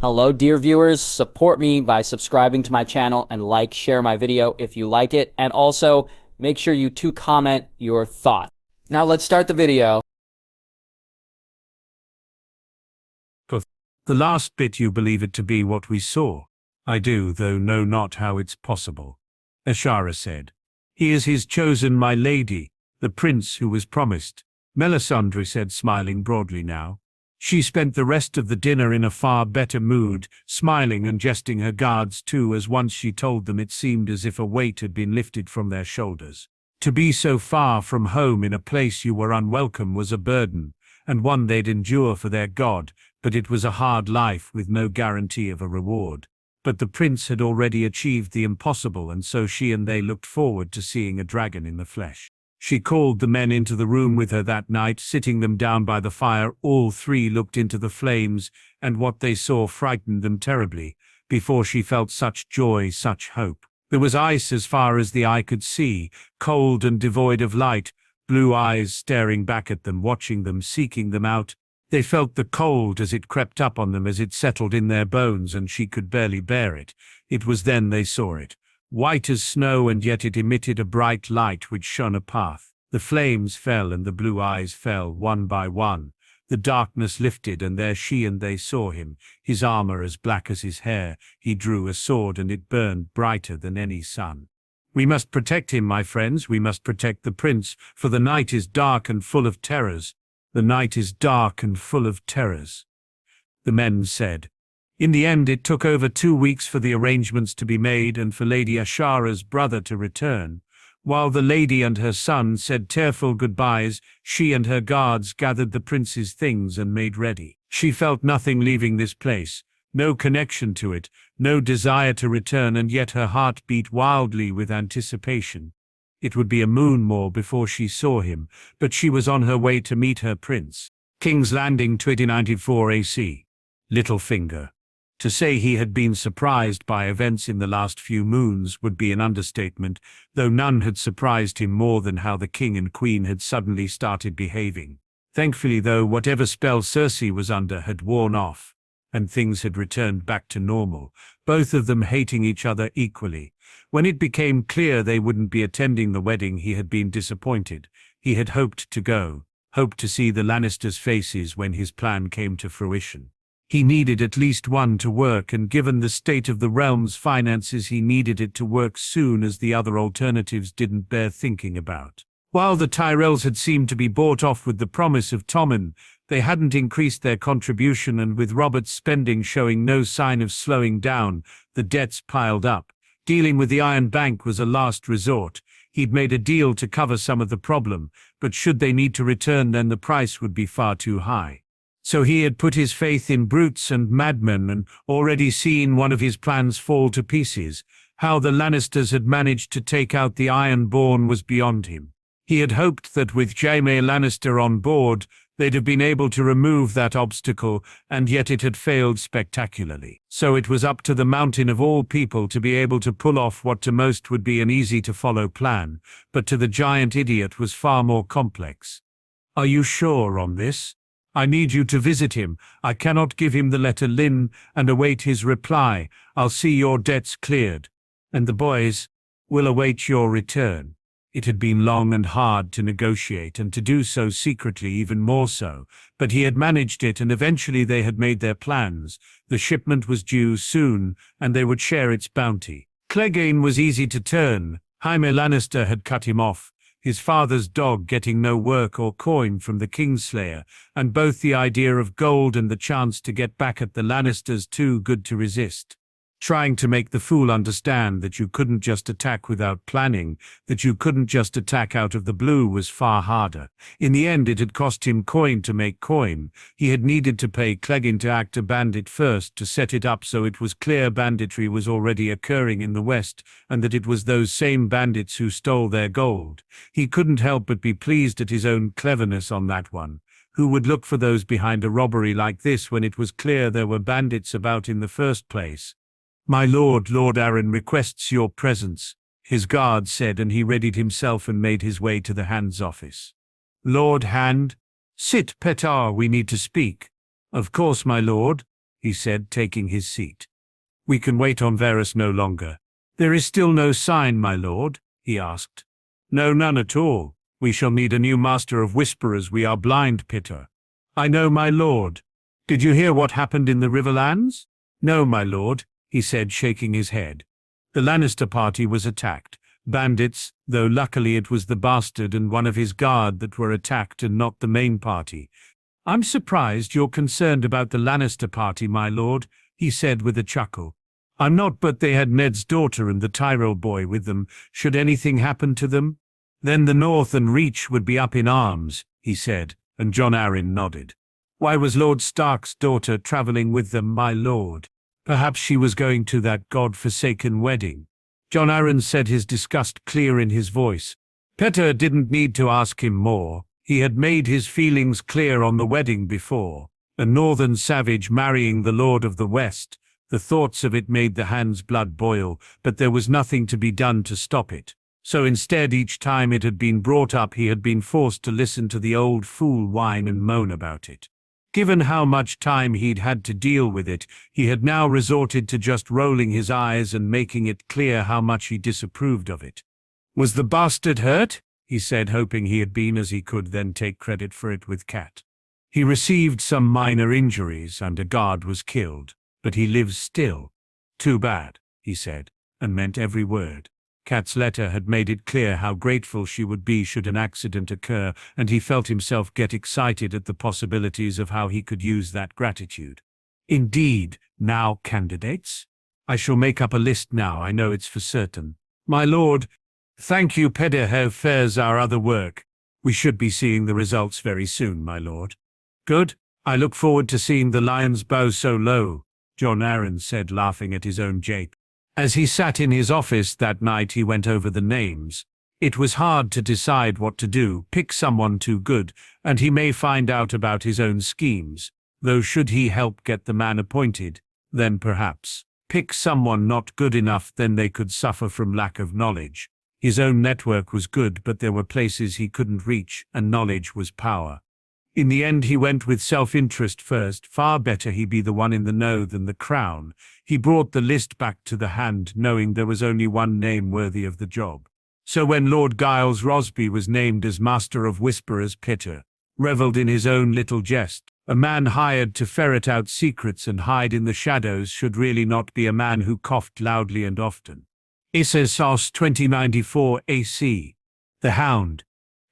Hello, dear viewers. Support me by subscribing to my channel and share my video if you like it. And also, make sure you comment your thoughts. Now let's start the video. The last bit, you believe it to be what we saw? I do, though know not how it's possible. Ashara said. He is his chosen, my lady, the prince who was promised. Melisandre said, smiling broadly now. She spent the rest of the dinner in a far better mood, smiling and jesting her guards too, as once she told them it seemed as if a weight had been lifted from their shoulders. To be so far from home in a place you were unwelcome was a burden, and one they'd endure for their god, but it was a hard life with no guarantee of a reward. But the prince had already achieved the impossible, and so she and they looked forward to seeing a dragon in the flesh. She called the men into the room with her that night, sitting them down by the fire. All three looked into the flames, and what they saw frightened them terribly. Before she felt such joy, such hope. There was ice as far as the eye could see, cold and devoid of light, blue eyes staring back at them, watching them, seeking them out. They felt the cold as it crept up on them, as it settled in their bones, and she could barely bear it. It was then they saw it. White as snow, and yet it emitted a bright light which shone a path. The flames fell and the blue eyes fell, one by one. The darkness lifted, and there she and they saw him, his armor as black as his hair. He drew a sword, and it burned brighter than any sun. We must protect him, my friends, we must protect the prince, for the night is dark and full of terrors. The night is dark and full of terrors. The men said. In the end, it took over 2 weeks for the arrangements to be made and for Lady Ashara's brother to return. While the lady and her son said tearful goodbyes, she and her guards gathered the prince's things and made ready. She felt nothing leaving this place, no connection to it, no desire to return, and yet her heart beat wildly with anticipation. It would be a moon more before she saw him, but she was on her way to meet her prince. King's Landing, 2094 AC. Littlefinger. To say he had been surprised by events in the last few moons would be an understatement, though none had surprised him more than how the king and queen had suddenly started behaving. Thankfully, though, whatever spell Cersei was under had worn off, and things had returned back to normal, both of them hating each other equally. When it became clear they wouldn't be attending the wedding, he had been disappointed. He had hoped to go, hoped to see the Lannisters' faces when his plan came to fruition. He needed at least one to work, and given the state of the realm's finances, he needed it to work soon, as the other alternatives didn't bear thinking about. While the Tyrells had seemed to be bought off with the promise of Tommen, they hadn't increased their contribution, and with Robert's spending showing no sign of slowing down, the debts piled up. Dealing with the Iron Bank was a last resort. He'd made a deal to cover some of the problem, but should they need to return, then the price would be far too high. So he had put his faith in brutes and madmen, and already seen one of his plans fall to pieces. How the Lannisters had managed to take out the Ironborn was beyond him. He had hoped that with Jaime Lannister on board, they'd have been able to remove that obstacle, and yet it had failed spectacularly. So it was up to the Mountain of all people to be able to pull off what to most would be an easy-to-follow plan, but to the giant idiot was far more complex. Are you sure on this? I need you to visit him. I cannot give him the letter, Lynn, and await his reply. I'll see your debts cleared. And the boys will await your return. It had been long and hard to negotiate, and to do so secretly even more so, but he had managed it, and eventually they had made their plans. The shipment was due soon, and they would share its bounty. Clegane was easy to turn. Jaime Lannister had cut him off, his father's dog getting no work or coin from the Kingslayer, and both the idea of gold and the chance to get back at the Lannisters too good to resist. Trying to make the fool understand that you couldn't just attack without planning, that you couldn't just attack out of the blue, was far harder. In the end, it had cost him coin to make coin. He had needed to pay Clegane to act a bandit first, to set it up so it was clear banditry was already occurring in the West, and that it was those same bandits who stole their gold. He couldn't help but be pleased at his own cleverness on that one. Who would look for those behind a robbery like this when it was clear there were bandits about in the first place? My lord, Lord Arryn requests your presence, his guard said, and he readied himself and made his way to the Hand's office. Lord Hand? Sit, Petar, we need to speak. Of course, my lord. he said, taking his seat. We can wait on Varys no longer. There is still no sign, my lord, he asked. No, none at all. We shall need a new master of whisperers. We are blind, Peter. I know, my lord. Did you hear what happened in the Riverlands? No, my lord, he said, shaking his head. The Lannister party was attacked. Bandits, though luckily it was the bastard and one of his guard that were attacked and not the main party. I'm surprised you're concerned about the Lannister party, my lord, he said with a chuckle. I'm not, but they had Ned's daughter and the Tyrell boy with them. Should anything happen to them? Then the North and Reach would be up in arms, he said, and Jon Arryn nodded. Why was Lord Stark's daughter travelling with them, my lord? Perhaps she was going to that god-forsaken wedding. Jon Arryn said, his disgust clear in his voice. Peter didn't need to ask him more. He had made his feelings clear on the wedding before. A northern savage marrying the Lord of the West. The thoughts of it made the Hand's blood boil, but there was nothing to be done to stop it. So instead, each time it had been brought up, he had been forced to listen to the old fool whine and moan about it. Given how much time he'd had to deal with it, he had now resorted to just rolling his eyes and making it clear how much he disapproved of it. Was the bastard hurt? He said, hoping he had been, as he could then take credit for it with Cat. He received some minor injuries and a guard was killed, but he lives still. Too bad, he said, and meant every word. Kat's letter had made it clear how grateful she would be should an accident occur, and he felt himself get excited at the possibilities of how he could use that gratitude. Indeed, now candidates? I shall make up a list now, I know it's for certain. My lord, thank you, Peter, how fares our other work. We should be seeing the results very soon, my lord. Good, I look forward to seeing the lions bow so low, Jon Arryn said, laughing at his own jape. As he sat in his office that night, he went over the names. It was hard to decide what to do, pick someone too good, and he may find out about his own schemes, though should he help get the man appointed, then perhaps. Pick someone not good enough, then they could suffer from lack of knowledge. His own network was good, but there were places he couldn't reach, and knowledge was power. In the end, he went with self-interest first. Far better he be the one in the know than the crown. He brought the list back to the Hand, knowing there was only one name worthy of the job. So when Lord Giles Rosby was named as Master of Whisperers, Peter revelled in his own little jest. A man hired to ferret out secrets and hide in the shadows should really not be a man who coughed loudly and often. Essos 2094 AC. The Hound.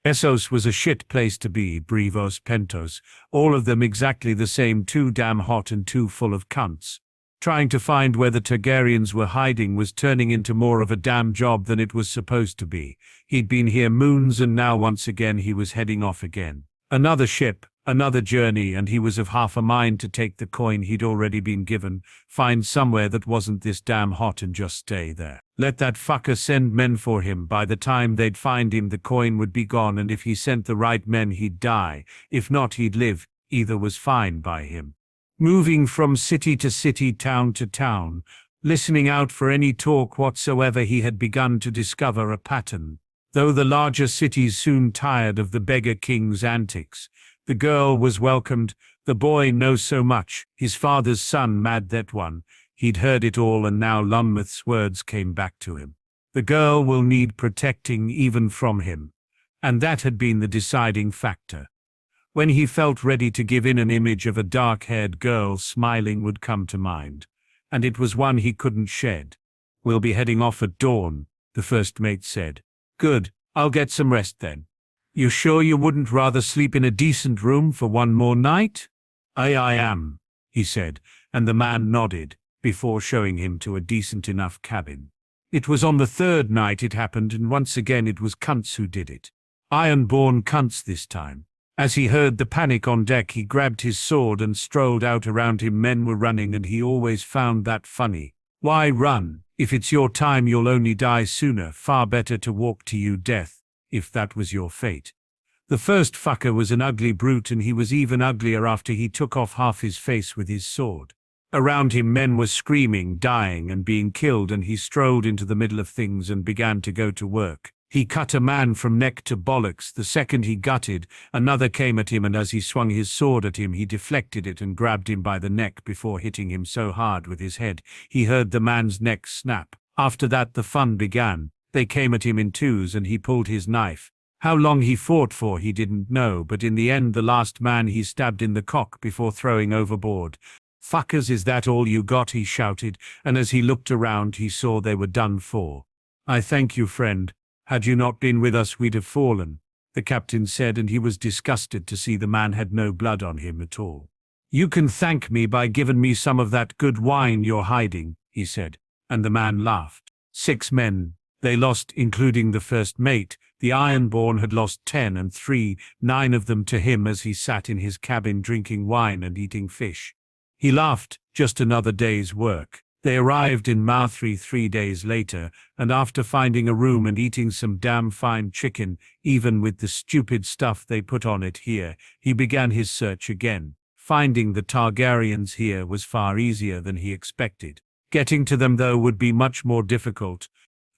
Essos was a shit place to be, Brevos, Pentos, all of them exactly the same, too damn hot and too full of cunts. Trying to find where the Targaryens were hiding was turning into more of a damn job than it was supposed to be. He'd been here moons, and now once again he was heading off again. Another ship, another journey, and he was of half a mind to take the coin he'd already been given, find somewhere that wasn't this damn hot and just stay there. Let that fucker send men for him. By the time they'd find him, the coin would be gone, and if he sent the right men, he'd die. If not, he'd live. Either was fine by him. Moving from city to city, town to town, listening out for any talk whatsoever, he had begun to discover a pattern. Though the larger cities soon tired of the beggar king's antics, the girl was welcomed, the boy no so much, his father's son mad that one. He'd heard it all, and now Lunmouth's words came back to him. The girl will need protecting even from him. And that had been the deciding factor. When he felt ready to give in, an image of a dark-haired girl smiling would come to mind. And it was one he couldn't shed. We'll be heading off at dawn, the first mate said. Good, I'll get some rest then. You sure you wouldn't rather sleep in a decent room for one more night? I am, he said, and the man nodded, before showing him to a decent enough cabin. It was on the third night it happened, and once again it was cunts who did it. Iron-born cunts this time. As he heard the panic on deck, he grabbed his sword and strolled out. Around him men were running, and he always found that funny. Why run? If it's your time, you'll only die sooner. Far better to walk to you death, if that was your fate. The first fucker was an ugly brute, and he was even uglier after he took off half his face with his sword. Around him men were screaming, dying, and being killed, and he strolled into the middle of things and began to go to work. He cut a man from neck to bollocks. The second he gutted, another came at him, and as he swung his sword at him, he deflected it and grabbed him by the neck before hitting him so hard with his head he heard the man's neck snap. After that the fun began. They came at him in twos and he pulled his knife. How long he fought for he didn't know, but in the end the last man he stabbed in the cock before throwing overboard. "Fuckers, is that all you got?" he shouted, and as he looked around he saw they were done for. "I thank you, friend. Had you not been with us we'd have fallen," the captain said, and he was disgusted to see the man had no blood on him at all. "You can thank me by giving me some of that good wine you're hiding," he said, and the man laughed. 6 men. They lost, including the first mate. The Ironborn had lost 10 and 9 of them to him as he sat in his cabin drinking wine and eating fish. He laughed. Just another day's work. They arrived in Marthree 3 days later, and after finding a room and eating some damn fine chicken, even with the stupid stuff they put on it here, he began his search again. Finding the Targaryens here was far easier than he expected. Getting to them, though, would be much more difficult.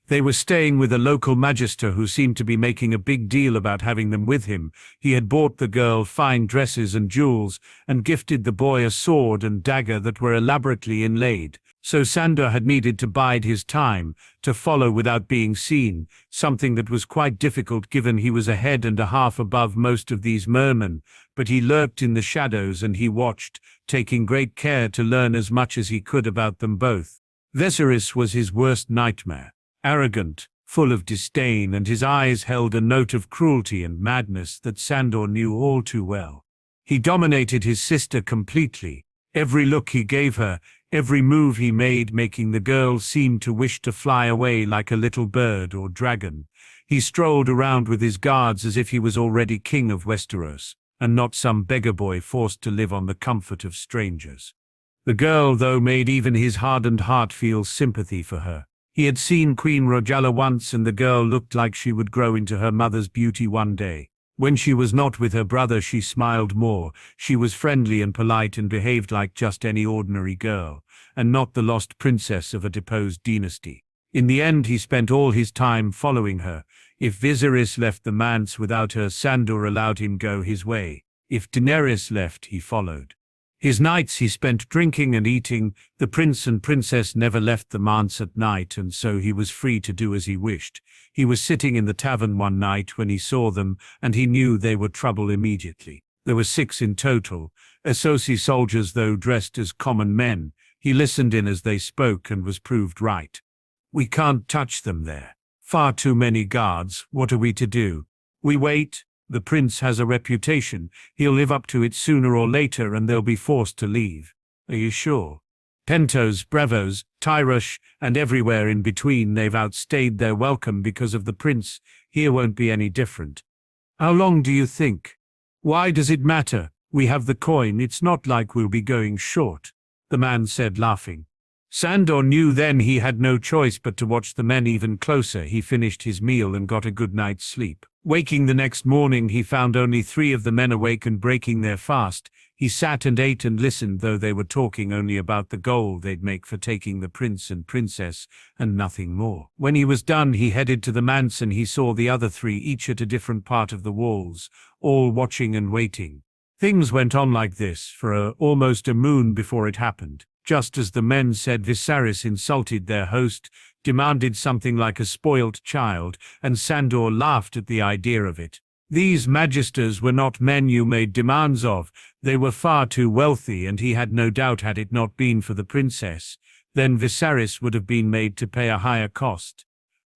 They were staying with a local magister who seemed to be making a big deal about having them with him. He had bought the girl fine dresses and jewels, and gifted the boy a sword and dagger that were elaborately inlaid. So Sandor had needed to bide his time, to follow without being seen, something that was quite difficult given he was a head and a half above most of these mermen, but he lurked in the shadows and he watched, taking great care to learn as much as he could about them both. Westeros was his worst nightmare. Arrogant, full of disdain, and his eyes held a note of cruelty and madness that Sandor knew all too well. He dominated his sister completely. Every look he gave her, every move he made, making the girl seem to wish to fly away like a little bird or dragon. He strolled around with his guards as if he was already king of Westeros, and not some beggar boy forced to live on the comfort of strangers. The girl, though, made even his hardened heart feel sympathy for her. He had seen Queen Rhaegar once, and the girl looked like she would grow into her mother's beauty one day. When she was not with her brother, she smiled more. She was friendly and polite and behaved like just any ordinary girl, and not the lost princess of a deposed dynasty. In the end, he spent all his time following her. If Viserys left the manse without her, Sandor allowed him go his way. If Daenerys left, he followed. His nights he spent drinking and eating. The prince and princess never left the manse at night, and so he was free to do as he wished. He was sitting in the tavern one night when he saw them, and he knew they were trouble immediately. There were 6 in total, usse soldiers, though dressed as common men. He listened in as they spoke and was proved right. "We can't touch them there. Far too many guards. What are we to do?" "We wait. The prince has a reputation. He'll live up to it sooner or later, and they'll be forced to leave." "Are you sure?" "Pentos, Brevos, Tyrush, and everywhere in between, they've outstayed their welcome because of the prince. Here won't be any different." "How long do you think?" "Why does it matter? We have the coin. It's not like we'll be going short," the man said, laughing. Sandor knew then he had no choice but to watch the men even closer. He finished his meal and got a good night's sleep. Waking the next morning, he found only 3 of the men awake and breaking their fast. He sat and ate and listened, though they were talking only about the gold they'd make for taking the prince and princess, and nothing more. When he was done, he headed to the manse, and he saw the other 3, each at a different part of the walls, all watching and waiting. Things went on like this for almost a moon before it happened. Just as the men said, Viserys insulted their host, demanded something like a spoilt child, and Sandor laughed at the idea of it. These magisters were not men you made demands of. They were far too wealthy, and he had no doubt, had it not been for the princess, then Viserys would have been made to pay a higher cost.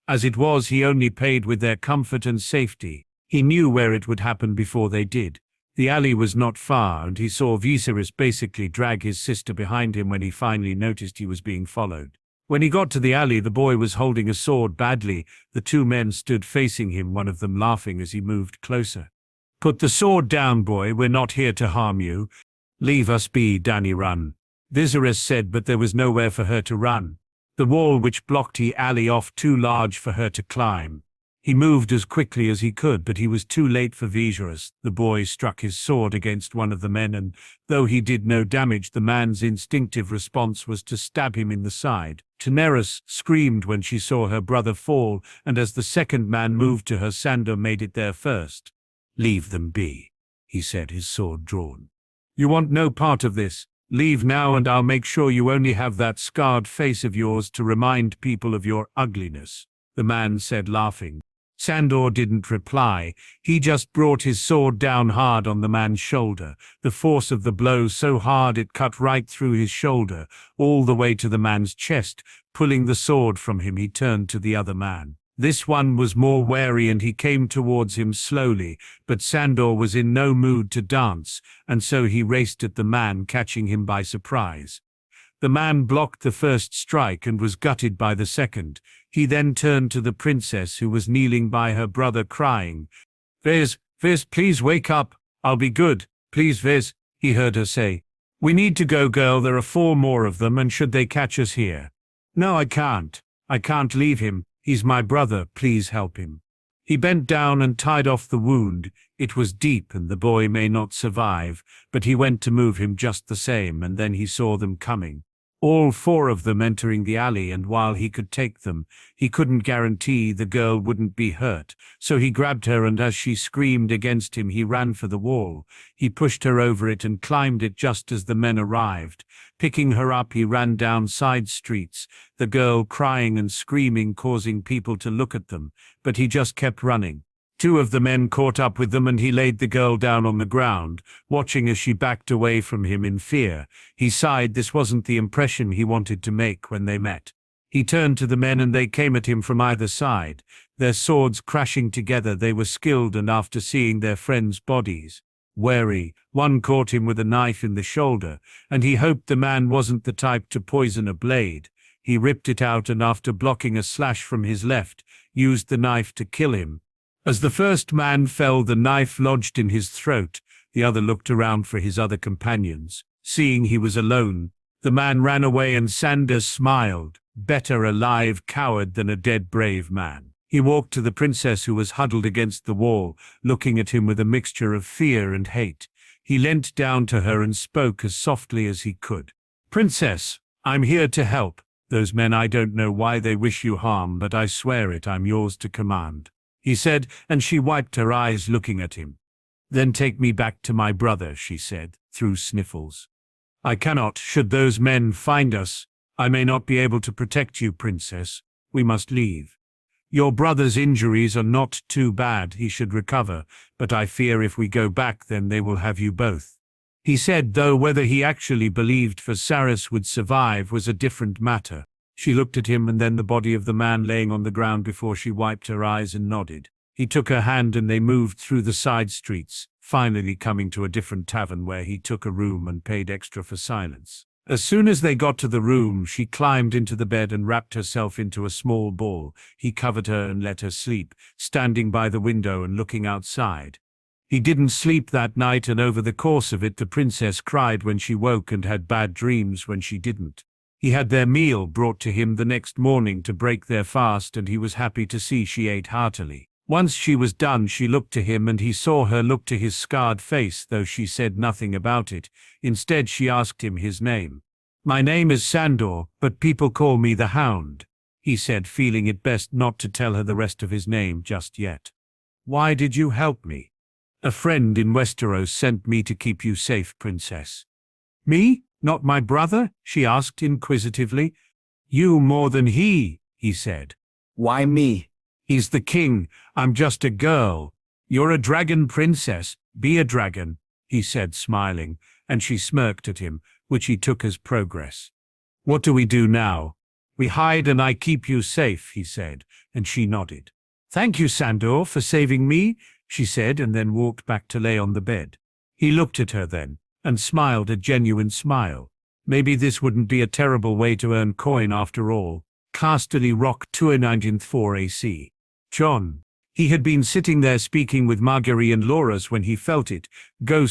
As it was, he only paid with their comfort and safety. He knew where it would happen before they did. The alley was not far, and he saw Viserys basically drag his sister behind him when he finally noticed he was being followed. When he got to the alley, the boy was holding a sword badly. The 2 men stood facing him, one of them laughing as he moved closer. "Put the sword down, boy. We're not here to harm you." "Leave us be, Dany, run," Viserys said, but there was nowhere for her to run. The wall which blocked the alley off too large for her to climb. He moved as quickly as he could, but he was too late for Viserys. The boy struck his sword against one of the men, and though he did no damage, the man's instinctive response was to stab him in the side. Daenerys screamed when she saw her brother fall, and as the second man moved to her, Sandor made it there first. "Leave them be," he said, his sword drawn. "You want no part of this. Leave now, and I'll make sure you only have that scarred face of yours to remind people of your ugliness," the man said, laughing. Sandor didn't reply. He just brought his sword down hard on the man's shoulder, the force of the blow so hard it cut right through his shoulder, all the way to the man's chest. Pulling the sword from him, he turned to the other man. This one was more wary, and he came towards him slowly, but Sandor was in no mood to dance, and so he raced at the man, catching him by surprise. The man blocked the first strike and was gutted by the second. He then turned to the princess, who was kneeling by her brother, crying, Viz, please wake up. I'll be good. Please, Viz," he heard her say. "We need to go, girl. There are 4 more of them, and should they catch us here?" "No, I can't. I can't leave him. He's my brother. Please help him." He bent down and tied off the wound. It was deep, and the boy may not survive, but he went to move him just the same, and then he saw them coming. All 4 of them entering the alley, and while he could take them, he couldn't guarantee the girl wouldn't be hurt. So he grabbed her, and as she screamed against him, he ran for the wall. He pushed her over it and climbed it just as the men arrived. Picking her up, he ran down side streets, the girl crying and screaming, causing people to look at them, but he just kept running. 2 of the men caught up with them, and he laid the girl down on the ground, watching as she backed away from him in fear. He sighed. This wasn't the impression he wanted to make when they met. He turned to the men, and they came at him from either side, their swords crashing together. They were skilled, and after seeing their friends' bodies, wary, one caught him with a knife in the shoulder, and he hoped the man wasn't the type to poison a blade. He ripped it out, and after blocking a slash from his left, used the knife to kill him. As the first man fell, the knife lodged in his throat. The other looked around for his other companions. Seeing he was alone, the man ran away, and Sandor smiled. Better a live coward than a dead brave man. He walked to the princess, who was huddled against the wall, looking at him with a mixture of fear and hate. He leant down to her and spoke as softly as he could. "Princess, I'm here to help. Those men, I don't know why they wish you harm, but I swear it, I'm yours to command," he said, and she wiped her eyes looking at him. "Then take me back to my brother," she said, through sniffles. "I cannot. Should those men find us, I may not be able to protect you, princess. We must leave. Your brother's injuries are not too bad. He should recover, but I fear if we go back, then they will have you both," he said, though whether he actually believed Viserys would survive was a different matter. She looked at him and then the body of the man laying on the ground before she wiped her eyes and nodded. He took her hand, and they moved through the side streets, finally coming to a different tavern where he took a room and paid extra for silence. As soon as they got to the room, she climbed into the bed and wrapped herself into a small ball. He covered her and let her sleep, standing by the window and looking outside. He didn't sleep that night, and over the course of it, the princess cried when she woke and had bad dreams when she didn't. He had their meal brought to him the next morning to break their fast, and he was happy to see she ate heartily. Once she was done, she looked to him, and he saw her look to his scarred face, though she said nothing about it. Instead, she asked him his name. "My name is Sandor, but people call me the Hound," he said, feeling it best not to tell her the rest of his name just yet. "Why did you help me?" "A friend in Westeros sent me to keep you safe, princess." "Me? Not my brother?" she asked inquisitively. "You more than he," said. "Why me?" "He's the king. I'm just a girl." "You're a dragon princess. Be a dragon," he said, smiling, and she smirked at him, which he took as progress. "What do we do now?" "We hide and I keep you safe," he said, and she nodded. "Thank you, Sandor, for saving me," she said, and then walked back to lay on the bed. He looked at her then, and smiled a genuine smile. Maybe this wouldn't be a terrible way to earn coin after all. Casterly Rock 294 AC. Jon. He had been sitting there speaking with Marguerite and Loras when he felt it.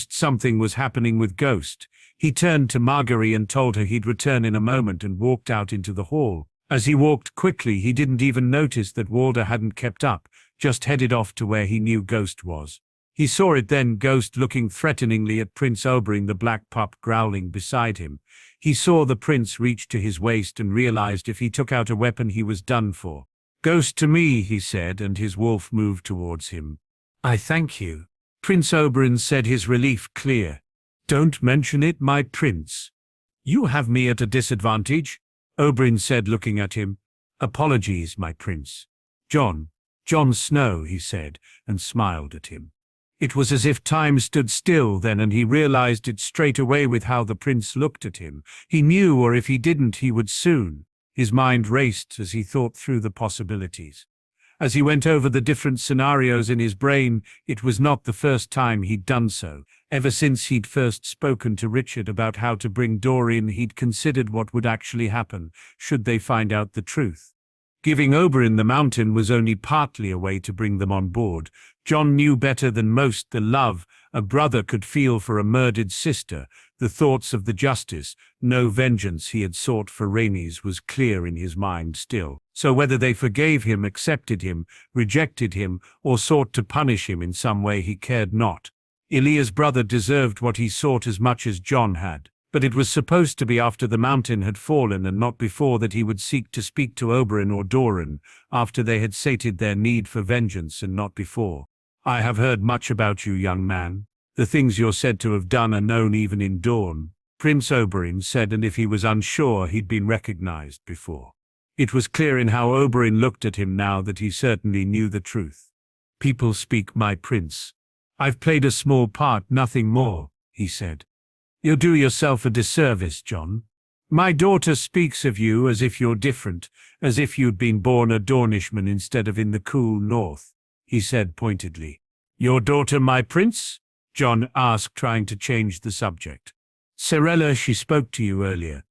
Something was happening with Ghost. He turned to Marguerite and told her he'd return in a moment and walked out into the hall. As he walked quickly, he didn't even notice that Walder hadn't kept up. just headed off to where he knew Ghost was. He saw it then, Ghost looking threateningly at Prince Oberyn, the black pup growling beside him. He saw the prince reach to his waist and realized if he took out a weapon he was done for. "Ghost to me," he said, and his wolf moved towards him. "I thank you." Prince Oberyn said, his relief clear. "Don't mention it, my prince. You have me at a disadvantage," Oberyn said, looking at him. "Apologies, my prince." Jon Snow," he said, and smiled at him. It was as if time stood still then, and he realized it straight away with how the prince looked at him. He knew, or if he didn't, he would soon. His mind raced as he thought through the possibilities. As he went over the different scenarios in his brain, it was not the first time he'd done so. Ever since he'd first spoken to Richard about how to bring Dorian, he'd considered what would actually happen should they find out the truth. Giving Oberyn the mountain was only partly a way to bring them on board. Jon knew better than most the love a brother could feel for a murdered sister, the thoughts of the justice. No vengeance he had sought for Rhaenys was clear in his mind still. So whether they forgave him, accepted him, rejected him, or sought to punish him in some way, he cared not. Ilya's brother deserved what he sought as much as Jon had. But it was supposed to be after the mountain had fallen, and not before, that he would seek to speak to Oberyn or Doran, after they had sated their need for vengeance, and not before. "I have heard much about you, young man. The things you're said to have done are known even in Dorne," Prince Oberyn said, and if he was unsure, he'd been recognized before. It was clear in how Oberyn looked at him now that he certainly knew the truth. "People speak, my prince. I've played a small part, nothing more," he said. "You'll do yourself a disservice, Jon. My daughter speaks of you as if you're different, as if you'd been born a Dornishman instead of in the cool north," he said pointedly. "Your daughter, my prince?" Jon asked, trying to change the subject. "Serella, she spoke to you earlier,"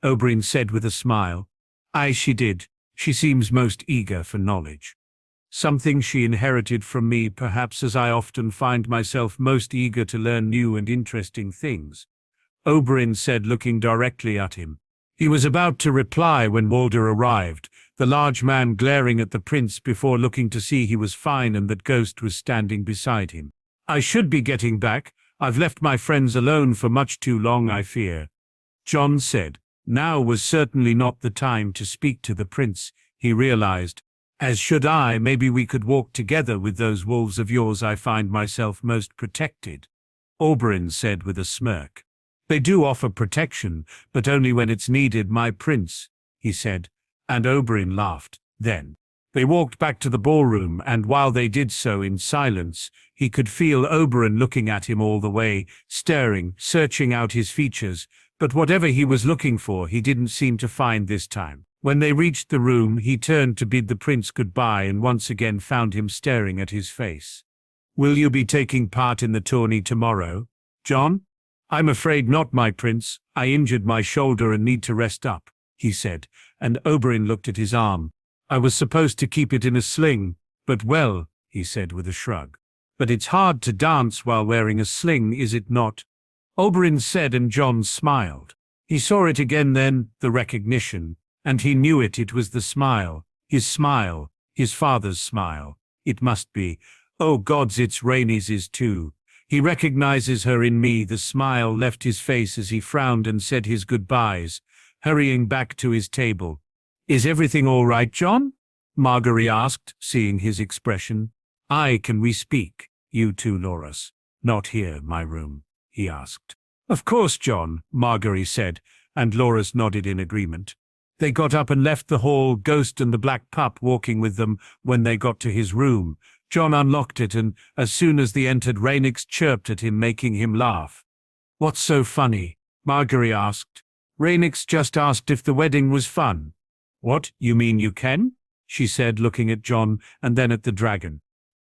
Oberyn said with a smile. "Aye, she did. She seems most eager for knowledge. Something she inherited from me, perhaps, as I often find myself most eager to learn new and interesting things," Oberyn said, looking directly at him. He was about to reply when Walder arrived, the large man glaring at the prince before looking to see he was fine and that Ghost was standing beside him. "I should be getting back. I've left my friends alone for much too long, I fear," Jon said. Now was certainly not the time to speak to the prince, he realized. "As should I. Maybe we could walk together with those wolves of yours. I find myself most protected," Oberyn said with a smirk. "They do offer protection, but only when it's needed, my prince," he said, and Oberyn laughed. Then they walked back to the ballroom, and while they did so in silence, he could feel Oberyn looking at him all the way, staring, searching out his features, but whatever he was looking for, he didn't seem to find this time. When they reached the room, he turned to bid the prince goodbye and once again found him staring at his face. "Will you be taking part in the tourney tomorrow, Jon?" "I'm afraid not, my prince. I injured my shoulder and need to rest up," he said, and Oberyn looked at his arm. "I was supposed to keep it in a sling, but well," he said with a shrug. "But it's hard to dance while wearing a sling, is it not?" Oberyn said, and Jon smiled. He saw it again then, the recognition. And he knew it. It was the smile, his father's smile. It must be. Oh gods, it's Rhaenys' too. He recognizes her in me. The smile left his face as he frowned and said his goodbyes, hurrying back to his table. "Is everything all right, Jon?" Margaery asked, seeing his expression. "Aye, can we speak? You too, Loras." "Not here, my room," he asked. "Of course, Jon," Margaery said, and Loras nodded in agreement. They got up and left the hall, Ghost and the black pup walking with them. When they got to his room, Jon unlocked it, and as soon as they entered, Rhaenys chirped at him, making him laugh. "What's so funny?" Margaery asked. Rhaenys just asked if the wedding was fun. "What, you mean you can?" she said, looking at Jon and then at the dragon.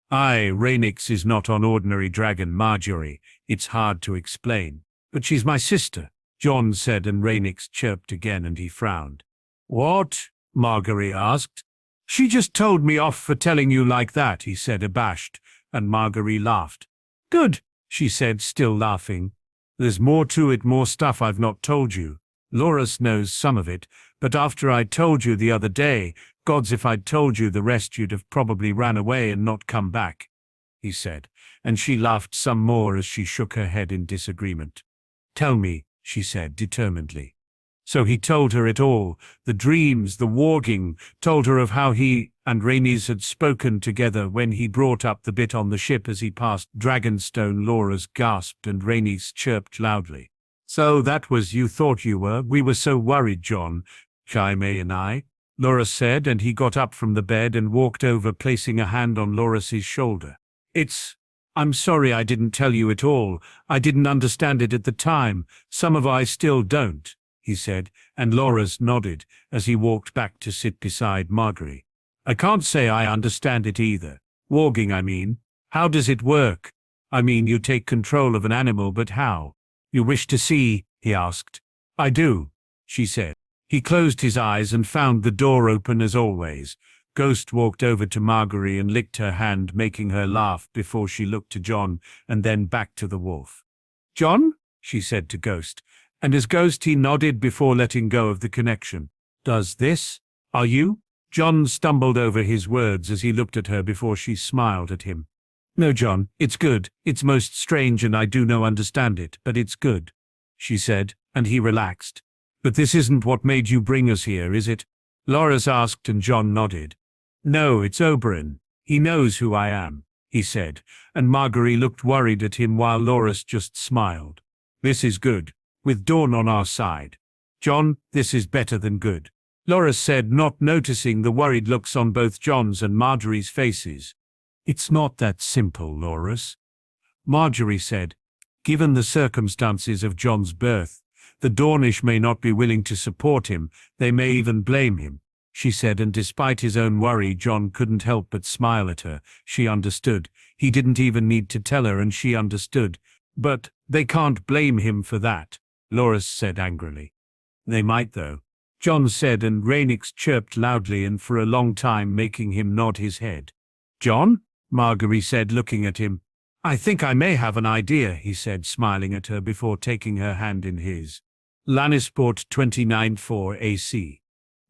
"Aye, Rhaenys is not an ordinary dragon, Marjorie. It's hard to explain. But she's my sister," Jon said, and Rhaenys chirped again, and he frowned. "What?" Margaery asked. "She just told me off for telling you like that," he said, abashed, and Margaery laughed. "Good," she said, still laughing. "There's more to it, more stuff I've not told you," Loras knows some of it, but after I told you the other day, gods, if I'd told you the rest you'd have probably ran away and not come back," he said, and she laughed some more as she shook her head in disagreement. "Tell me," she said determinedly. So he told her it all, the dreams, the warging, told her of how he and Rhaenys had spoken together when he brought up the bit on the ship as he passed Dragonstone. Loras gasped and Rhaenys chirped loudly. "So that was you thought you were? We were so worried, Jon, Jaime and I," Loras said, and he got up from the bed and walked over, placing a hand on Loras's shoulder. I'm sorry I didn't tell you it all. I didn't understand it at the time. Some of I still don't," he said, and Loras nodded as he walked back to sit beside Margaery. "I can't say I understand it either. Warging, I mean. How does it work? I mean, you take control of an animal, but how?" "You wish to see?" he asked. "I do," she said. He closed his eyes and found the door open as always. Ghost walked over to Margaery and licked her hand, making her laugh before she looked to Jon and then back to the wolf. "Jon?" she said to Ghost, and as Ghost he nodded before letting go of the connection. "Does this? Are you?" Jon stumbled over his words as he looked at her before she smiled at him. "No, Jon, it's good. It's most strange and I do no understand it, but it's good," she said, and he relaxed. "But this isn't what made you bring us here, is it?" Loras asked, and Jon nodded. "No, it's Oberyn. He knows who I am," he said, and Margaery looked worried at him while Loras just smiled. "This is good, with Dawn on our side. Jon, this is better than good," Loras said, not noticing the worried looks on both Jon's and Margaery's faces. "It's not that simple, Loras," Margaery said. "Given the circumstances of Jon's birth, the Dornish may not be willing to support him, they may even blame him," she said, and despite his own worry, Jon couldn't help but smile at her. She understood. He didn't even need to tell her, and she understood. "But they can't blame him for that," Loras said angrily. "They might, though," Jon said, and Rhaenys chirped loudly and for a long time, making him nod his head. "Jon?" Margaery said, looking at him. "I think I may have an idea," he said, smiling at her before taking her hand in his. Lannisport 29-4 AC.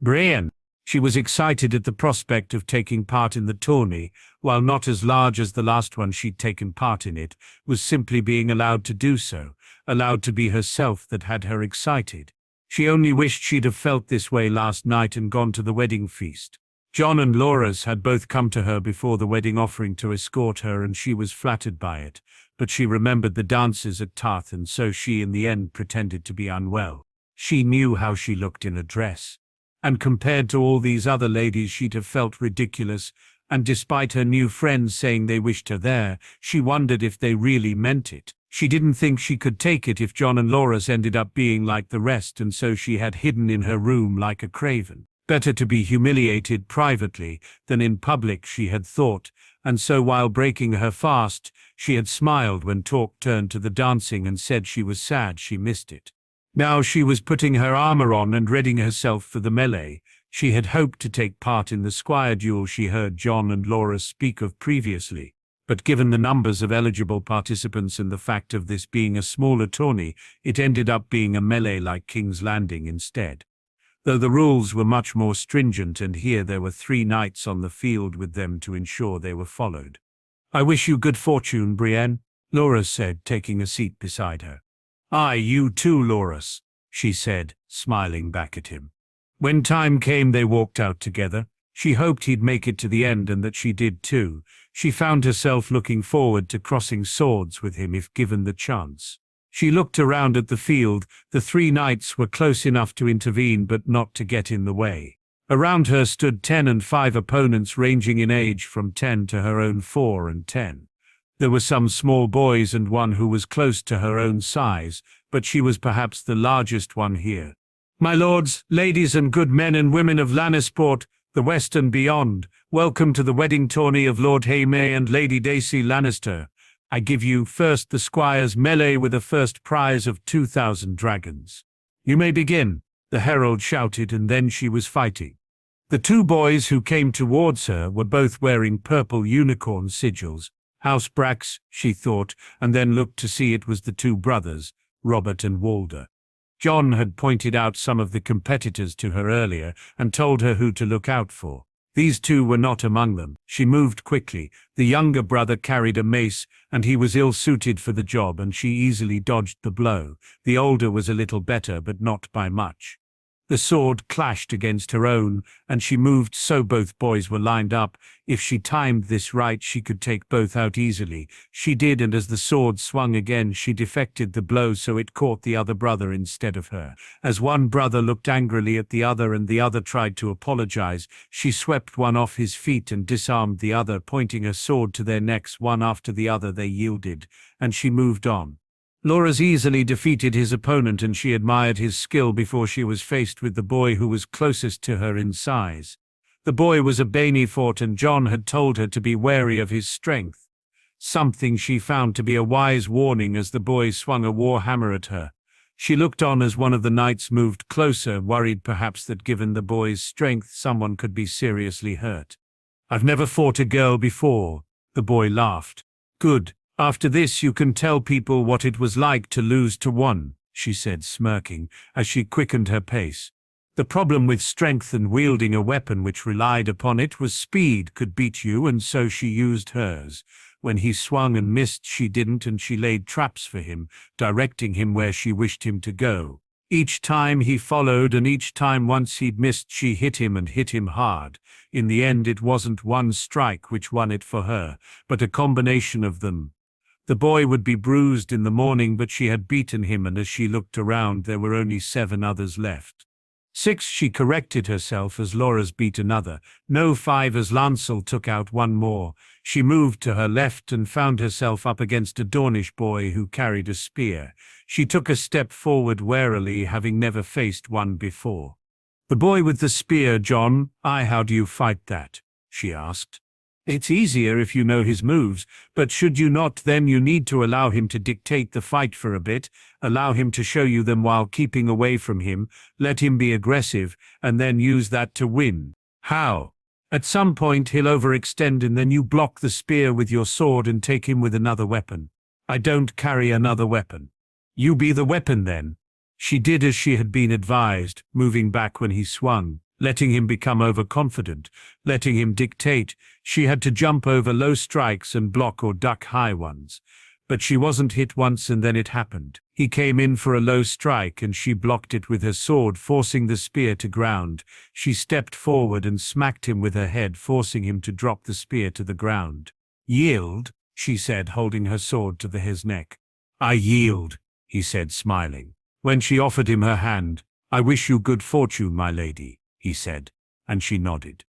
Brienne. She was excited at the prospect of taking part in the tourney, while not as large as the last one she'd taken part in. It was simply being allowed to do so, allowed to be herself, that had her excited. She only wished she'd have felt this way last night and gone to the wedding feast. Jon and Loras had both come to her before the wedding, offering to escort her, and she was flattered by it, but she remembered the dances at Tarth, and so she in the end pretended to be unwell. She knew how she looked in a dress, and compared to all these other ladies she'd have felt ridiculous, and despite her new friends saying they wished her there, she wondered if they really meant it. She didn't think she could take it if Jon and Loras ended up being like the rest, and so she had hidden in her room like a craven. Better to be humiliated privately than in public, she had thought, and so while breaking her fast, she had smiled when talk turned to the dancing and said she was sad she missed it. Now she was putting her armor on and readying herself for the melee. She had hoped to take part in the squire duel she heard Jon and Loras speak of previously, but given the numbers of eligible participants and the fact of this being a smaller tourney, it ended up being a melee like King's Landing instead. Though the rules were much more stringent, and here there were 3 knights on the field with them to ensure they were followed. "I wish you good fortune, Brienne," Loras said, taking a seat beside her. "Aye, you too, Loras," she said, smiling back at him. When time came, they walked out together. She hoped he'd make it to the end, and that she did too. She found herself looking forward to crossing swords with him if given the chance. She looked around at the field. The 3 knights were close enough to intervene, but not to get in the way. Around her stood 10 and 5 opponents, ranging in age from 10 to her own 4 and 10. There were some small boys and one who was close to her own size, but she was perhaps the largest one here. "My lords, ladies and good men and women of Lannisport, the West and beyond, welcome to the wedding tourney of Lord Jaime and Lady Daisy Lannister. I give you first the squire's melee with a first prize of 2,000 dragons. You may begin," the herald shouted, and then she was fighting. The 2 boys who came towards her were both wearing purple unicorn sigils. House Brax, she thought, and then looked to see it was the 2 brothers, Robert and Walder. Jon had pointed out some of the competitors to her earlier and told her who to look out for. These two were not among them. She moved quickly. The younger brother carried a mace, and he was ill-suited for the job, and she easily dodged the blow. The older was a little better, but not by much. The sword clashed against her own, and she moved so both boys were lined up. If she timed this right, she could take both out easily. She did, and as the sword swung again, she deflected the blow so it caught the other brother instead of her. As one brother looked angrily at the other and the other tried to apologize, she swept one off his feet and disarmed the other, pointing her sword to their necks. One after the other they yielded, and she moved on. Loras easily defeated his opponent, and she admired his skill before she was faced with the boy who was closest to her in size. The boy was a bony fort, and Jon had told her to be wary of his strength, something she found to be a wise warning as the boy swung a war hammer at her. She looked on as one of the knights moved closer, worried perhaps that given the boy's strength someone could be seriously hurt. "I've never fought a girl before," the boy laughed. "Good. After this you can tell people what it was like to lose to one," she said, smirking, as she quickened her pace. The problem with strength and wielding a weapon which relied upon it was speed could beat you, and so she used hers. When he swung and missed, she didn't, and she laid traps for him, directing him where she wished him to go. Each time he followed, and each time once he'd missed, she hit him and hit him hard. In the end, it wasn't one strike which won it for her, but a combination of them. The boy would be bruised in the morning, but she had beaten him, and as she looked around, there were only 7 others left. 6, she corrected herself as Loras beat another. No, 5 as Lancel took out one more. She moved to her left and found herself up against a Dornish boy who carried a spear. She took a step forward warily, having never faced one before. "The boy with the spear, Jon, how do you fight that?" she asked. "It's easier if you know his moves, but should you not, then you need to allow him to dictate the fight for a bit, allow him to show you them while keeping away from him, let him be aggressive, and then use that to win." "How?" "At some point he'll overextend, and then you block the spear with your sword and take him with another weapon." "I don't carry another weapon." "You be the weapon then." She did as she had been advised, moving back when he swung, letting him become overconfident, letting him dictate. She had to jump over low strikes and block or duck high ones. But she wasn't hit once, and then it happened. He came in for a low strike and she blocked it with her sword, forcing the spear to ground. She stepped forward and smacked him with her head, forcing him to drop the spear to the ground. "Yield," she said, holding her sword to his neck. "I yield," he said, smiling. When she offered him her hand, "I wish you good fortune, my lady," he said, and she nodded.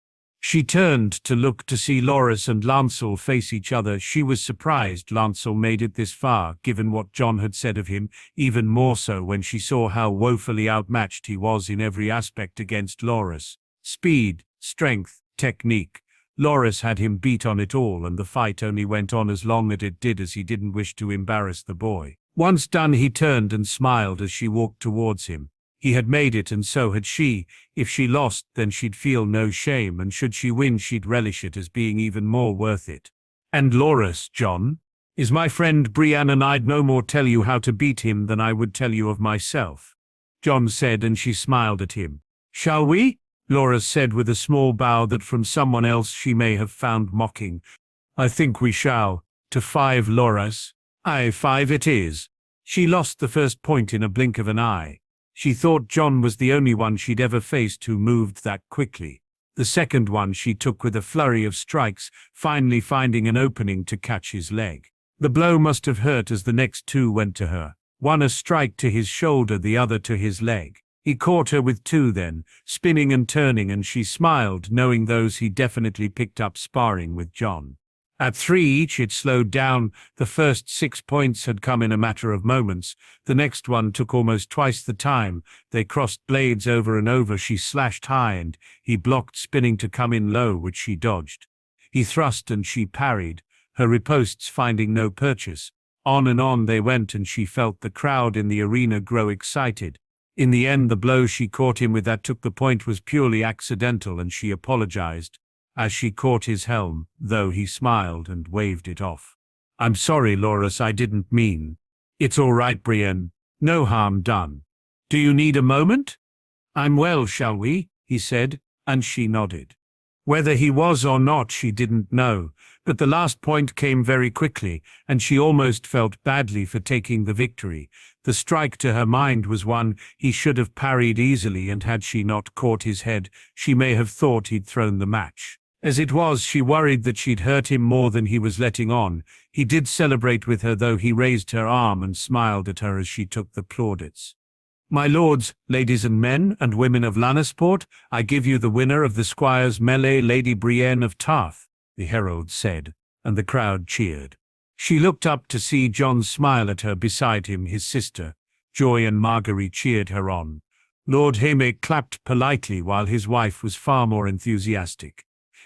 She turned to look to see Loras and Lancel face each other. She was surprised Lancel made it this far, given what Jon had said of him, even more so when she saw how woefully outmatched he was in every aspect against Loras. Speed, strength, technique. Loras had him beat on it all, and the fight only went on as long as it did, as he didn't wish to embarrass the boy. Once done, he turned and smiled as she walked towards him. He had made it, and so had she. If she lost, then she'd feel no shame, and should she win, she'd relish it as being even more worth it. "And Loras, Jon, is my friend Brienne, and I'd no more tell you how to beat him than I would tell you of myself," Jon said, and she smiled at him. "Shall we?" Loras said with a small bow that from someone else she may have found mocking. "I think we shall. To 5, Loras." "Aye, 5 it is." She lost the first point in a blink of an eye. She thought Jon was the only one she'd ever faced who moved that quickly. The second one she took with a flurry of strikes, finally finding an opening to catch his leg. The blow must have hurt as the next 2 went to her. One a strike to his shoulder, the other to his leg. He caught her with 2 then, spinning and turning, and she smiled, knowing those he definitely picked up sparring with Jon. At 3 each, it slowed down. The first 6 points had come in a matter of moments. The next one took almost twice the time. They crossed blades over and over. She slashed high, and he blocked, spinning to come in low, which she dodged. He thrust and she parried, her ripostes finding no purchase. On and on they went, and she felt the crowd in the arena grow excited. In the end, the blow she caught him with that took the point was purely accidental, and she apologized as she caught his helm, though he smiled and waved it off. "I'm sorry, Loras, I didn't mean." "It's all right, Brienne. No harm done." Do you need a moment? I'm well, shall we? He said, and she nodded. Whether he was or not, she didn't know, but the last point came very quickly, and she almost felt badly for taking the victory. The strike to her mind was one he should have parried easily, and had she not caught his head, she may have thought he'd thrown the match. As it was, she worried that she'd hurt him more than he was letting on. He did celebrate with her, though. He raised her arm and smiled at her as she took the plaudits. My lords, ladies and men, and women of Lannisport, I give you the winner of the Squires' melee, Lady Brienne of Tarth, the herald said, and the crowd cheered. She looked up to see Jon smile at her beside him. His sister, Joy and Margaery, cheered her on. Lord Jaime clapped politely while his wife was far more enthusiastic.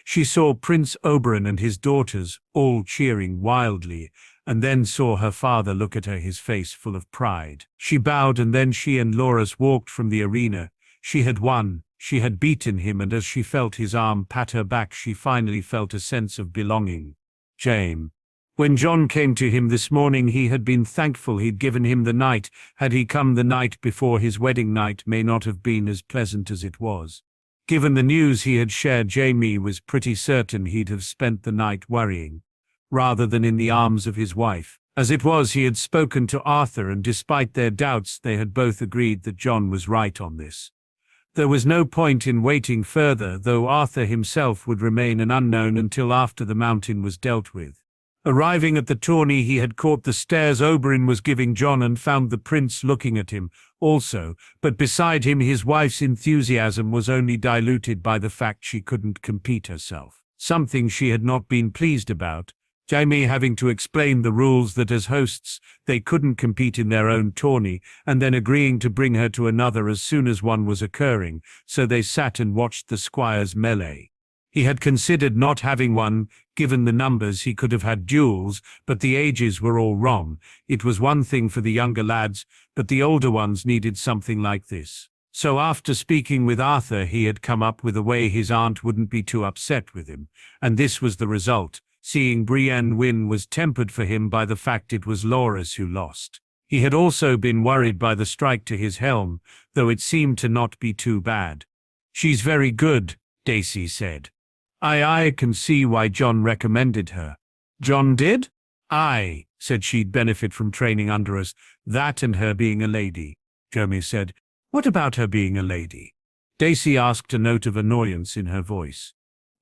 She saw Prince Oberyn and his daughters all cheering wildly, and then saw her father look at her, his face full of pride. She bowed, and then she and Loras walked from the arena. She had won, she had beaten him, and as she felt his arm pat her back, she finally felt a sense of belonging. Jaime. When Jon came to him this morning, he had been thankful he'd given him the night. Had he come the night before, his wedding night may not have been as pleasant as it was. Given the news he had shared, Jaime was pretty certain he'd have spent the night worrying, rather than in the arms of his wife. As it was, he had spoken to Arthur, and despite their doubts, they had both agreed that Jon was right on this. There was no point in waiting further, though Arthur himself would remain an unknown until after the mountain was dealt with. Arriving at the tourney, he had caught the stares Oberyn was giving Jon and found the prince looking at him also, but beside him his wife's enthusiasm was only diluted by the fact she couldn't compete herself, something she had not been pleased about. Jaime having to explain the rules, that as hosts they couldn't compete in their own tourney, and then agreeing to bring her to another as soon as one was occurring, so they sat and watched the squires' melee. He had considered not having one, given the numbers. He could have had duels, but the ages were all wrong. It was one thing for the younger lads, but the older ones needed something like this. So after speaking with Arthur, he had come up with a way his aunt wouldn't be too upset with him, and this was the result. Seeing Brienne win was tempered for him by the fact it was Loras who lost. He had also been worried by the strike to his helm, though it seemed to not be too bad. She's very good, Daisy said. I can see why Jon recommended her. Jon did? Aye, said she'd benefit from training under us, that and her being a lady. Jaime said, What about her being a lady? Daisy asked, a note of annoyance in her voice.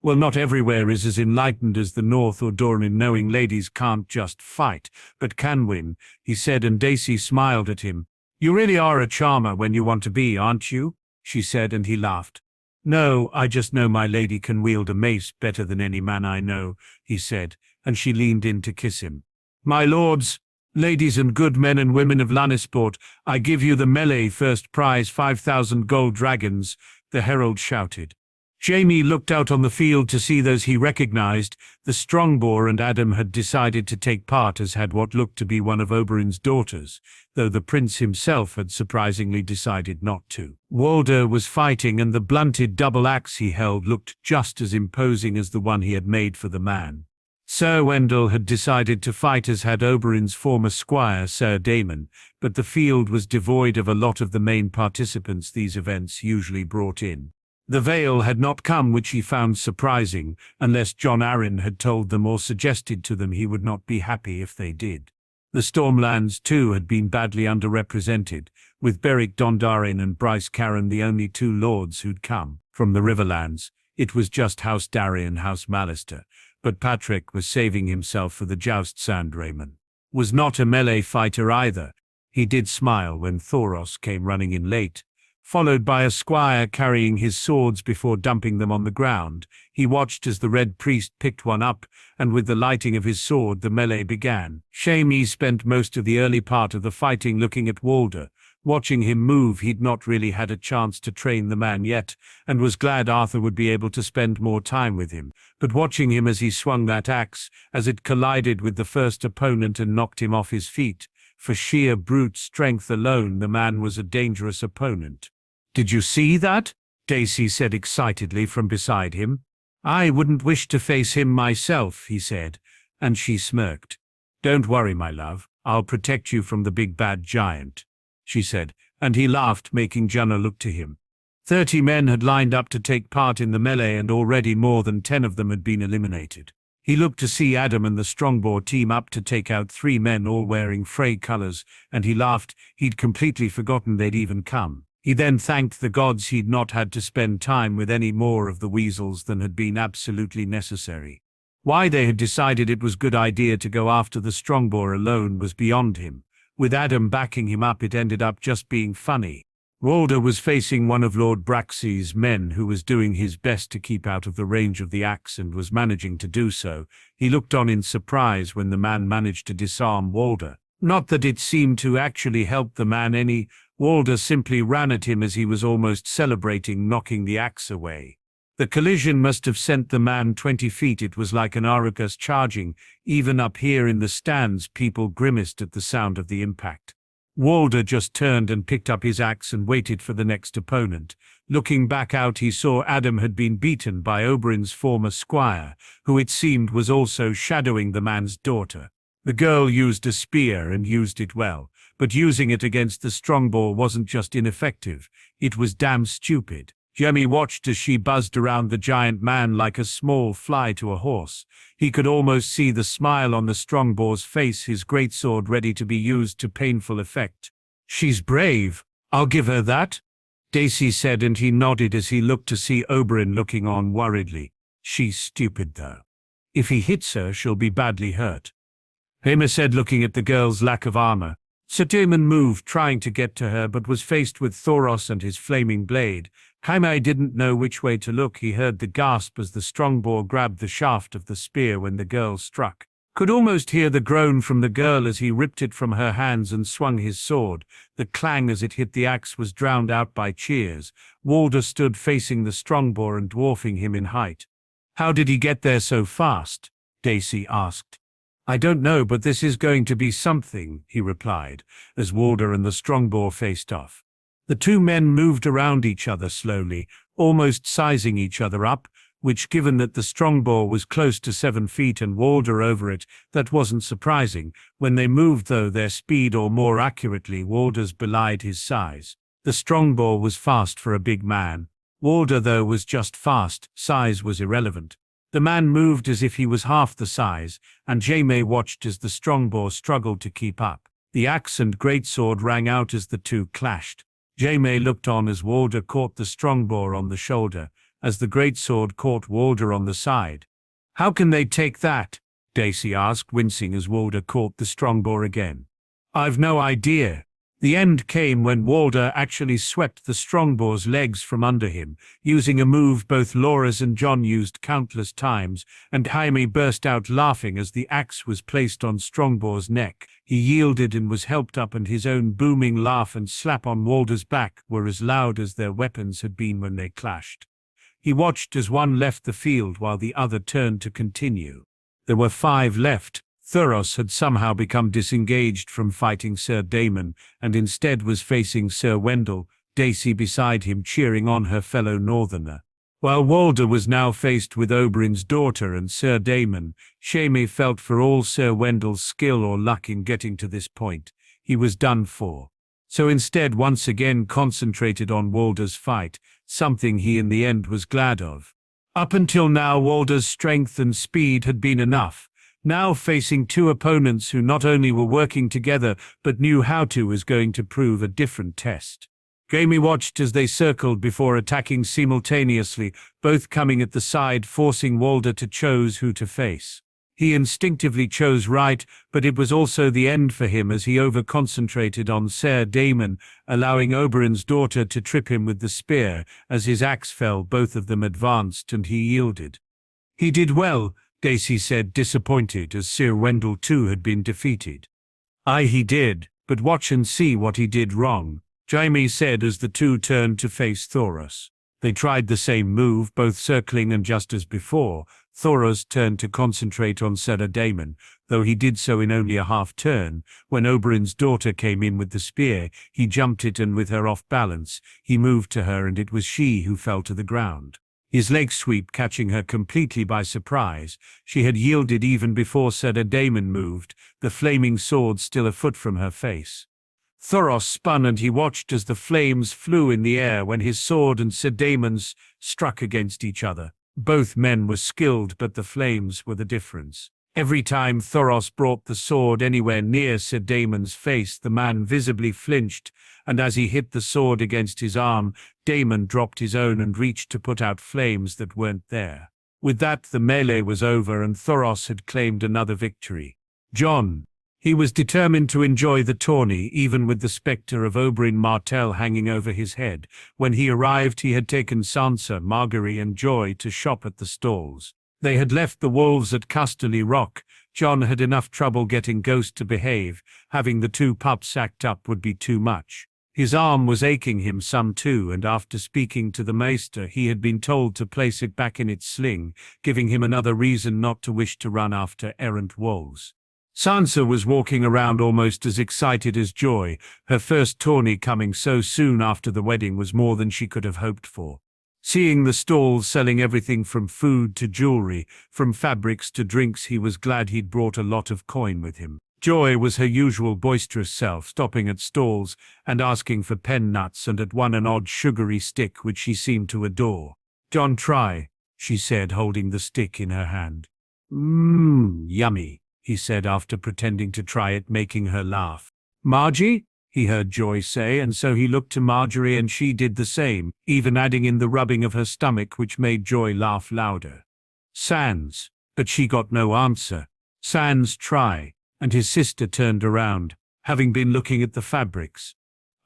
Well, not everywhere is as enlightened as the North or Dorne in knowing ladies can't just fight, but can win, he said, and Daisy smiled at him. You really are a charmer when you want to be, aren't you? She said, and he laughed. No, I just know my lady can wield a mace better than any man I know, he said, and she leaned in to kiss him. My lords, ladies and good men and women of Lannisport, I give you the melee first prize, 5,000 gold dragons, the herald shouted. Jaime looked out on the field to see those he recognized. The Strongbow and Adam had decided to take part, as had what looked to be one of Oberyn's daughters, though the prince himself had surprisingly decided not to. Walder was fighting, and the blunted double axe he held looked just as imposing as the one he had made for the man. Sir Wendell had decided to fight, as had Oberyn's former squire, Sir Daemon, but the field was devoid of a lot of the main participants these events usually brought in. The Vale had not come, which he found surprising, unless Jon Arryn had told them or suggested to them he would not be happy if they did. The Stormlands, too, had been badly underrepresented, with Beric Dondarrion and Bryce Caron the only two lords who'd come. From the Riverlands, it was just House Darry and House Mallister, but Patrick was saving himself for the joust. Sandraymon was not a melee fighter either. He did smile when Thoros came running in late, followed by a squire carrying his swords before dumping them on the ground. He watched as the Red Priest picked one up, and with the lighting of his sword the melee began. Jaime spent most of the early part of the fighting looking at Walder. Watching him move, he'd not really had a chance to train the man yet, and was glad Arthur would be able to spend more time with him. But watching him as he swung that axe, as it collided with the first opponent and knocked him off his feet, for sheer brute strength alone the man was a dangerous opponent. Did you see that? Daisy said excitedly from beside him. I wouldn't wish to face him myself, he said, and she smirked. Don't worry, my love, I'll protect you from the big bad giant, she said, and he laughed, making Jonah look to him. 30 men had lined up to take part in the melee, and already more than 10 of them had been eliminated. He looked to see Adam and the Strongbow team up to take out 3 men all wearing Frey colors, and he laughed. He'd completely forgotten they'd even come. He then thanked the gods he'd not had to spend time with any more of the weasels than had been absolutely necessary. Why they had decided it was a good idea to go after the Strongbow alone was beyond him. With Adam backing him up, it ended up just being funny. Walder was facing one of Lord Braxy's men who was doing his best to keep out of the range of the axe and was managing to do so. He looked on in surprise when the man managed to disarm Walder. Not that it seemed to actually help the man any. Walder simply ran at him as he was almost celebrating knocking the axe away. The collision must have sent the man 20 feet. It was like an Araucus charging. Even up here in the stands, people grimaced at the sound of the impact. Walder just turned and picked up his axe and waited for the next opponent. Looking back out, he saw Adam had been beaten by Oberyn's former squire, who it seemed was also shadowing the man's daughter. The girl used a spear and used it well, but using it against the Strongbow wasn't just ineffective, it was damn stupid. Jaime watched as she buzzed around the giant man like a small fly to a horse. He could almost see the smile on the Strongbow's face, his greatsword ready to be used to painful effect. "She's brave, I'll give her that," Daisy said, and he nodded as he looked to see Oberyn looking on worriedly. "She's stupid though. If he hits her, she'll be badly hurt," Jaime said, looking at the girl's lack of armor. Sir Daemon moved, trying to get to her, but was faced with Thoros and his flaming blade. Jaime didn't know which way to look. He heard the gasp as the Strongbow grabbed the shaft of the spear when the girl struck. Could almost hear the groan from the girl as he ripped it from her hands and swung his sword. The clang as it hit the axe was drowned out by cheers. Walder stood facing the Strongbow and dwarfing him in height. "How did he get there so fast?" Daisy asked. "I don't know, but this is going to be something," he replied, as Walder and the Strongbow faced off. The 2 men moved around each other slowly, almost sizing each other up, which, given that the Strongbow was close to 7 feet and Walder over it, that wasn't surprising. When they moved, though, their speed, or more accurately, Walder's, belied his size. The Strongbow was fast for a big man. Walder, though, was just fast. Size was irrelevant. The man moved as if he was half the size, and Jaime watched as the Strongbow struggled to keep up. The axe and greatsword rang out as the 2 clashed. Jaime looked on as Walder caught the Strongbow on the shoulder, as the greatsword caught Walder on the side. "How can they take that?" Daisy asked, wincing as Walder caught the Strongbow again. "I've no idea." The end came when Walder actually swept the Strongbow's legs from under him, using a move both Loras and Jon used countless times, and Jaime burst out laughing as the axe was placed on Strongbow's neck. He yielded and was helped up, and his own booming laugh and slap on Walder's back were as loud as their weapons had been when they clashed. He watched as one left the field while the other turned to continue. There were 5 left. Thoros had somehow become disengaged from fighting Sir Daemon, and instead was facing Sir Wendell, Daisy beside him cheering on her fellow Northerner. While Walder was now faced with Oberyn's daughter and Sir Daemon, Jaime felt for all Sir Wendell's skill or luck in getting to this point, he was done for. So instead once again concentrated on Walder's fight, something he in the end was glad of. Up until now, Walder's strength and speed had been enough. Now facing 2 opponents who not only were working together but knew how to was going to prove a different test. Jaime watched as they circled before attacking simultaneously, both coming at the side, forcing Walder to choose who to face. He instinctively chose right, but it was also the end for him as he over-concentrated on Sir Daemon, allowing Oberyn's daughter to trip him with the spear. As his axe fell, both of them advanced and he yielded. "He did well," Daisy said, disappointed as Sir Wendell too had been defeated. "Aye, he did, but watch and see what he did wrong," Jaime said as the 2 turned to face Thoros. They tried the same move, both circling, and just as before, Thoros turned to concentrate on Sir Daemon, though he did so in only a half turn. When Oberyn's daughter came in with the spear, he jumped it, and with her off balance, he moved to her, and it was she who fell to the ground. His leg sweep catching her completely by surprise. She had yielded even before Sir Daemon moved, the flaming sword still a foot from her face. Thoros spun and he watched as the flames flew in the air when his sword and Sir Daemon's struck against each other. Both men were skilled, but the flames were the difference. Every time Thoros brought the sword anywhere near Sir Daemon's face, the man visibly flinched, and as he hit the sword against his arm, Daemon dropped his own and reached to put out flames that weren't there. With that, the melee was over and Thoros had claimed another victory. Jon. He was determined to enjoy the tourney, even with the spectre of Oberyn Martell hanging over his head. When he arrived, he had taken Sansa, Margaery, and Joy to shop at the stalls. They had left the wolves at Casterly Rock. Jon had enough trouble getting Ghost to behave. Having the two pups sacked up would be too much. His arm was aching him some too, and after speaking to the Maester, he had been told to place it back in its sling, giving him another reason not to wish to run after errant wolves. Sansa was walking around almost as excited as Joy. Her first tourney coming so soon after the wedding was more than she could have hoped for. Seeing the stalls selling everything from food to jewelry, from fabrics to drinks, he was glad he'd brought a lot of coin with him. Joy was her usual boisterous self, stopping at stalls and asking for pen nuts and at one an odd sugary stick which she seemed to adore. "Jon, try," she said, holding the stick in her hand. Yummy," he said after pretending to try it, making her laugh. "Margie?" he heard Joy say, and so he looked to Margaery and she did the same, even adding in the rubbing of her stomach which made Joy laugh louder. "Sans," but she got no answer. "Sans, try," and his sister turned around, having been looking at the fabrics.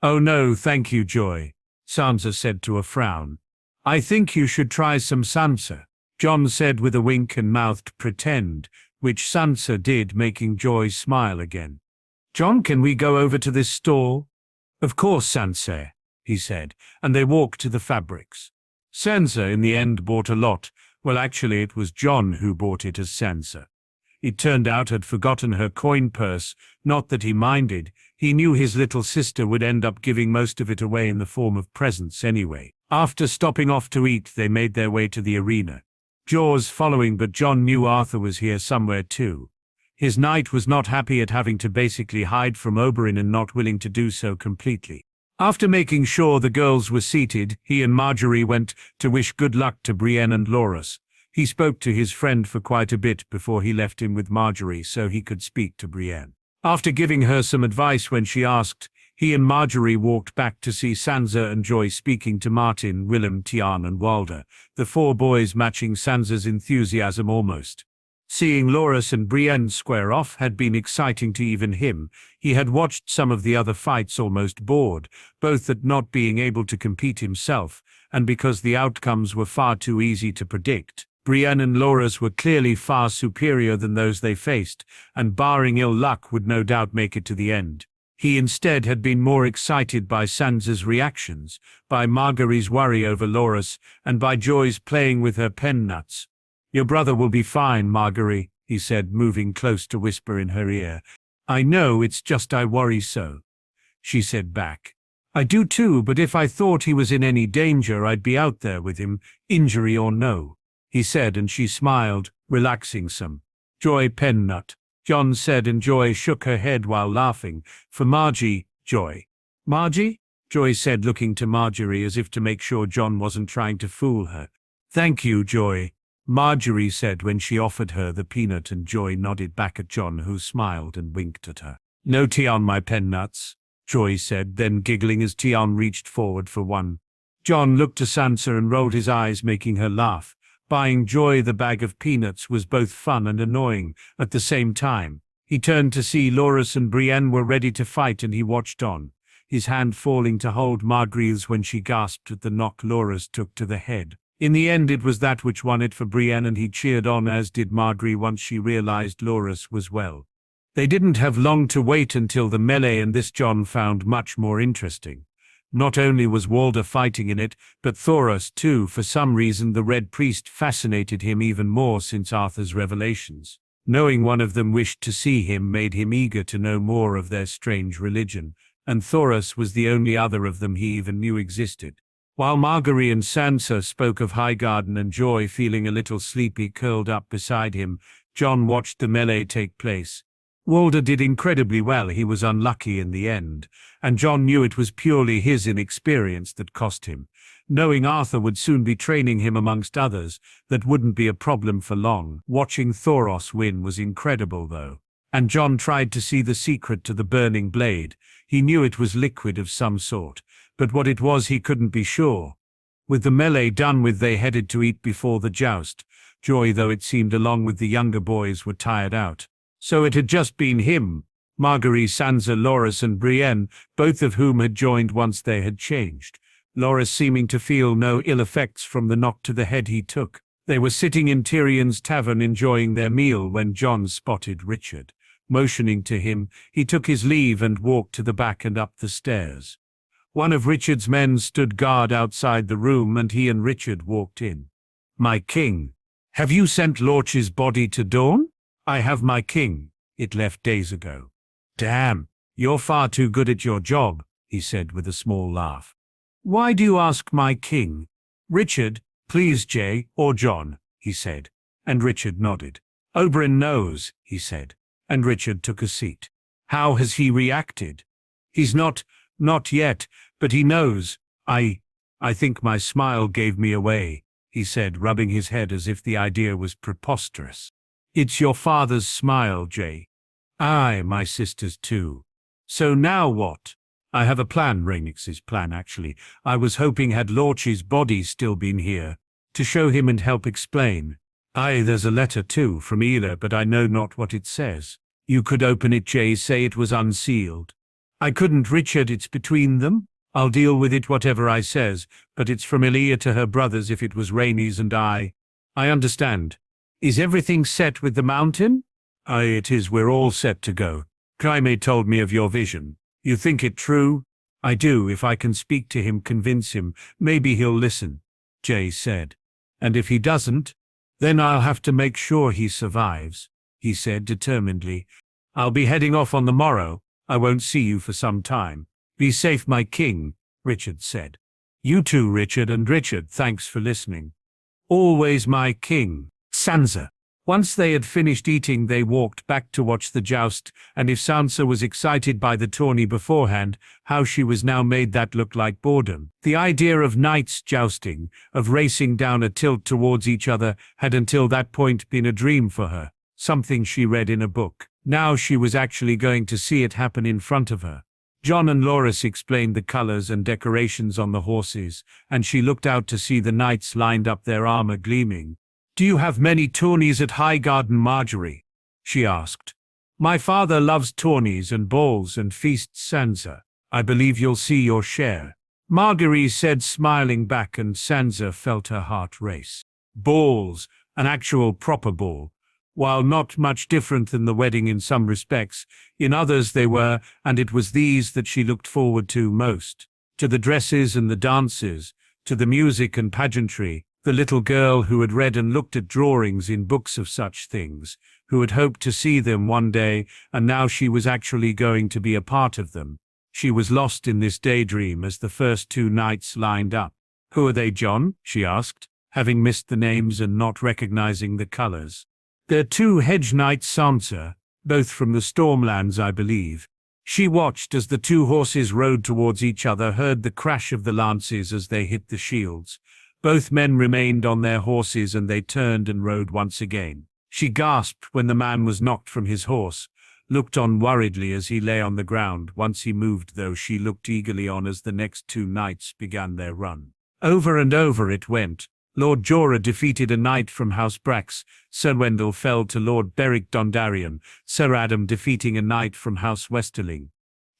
"Oh no, thank you, Joy," Sansa said to a frown. "I think you should try some Sansa," Jon said with a wink and mouthed pretend, which Sansa did, making Joy smile again. "Jon, can we go over to this stall?" "Of course, Sansa," he said, and they walked to the fabrics. Sansa in the end bought a lot. Well, actually it was Jon who bought it as Sansa. It turned out had forgotten her coin purse, not that he minded. He knew his little sister would end up giving most of it away in the form of presents anyway. After stopping off to eat, they made their way to the arena. Jaws following, but Jon knew Arthur was here somewhere too. His knight was not happy at having to basically hide from Oberyn and not willing to do so completely. After making sure the girls were seated, he and Margaery went to wish good luck to Brienne and Loras. He spoke to his friend for quite a bit before he left him with Margaery so he could speak to Brienne. After giving her some advice when she asked, he and Margaery walked back to see Sansa and Joy speaking to Martin, Willem, Tian and Walder, the four boys matching Sansa's enthusiasm almost. Seeing Loras and Brienne square off had been exciting to even him. He had watched some of the other fights almost bored, both at not being able to compete himself, and because the outcomes were far too easy to predict. Brienne and Loras were clearly far superior than those they faced, and barring ill luck would no doubt make it to the end. He instead had been more excited by Sansa's reactions, by Margaery's worry over Loras, and by Joy's playing with her pen nuts. "Your brother will be fine, Margaery," he said, moving close to whisper in her ear. "I know, it's just I worry so," she said back. "I do too, but if I thought he was in any danger, I'd be out there with him, injury or no," he said, and she smiled, relaxing some. "Joy pen nut," Jon said, and Joy shook her head while laughing. "For Margie, Joy." "Margie?" Joy said, looking to Margaery as if to make sure Jon wasn't trying to fool her. "Thank you, Joy," Margaery said when she offered her the peanut, and Joy nodded back at Jon, who smiled and winked at her. "No tea on my pen nuts," Joy said, then giggling as Tian reached forward for one. Jon looked to Sansa and rolled his eyes, making her laugh. Buying Joy the bag of peanuts was both fun and annoying at the same time. He turned to see Loras and Brienne were ready to fight, and he watched on, his hand falling to hold Margaery's when she gasped at the knock Loras took to the head. In the end it was that which won it for Brienne, and he cheered on, as did Margaery once she realized Loras was well. They didn't have long to wait until the melee, and this Jon found much more interesting. Not only was Walder fighting in it, but Thoros too. For some reason the Red Priest fascinated him even more since Arthur's revelations. Knowing one of them wished to see him made him eager to know more of their strange religion, and Thoros was the only other of them he even knew existed. While Margaery and Sansa spoke of Highgarden and Joy feeling a little sleepy curled up beside him, Jon watched the melee take place. Walder did incredibly well. He was unlucky in the end, and Jon knew it was purely his inexperience that cost him. Knowing Arthur would soon be training him amongst others, that wouldn't be a problem for long. Watching Thoros win was incredible though. And Jon tried to see the secret to the burning blade. He knew it was liquid of some sort, but what it was he couldn't be sure. With the melee done with, they headed to eat before the joust. Joy, though it seemed, along with the younger boys, were tired out. So it had just been him, Marguerite, Sansa, Loras and Brienne, both of whom had joined once they had changed. Loras seeming to feel no ill effects from the knock to the head he took. They were sitting in Tyrion's tavern enjoying their meal when Jon spotted Richard. Motioning to him, he took his leave and walked to the back and up the stairs. One of Richard's men stood guard outside the room and he and Richard walked in. "My king, have you sent Lorch's body to Dawn?" "I have, my king. It left days ago." "Damn, you're far too good at your job," he said with a small laugh. "Why do you ask, my king?" "Richard, please, Jay, or Jon," he said, and Richard nodded. "Oberyn knows," he said, and Richard took a seat. "How has he reacted?" "He's not yet, but he knows. I think my smile gave me away," he said, rubbing his head as if the idea was preposterous. "It's your father's smile, Jay." "Aye, my sister's too. So now what?" "I have a plan," Rhaenix's plan actually. "I was hoping, had Lorch's body still been here, to show him and help explain. Aye, there's a letter too, from Ela, but I know not what it says." "You could open it, Jay, say it was unsealed." "I couldn't, Richard, it's between them. I'll deal with it whatever I says, but it's from Elia to her brothers if it was Rhaenys and I." "I understand. Is everything set with the mountain?" "Aye, it is. We're all set to go. Jaime told me of your vision. You think it true?" "I do. If I can speak to him, convince him, maybe he'll listen," Jay said. "And if he doesn't, then I'll have to make sure he survives," he said determinedly. "I'll be heading off on the morrow. I won't see you for some time." "Be safe, my king," Richard said. "You too, Richard, and Richard, thanks for listening." "Always, my king." Sansa. Once they had finished eating, they walked back to watch the joust, and if Sansa was excited by the tourney beforehand, how she was now made that look like boredom. The idea of knights jousting, of racing down a tilt towards each other, had until that point been a dream for her, something she read in a book. Now she was actually going to see it happen in front of her. Jon and Loras explained the colors and decorations on the horses, and she looked out to see the knights lined up, their armor gleaming. "Do you have many tourneys at Highgarden, Marjorie?" she asked. "My father loves tourneys and balls and feasts, Sansa. I believe you'll see your share," Marjorie said, smiling back, and Sansa felt her heart race. Balls, an actual proper ball. While not much different than the wedding in some respects, in others they were, and it was these that she looked forward to most. To the dresses and the dances, to the music and pageantry, the little girl who had read and looked at drawings in books of such things, who had hoped to see them one day, and now she was actually going to be a part of them. She was lost in this daydream as the first two knights lined up. "Who are they, Jon?" she asked, having missed the names and not recognizing the colors. "They're two hedge knights, Sansa, both from the Stormlands, I believe." She watched as the two horses rode towards each other, heard the crash of the lances as they hit the shields. Both men remained on their horses and they turned and rode once again. She gasped when the man was knocked from his horse, looked on worriedly as he lay on the ground. Once he moved, though, she looked eagerly on as the next two knights began their run. Over and over it went. Lord Jorah defeated a knight from House Brax, Sir Wendell fell to Lord Beric Dondarrion, Sir Adam defeating a knight from House Westerling.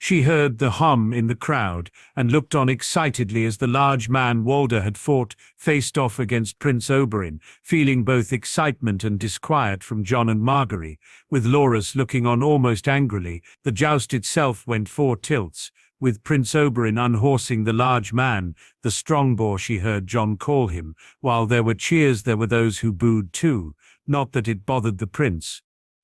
She heard the hum in the crowd, and looked on excitedly as the large man Walder had fought faced off against Prince Oberyn, feeling both excitement and disquiet from Jon and Margaery, with Loras looking on almost angrily. The joust itself went 4 tilts, with Prince Oberyn unhorsing the large man, the strongbow she heard Jon call him. While there were cheers, there were those who booed too, not that it bothered the prince.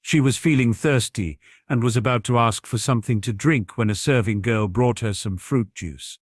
She was feeling thirsty, and was about to ask for something to drink when a serving girl brought her some fruit juice.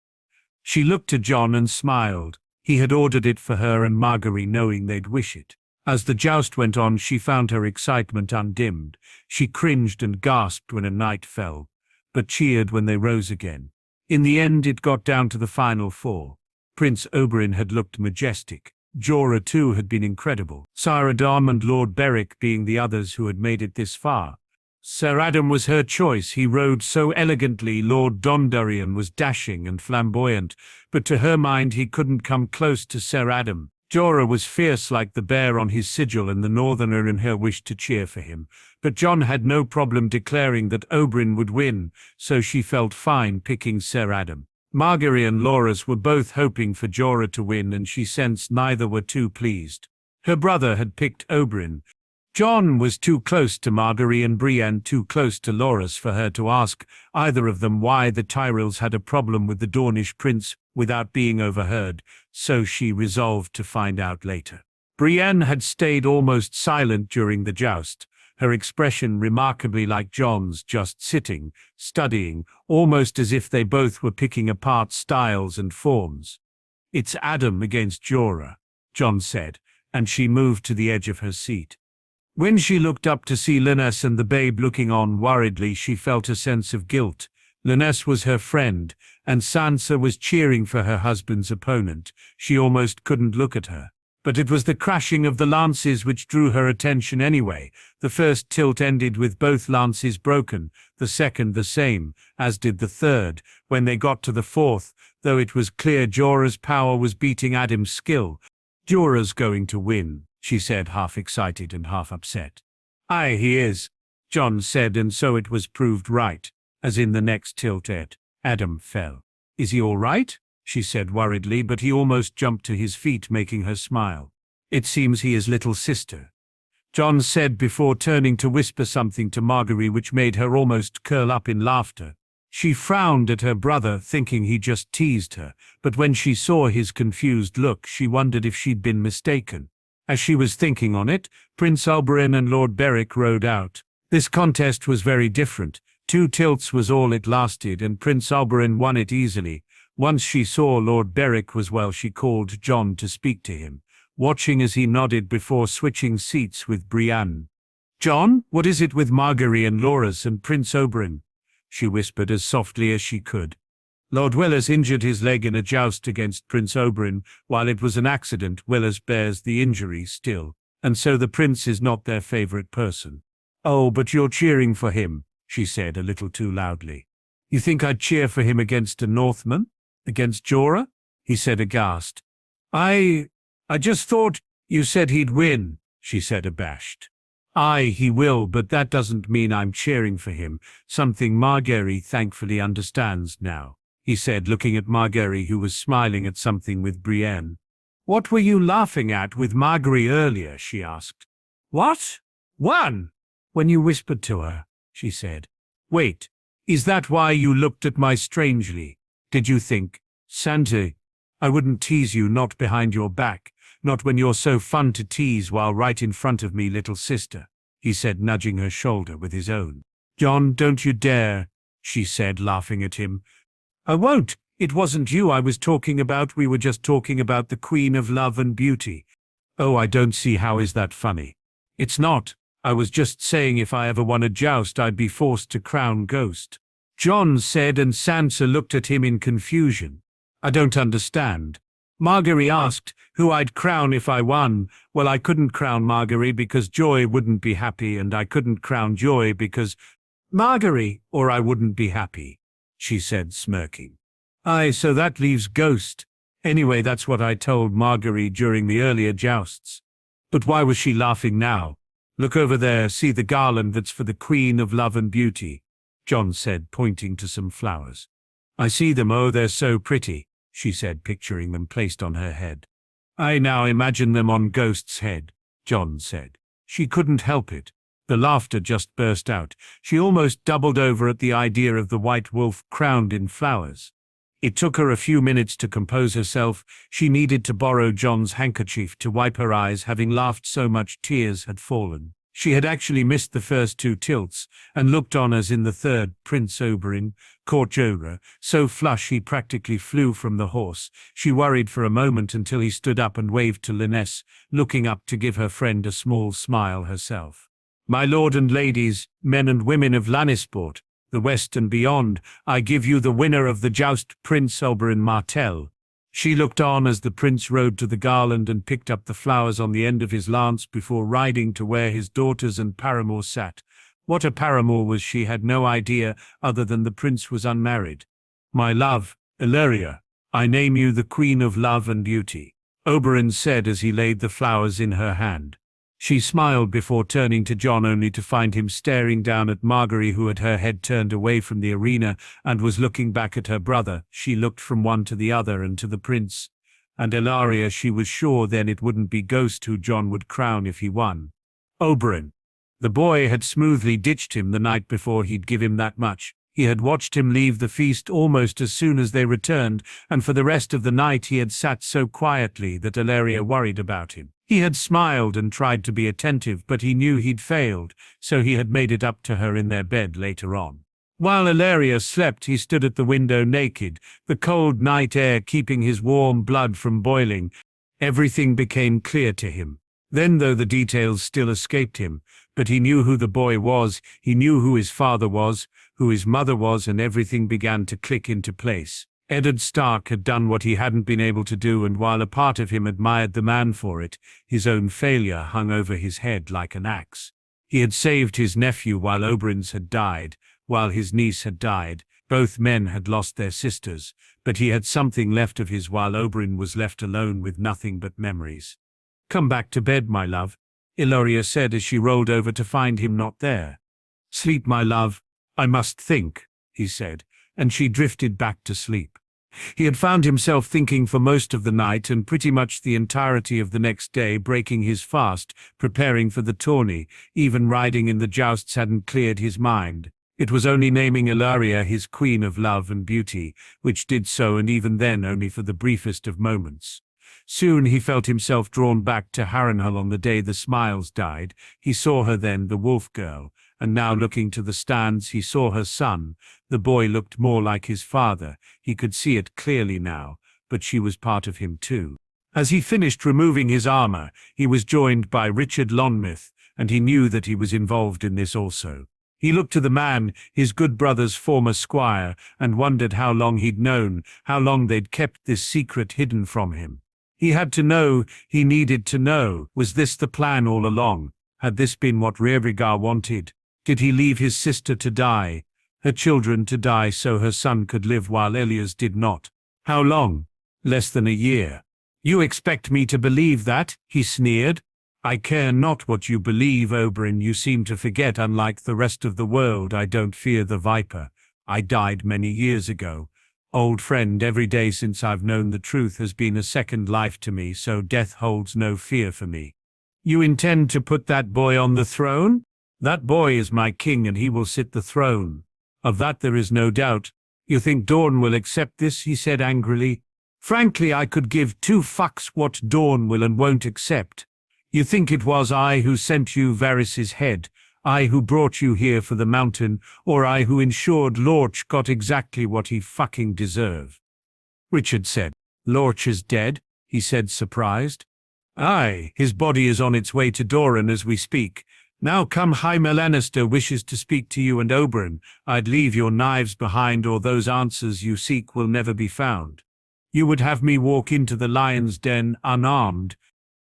She looked to Jon and smiled. He had ordered it for her and Margaery, knowing they'd wish it. As the joust went on, she found her excitement undimmed. She cringed and gasped when a knight fell, but cheered when they rose again. In the end, it got down to the final four. Prince Oberyn had looked majestic. Jorah too had been incredible. Sir Adam and Lord Beric being the others who had made it this far. Sir Adam was her choice. He rode so elegantly. Lord Dondarrion was dashing and flamboyant, but to her mind he couldn't come close to Sir Adam. Jorah was fierce like the bear on his sigil, and the northerner in her wished to cheer for him. But Jon had no problem declaring that Oberyn would win, so she felt fine picking Sir Adam. Margaery and Loras were both hoping for Jorah to win, and she sensed neither were too pleased. Her brother had picked Oberyn. Jon was too close to Margaery and Brienne too close to Loras for her to ask either of them why the Tyrells had a problem with the Dornish prince without being overheard, so she resolved to find out later. Brienne had stayed almost silent during the joust, her expression remarkably like Jon's, just sitting, studying, almost as if they both were picking apart styles and forms. "It's Adam against Jorah," Jon said, and she moved to the edge of her seat. When she looked up to see Lyness and the babe looking on worriedly, she felt a sense of guilt. Lyness was her friend, and Sansa was cheering for her husband's opponent. She almost couldn't look at her. But it was the crashing of the lances which drew her attention anyway. The first tilt ended with both lances broken, the second the same, as did the third. When they got to the fourth, though it was clear Jorah's power was beating Adam's skill. "Jorah's going to win," she said, half excited and half upset. "Aye, he is," Jon said, and so it was proved right, as in the next tilt Adam fell. "Is he all right?" she said worriedly, but he almost jumped to his feet, making her smile. "It seems he is little sister," Jon said before turning to whisper something to Margaery which made her almost curl up in laughter. She frowned at her brother, thinking he just teased her, but when she saw his confused look, she wondered if she'd been mistaken. As she was thinking on it, Prince Oberyn and Lord Beric rode out. This contest was very different. 2 tilts was all it lasted, and Prince Oberyn won it easily. Once she saw Lord Beric she called Jon to speak to him, watching as he nodded before switching seats with Brienne. "Jon, what is it with Margaery and Loras and Prince Oberyn?" she whispered as softly as she could. "Lord Welles injured his leg in a joust against Prince Oberyn. While it was an accident, Welles bears the injury still, and so the prince is not their favorite person." "Oh, but you're cheering for him," she said a little too loudly. "You think I'd cheer for him against a Northman? Against Jorah?" he said aghast. I just thought you said he'd win," she said abashed. "Aye, he will, but that doesn't mean I'm cheering for him, something Margaery thankfully understands now," he said, looking at Margaery, who was smiling at something with Brienne. "What were you laughing at with Margaery earlier?" she asked. "What? One?" "When you whispered to her," she said. "Wait, is that why you looked at me strangely? Did you think, Santa, I wouldn't tease you, not behind your back, not when you're so fun to tease while right in front of me, little sister," he said, nudging her shoulder with his own. "Jon, don't you dare," she said, laughing at him. "I won't. It wasn't you I was talking about. We were just talking about the Queen of Love and Beauty." "Oh, I don't see how is that funny." "It's not. I was just saying if I ever won a joust, I'd be forced to crown Ghost," Jon said, and Sansa looked at him in confusion. "I don't understand." Margaery asked who I'd crown if I won. "Well, I couldn't crown Margaery because Joy wouldn't be happy, and I couldn't crown Joy because Margaery, or I wouldn't be happy," she said, smirking. "Aye, so that leaves Ghost. Anyway, that's what I told Margaery during the earlier jousts." But why was she laughing now? "Look over there, see the garland that's for the Queen of Love and Beauty," Jon said, pointing to some flowers. "I see them. Oh, they're so pretty," she said, picturing them placed on her head. "I now imagine them on Ghost's head," Jon said. She couldn't help it. The laughter just burst out. She almost doubled over at the idea of the white wolf crowned in flowers. It took her a few minutes to compose herself. She needed to borrow Jon's handkerchief to wipe her eyes, having laughed so much tears had fallen. She had actually missed the first two tilts, and looked on as in the third, Prince Oberyn caught Jorah, so flush he practically flew from the horse. She worried for a moment until he stood up and waved to Lyness, looking up to give her friend a small smile herself. "My lord and ladies, men and women of Lannisport, the West and beyond, I give you the winner of the joust, Prince Oberyn Martell." She looked on as the prince rode to the garland and picked up the flowers on the end of his lance before riding to where his daughters and paramour sat. What a paramour was she had no idea, other than the prince was unmarried. "My love, Illyria, I name you the Queen of Love and Beauty," Oberyn said as he laid the flowers in her hand. She smiled before turning to Jon, only to find him staring down at Margaery, who had her head turned away from the arena and was looking back at her brother. She looked from one to the other and to the prince. And Illyria, she was sure then it wouldn't be Ghost who Jon would crown if he won. Oberyn. The boy had smoothly ditched him the night before. He'd give him that much. He had watched him leave the feast almost as soon as they returned, and for the rest of the night he had sat so quietly that Illyria worried about him. He had smiled and tried to be attentive, but he knew he'd failed, so he had made it up to her in their bed later on. While Illyria slept, he stood at the window naked, the cold night air keeping his warm blood from boiling. Everything became clear to him. Then, though the details still escaped him, but he knew who the boy was, he knew who his father was, who his mother was, and everything began to click into place. Eddard Stark had done what he hadn't been able to do, and while a part of him admired the man for it, his own failure hung over his head like an axe. He had saved his nephew while Oberyn's had died, while his niece had died. Both men had lost their sisters, but he had something left of his while Oberyn was left alone with nothing but memories. "Come back to bed, my love," Illyria said as she rolled over to find him not there. "Sleep, my love. I must think," he said, and she drifted back to sleep. He had found himself thinking for most of the night and pretty much the entirety of the next day, breaking his fast, preparing for the tourney. Even riding in the jousts hadn't cleared his mind. It was only naming Illyria his Queen of Love and Beauty, which did so, and even then only for the briefest of moments. Soon he felt himself drawn back to Harrenhal on the day the Smiles died. He saw her then, the wolf girl, and now looking to the stands he saw her son. The boy looked more like his father. He could see it clearly now, but she was part of him too. As he finished removing his armor, he was joined by Richard Lonmouth, and he knew that he was involved in this also. He looked to the man, his good brother's former squire, and wondered how long he'd known, how long they'd kept this secret hidden from him. He had to know, he needed to know. Was this the plan all along? Had this been what Rhaegar wanted? Did he leave his sister to die, her children to die, so her son could live while Elias did not? How long? Less than a year. "You expect me to believe that?" he sneered. "I care not what you believe, Oberyn. You seem to forget, unlike the rest of the world, I don't fear the viper. I died many years ago. Old friend, every day since I've known the truth has been a second life to me, so death holds no fear for me." "You intend to put that boy on the throne?" "That boy is my king, and he will sit the throne. Of that there is no doubt." "You think Dorne will accept this?" he said angrily. "Frankly, I could give two fucks what Dorne will and won't accept. You think it was I who sent you Varys's head, I who brought you here for the mountain, or I who ensured Lorch got exactly what he fucking deserved?" Richard said. "Lorch is dead?" he said, surprised. "Aye, his body is on its way to Doran as we speak. Now come, Jaime Lannister wishes to speak to you and Oberyn. I'd leave your knives behind, or those answers you seek will never be found. You would have me walk into the lion's den unarmed.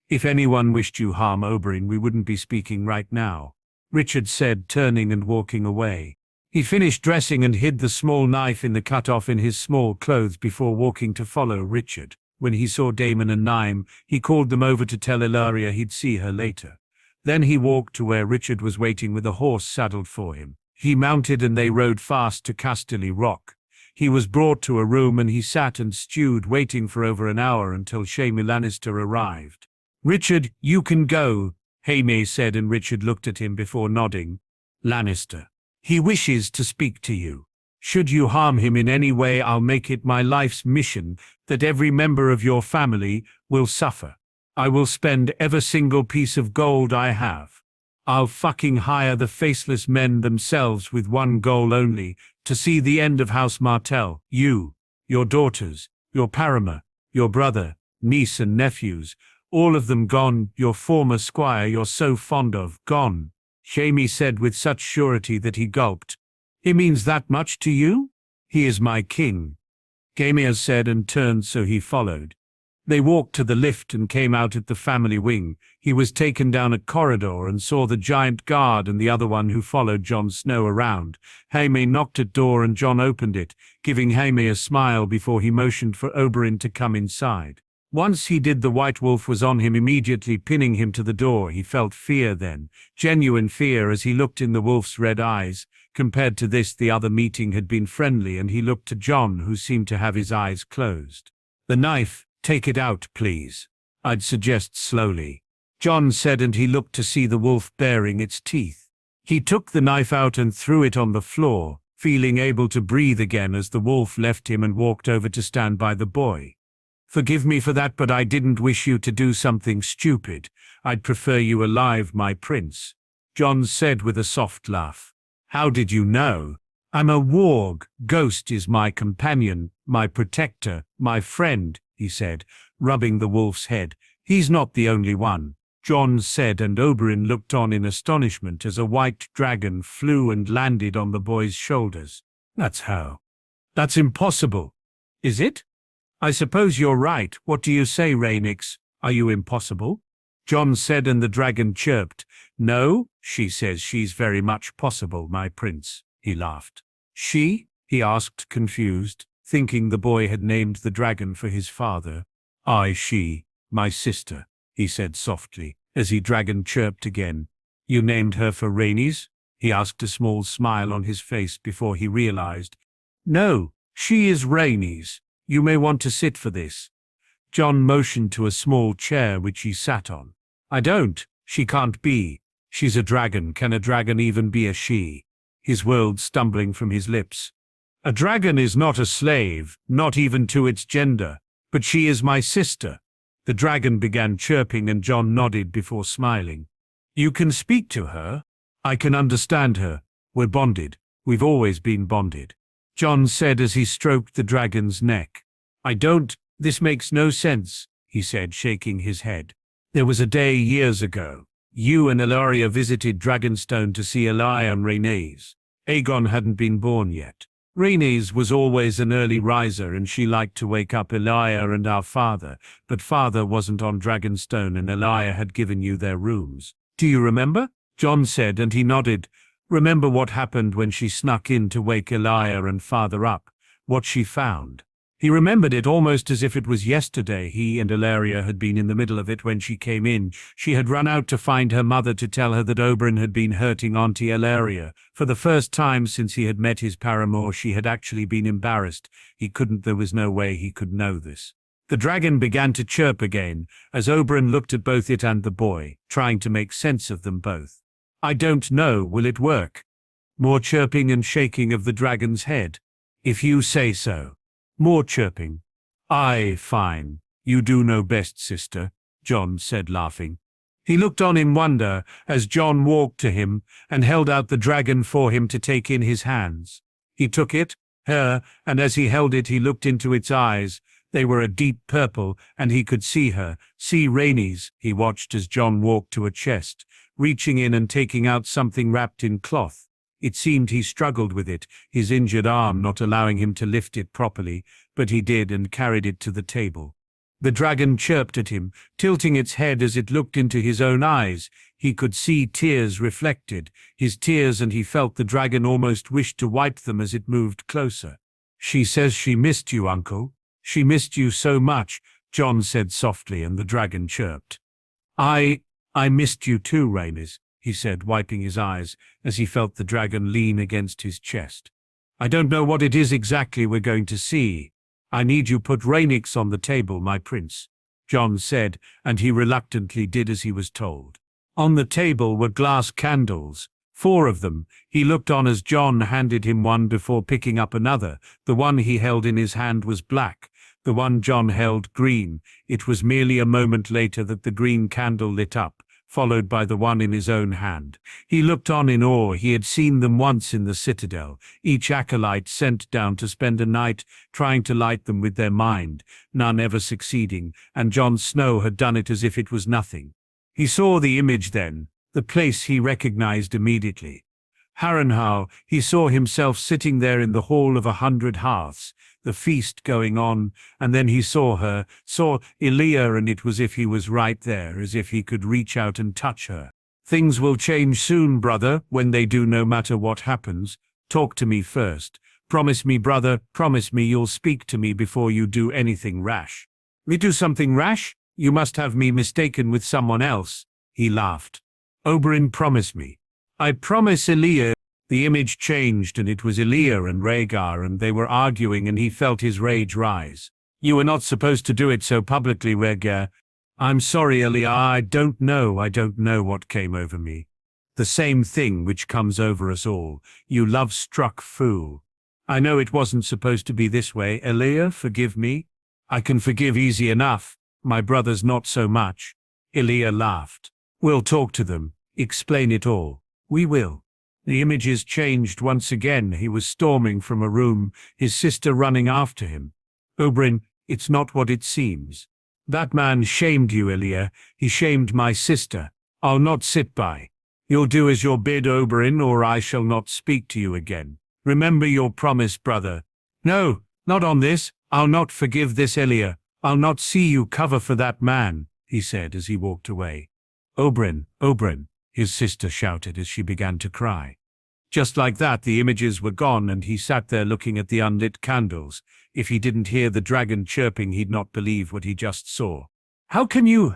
If anyone wished you harm, Oberyn, we wouldn't be speaking right now," Richard said, turning and walking away. He finished dressing and hid the small knife in the cut-off in his small clothes before walking to follow Richard. When he saw Daemon and Naim, he called them over to tell Illyria he'd see her later. Then he walked to where Richard was waiting with a horse saddled for him. He mounted and they rode fast to Casterly Rock. He was brought to a room and he sat and stewed, waiting for over an hour until Jaime Lannister arrived. "Richard, you can go," Jaime said, and Richard looked at him before nodding. "Lannister. He wishes to speak to you. Should you harm him in any way, I'll make it my life's mission that every member of your family will suffer. I will spend every single piece of gold I have. I'll fucking hire the faceless men themselves with one goal only, to see the end of House Martell. You, your daughters, your paramour, your brother, niece and nephews, all of them gone, your former squire you're so fond of, gone. Jaime said with such surety that he gulped. He means that much to you? He is my king. Jaime said and turned, so he followed. They walked to the lift and came out at the family wing. He was taken down a corridor and saw the giant guard and the other one who followed Jon Snow around. Jaime knocked at door and Jon opened it, giving Jaime a smile before he motioned for Oberyn to come inside. Once he did, the White Wolf was on him, immediately pinning him to the door. He felt fear then, genuine fear, as he looked in the wolf's red eyes. Compared to this, the other meeting had been friendly, and he looked to Jon, who seemed to have his eyes closed. The knife. Take it out, please. I'd suggest slowly. Jon said, and he looked to see the wolf baring its teeth. He took the knife out and threw it on the floor, feeling able to breathe again as the wolf left him and walked over to stand by the boy. Forgive me for that, but I didn't wish you to do something stupid. I'd prefer you alive, my prince. Jon said with a soft laugh. How did you know? I'm a warg. Ghost is my companion, my protector, my friend, he said, rubbing the wolf's head. He's not the only one, Jon said, and Oberyn looked on in astonishment as a white dragon flew and landed on the boy's shoulders. That's how. That's impossible. Is it? I suppose you're right. What do you say, Rhaenys? Are you impossible? Jon said, and the dragon chirped. No, she says she's very much possible, my prince. He laughed. She? He asked, confused, thinking the boy had named the dragon for his father. She, my sister, he said softly, as he dragon chirped again. You named her for Rhaenys? He asked, a small smile on his face before he realized. No, she is Rhaenys. You may want to sit for this. Jon motioned to a small chair which he sat on. I don't. She can't be. She's a dragon. Can a dragon even be a she? His words stumbling from his lips. A dragon is not a slave, not even to its gender, but she is my sister. The dragon began chirping, and Jon nodded before smiling. You can speak to her. I can understand her. We're bonded. We've always been bonded. Jon said as he stroked the dragon's neck. I don't. This makes no sense, he said, shaking his head. There was a day years ago. You and Ellaria visited Dragonstone to see Elia and Rhaenys. Aegon hadn't been born yet. Rhaenys was always an early riser, and she liked to wake up Elia and our father, but father wasn't on Dragonstone and Elia had given you their rooms. Do you remember? Jon said, and he nodded. Remember what happened when she snuck in to wake Elia and father up, what she found. He remembered it almost as if it was yesterday. He and Ellaria had been in the middle of it when she came in. She had run out to find her mother to tell her that Oberyn had been hurting Auntie Ellaria. For the first time since he had met his paramour, she had actually been embarrassed. There was no way he could know this. The dragon began to chirp again, as Oberyn looked at both it and the boy, trying to make sense of them both. I don't know, will it work? More chirping and shaking of the dragon's head. If you say so. More chirping. Aye, fine. You do know best, sister, Jon said, laughing. He looked on in wonder as Jon walked to him and held out the dragon for him to take in his hands. He took it, and as he held it he looked into its eyes. They were a deep purple, and he could see her, see Rhaenys. He watched as Jon walked to a chest, reaching in and taking out something wrapped in cloth. It seemed he struggled with it, his injured arm not allowing him to lift it properly, but he did and carried it to the table. The dragon chirped at him, tilting its head as it looked into his own eyes. He could see tears reflected, his tears, and he felt the dragon almost wished to wipe them as it moved closer. She says she missed you, uncle. She missed you so much, Jon said softly, and the dragon chirped. I missed you too, Rhaenys, he said, wiping his eyes as he felt the dragon lean against his chest. I don't know what it is exactly we're going to see. I need you put Rhaenys on the table, my prince, Jon said, and he reluctantly did as he was told. On the table were glass candles, 4 of them. He looked on as Jon handed him one before picking up another. The one he held in his hand was black, the one Jon held green. It was merely a moment later that the green candle lit up, followed by the one in his own hand. He looked on in awe. He had seen them once in the citadel, each acolyte sent down to spend a night trying to light them with their mind, none ever succeeding, and Jon Snow had done it as if it was nothing. He saw the image then, the place he recognized immediately. Harrenhal, he saw himself sitting there in the Hall of 100 Hearths, the feast going on, and then he saw her, saw Elia, and it was as if he was right there, as if he could reach out and touch her. Things will change soon, brother, when they do, no matter what happens. Talk to me first. Promise me, brother, promise me you'll speak to me before you do anything rash. Me do something rash? You must have me mistaken with someone else. He laughed. Oberyn, promise me. I promise, Elia. The image changed, and it was Elia and Rhaegar, and they were arguing, and he felt his rage rise. You were not supposed to do it so publicly, Rhaegar. I'm sorry, Elia, I don't know what came over me. The same thing which comes over us all, you love-struck fool. I know it wasn't supposed to be this way, Elia, forgive me. I can forgive easy enough, my brothers not so much. Elia laughed. We'll talk to them, explain it all. We will. The images changed once again. He was storming from a room, his sister running after him. Oberyn, it's not what it seems. That man shamed you, Elia. He shamed my sister. I'll not sit by. You'll do as you're bid, Oberyn, or I shall not speak to you again. Remember your promise, brother. No, not on this. I'll not forgive this, Elia. I'll not see you cover for that man, he said as he walked away. Oberyn, Oberyn, his sister shouted as she began to cry. Just like that, the images were gone, and he sat there looking at the unlit candles. If he didn't hear the dragon chirping, he'd not believe what he just saw. How can you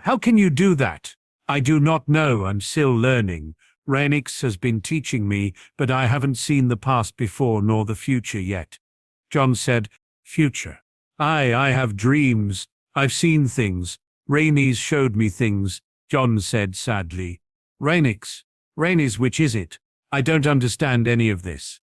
do that? I do not know, I'm still learning. Rhaenys has been teaching me, but I haven't seen the past before nor the future yet. Jon said, Future? I have dreams. I've seen things. Rhaenys showed me things, Jon said sadly. Rhaenys, which is it? I don't understand any of this.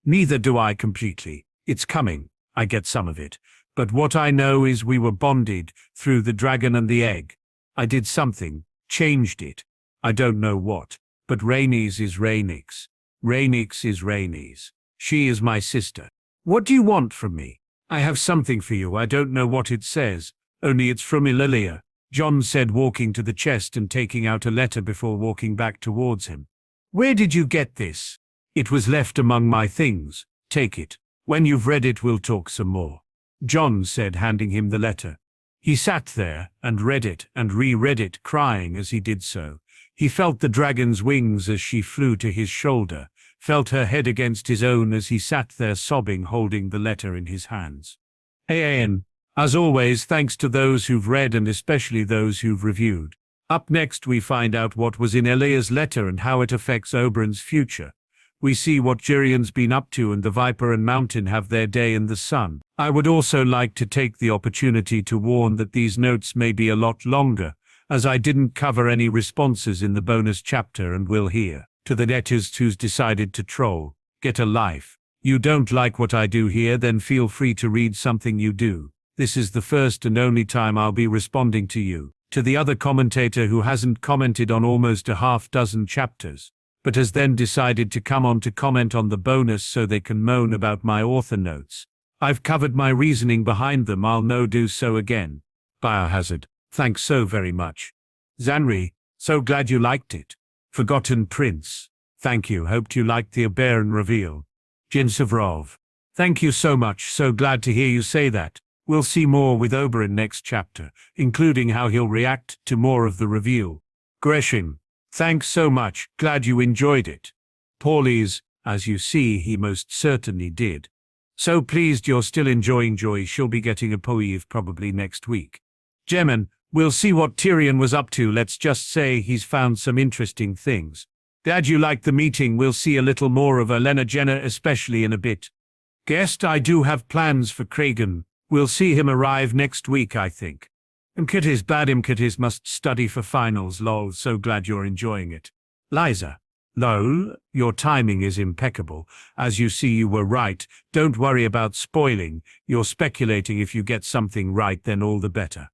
Neither do I completely. It's coming. I get some of it. But what I know is we were bonded through the dragon and the egg. I did something, changed it. I don't know what. But Rhaenys is Rhaenys. Rhaenys is Rhaenys. She is my sister. What do you want from me? I have something for you. I don't know what it says. Only it's from Elia. Jon said, walking to the chest and taking out a letter before walking back towards him. Where did you get this? It was left among my things. Take it. When you've read it, we'll talk some more. Jon said, handing him the letter. He sat there and read it and reread it, crying as he did so. He felt the dragon's wings as she flew to his shoulder, felt her head against his own as he sat there sobbing, holding the letter in his hands. As always, thanks to those who've read and especially those who've reviewed. Up next, we find out what was in Elia's letter and how it affects Oberyn's future. We see what Tyrion's been up to, and the Viper and Mountain have their day in the sun. I would also like to take the opportunity to warn that these notes may be a lot longer, as I didn't cover any responses in the bonus chapter and will hear. To the netists who's decided to troll, get a life. You don't like what I do here, then feel free to read something you do. This is the first and only time I'll be responding to you. To the other commentator who hasn't commented on almost a half-dozen chapters, but has then decided to come on to comment on the bonus so they can moan about my author notes. I've covered my reasoning behind them, I'll no do so again. Biohazard, thanks so very much. Zanri, so glad you liked it. Forgotten Prince, thank you, hoped you liked the Oberyn reveal. Jinsavrov, thank you so much, so glad to hear you say that. We'll see more with Oberyn next chapter, including how he'll react to more of the reveal. Gresham, thanks so much, glad you enjoyed it. Paulies, as you see, he most certainly did. So pleased you're still enjoying Joy, she'll be getting a poev probably next week. Gemmen, we'll see what Tyrion was up to, let's just say he's found some interesting things. Glad you liked the meeting, we'll see a little more of Elena Jenna especially in a bit. Guest, I do have plans for Kragan. We'll see him arrive next week, I think. Imkittis bad, Imkittis must study for finals, lol, so glad you're enjoying it. Liza, lol, your timing is impeccable. As you see, you were right, don't worry about spoiling, you're speculating. If you get something right, then all the better.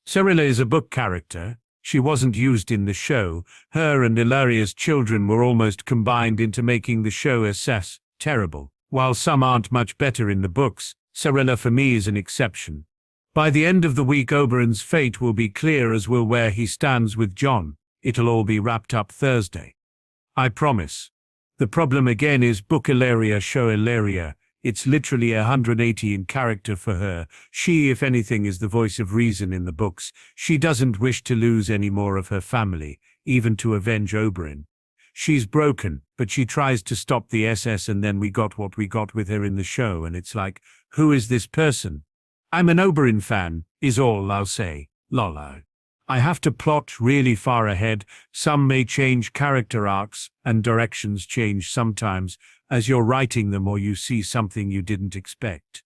Cyrilla is a book character. She wasn't used in the show. Her and Illyrio's children were almost combined into making the show assess terrible. While some aren't much better in the books, Sarella for me is an exception. By the end of the week, Oberyn's fate will be clear, as will where he stands with Jon. It'll all be wrapped up Thursday. I promise. The problem again is book Illyria, show Illyria. It's literally 180 in character for her. She, if anything, is the voice of reason in the books. She doesn't wish to lose any more of her family, even to avenge Oberyn. She's broken, but she tries to stop the SS, and then we got what we got with her in the show, and it's like, who is this person? I'm an Oberyn fan, is all I'll say. Lolo. I have to plot really far ahead. Some may change character arcs, and directions change sometimes, as you're writing them or you see something you didn't expect.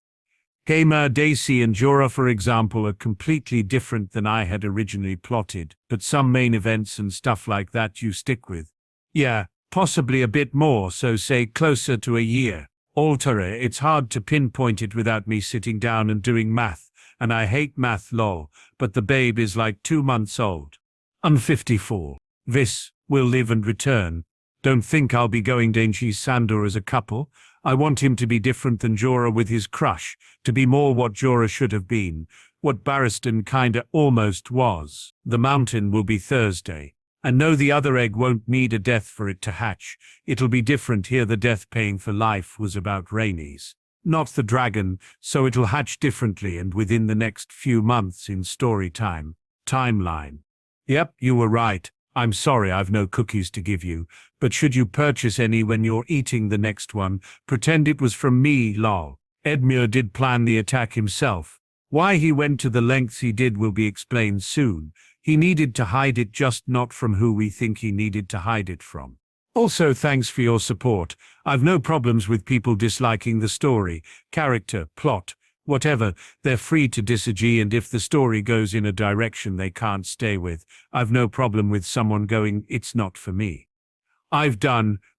Jaime, Daisy and Jorah, for example, are completely different than I had originally plotted, but some main events and stuff like that you stick with. Yeah, possibly a bit more, so say closer to a year. Alter, it's hard to pinpoint it without me sitting down and doing math, and I hate math lol, but the babe is like 2 months old. I'm 54. This will live and return. Don't think I'll be going Daenerys Sandor as a couple. I want him to be different than Jorah with his crush, to be more what Jorah should have been, what Barristan kinda almost was. The mountain will be Thursday. And no, the other egg won't need a death for it to hatch. It'll be different here. The death paying for life was about Rhaenys, not the dragon, so it'll hatch differently and within the next few months in story time. Timeline. Yep, you were right. I'm sorry I've no cookies to give you, but should you purchase any when you're eating the next one, pretend it was from me, lol. Edmure did plan the attack himself. Why he went to the lengths he did will be explained soon. He needed to hide it, just not from who we think he needed to hide it from. Also, thanks for your support. I've no problems with people disliking the story, character, plot, whatever. They're free to disagree, and if the story goes in a direction they can't stay with, I've no problem with someone going, it's not for me.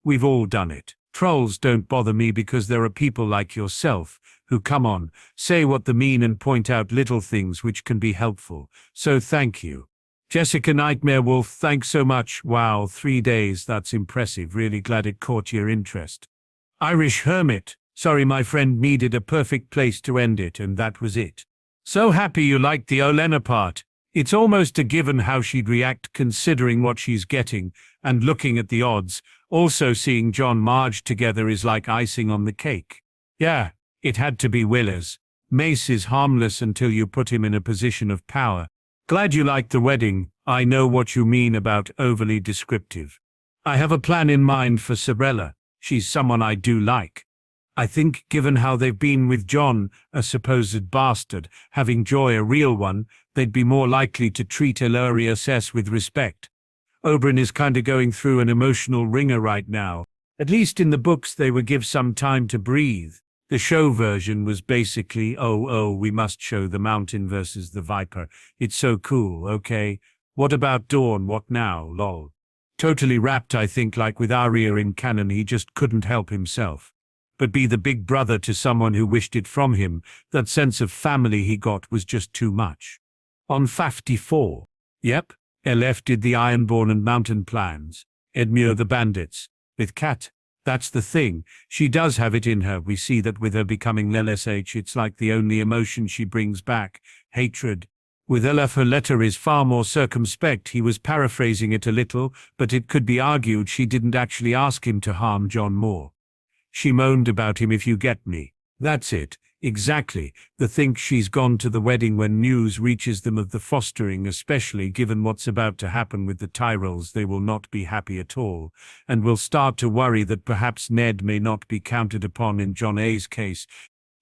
We've all done it. Trolls don't bother me because there are people like yourself who come on, say what they mean and point out little things which can be helpful. So thank you. Jessica Nightmare Wolf, thanks so much. Wow, 3 days, that's impressive. Really glad it caught your interest. Irish Hermit, sorry my friend needed a perfect place to end it and that was it. So happy you liked the Olenna part. It's almost a given how she'd react considering what she's getting, and looking at the odds, also seeing Jon Marge together is like icing on the cake. Yeah, it had to be Willers. Mace is harmless until you put him in a position of power. Glad you liked the wedding. I know what you mean about overly descriptive. I have a plan in mind for Sarella. She's someone I do like. I think, given how they've been with Jon, a supposed bastard, having Joy a real one, they'd be more likely to treat Illyria Sess with respect. Oberyn is kinda going through an emotional ringer right now. At least in the books they would give some time to breathe. The show version was basically, we must show the Mountain versus the Viper. It's so cool, okay? What about Dawn, what now, lol? Totally wrapped, I think, like with Arya in canon, he just couldn't help himself. But be the big brother to someone who wished it from him, that sense of family he got was just too much. On 54. Yep, Elef did the Ironborn and Mountain plans. Edmure the bandits. With Cat. That's the thing, she does have it in her. We see that with her becoming LSH, it's like the only emotion she brings back, hatred. With Elef, her letter is far more circumspect. He was paraphrasing it a little, but it could be argued she didn't actually ask him to harm Jon more. She moaned about him, if you get me. That's it, exactly. The think she's gone to the wedding when news reaches them of the fostering, especially given what's about to happen with the Tyrells. They will not be happy at all, and will start to worry that perhaps Ned may not be counted upon in Jon A's case.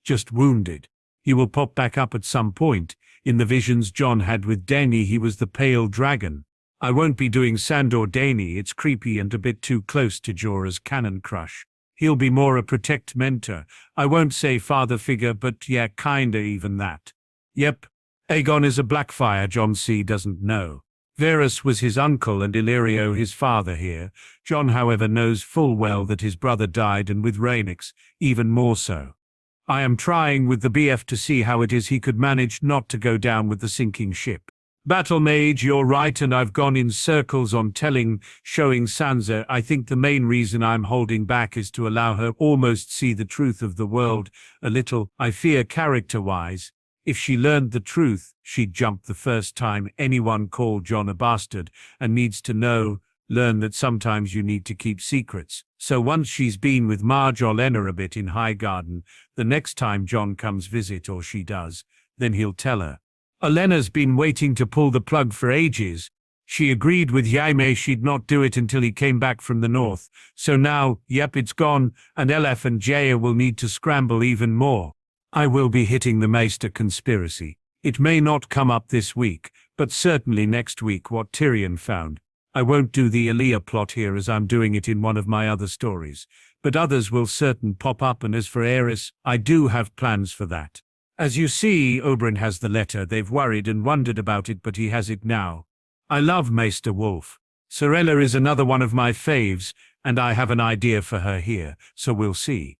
Just wounded. He will pop back up at some point. In the visions Jon had with Dany, he was the pale dragon. I won't be doing Sandor Dany, it's creepy and a bit too close to Jorah's canon crush. He'll be more a protect mentor. I won't say father figure, but yeah, kinda even that. Yep, Aegon is a Blackfire, Jon C. doesn't know. Varys was his uncle and Illyrio his father here. Jon, however, knows full well that his brother died, and with Rhaenys, even more so. I am trying with the BF to see how it is he could manage not to go down with the sinking ship. Battle Mage, you're right, and I've gone in circles on showing Sansa. I think the main reason I'm holding back is to allow her almost see the truth of the world a little. I fear character-wise, if she learned the truth, she'd jump the first time anyone called Jon a bastard, and needs to learn that sometimes you need to keep secrets. So once she's been with Marge or Lena a bit in Highgarden, the next time Jon comes visit, or she does, then he'll tell her. Olenna's been waiting to pull the plug for ages. She agreed with Jaime she'd not do it until he came back from the north. So now, yep, it's gone, and Elef and Jaya will need to scramble even more. I will be hitting the Maester conspiracy. It may not come up this week, but certainly next week what Tyrion found. I won't do the Elia plot here as I'm doing it in one of my other stories, but others will certain pop up, and as for Aerys, I do have plans for that. As you see, Oberyn has the letter. They've worried and wondered about it, but he has it now. I love Maester Wolf. Sorella is another one of my faves, and I have an idea for her here, so we'll see.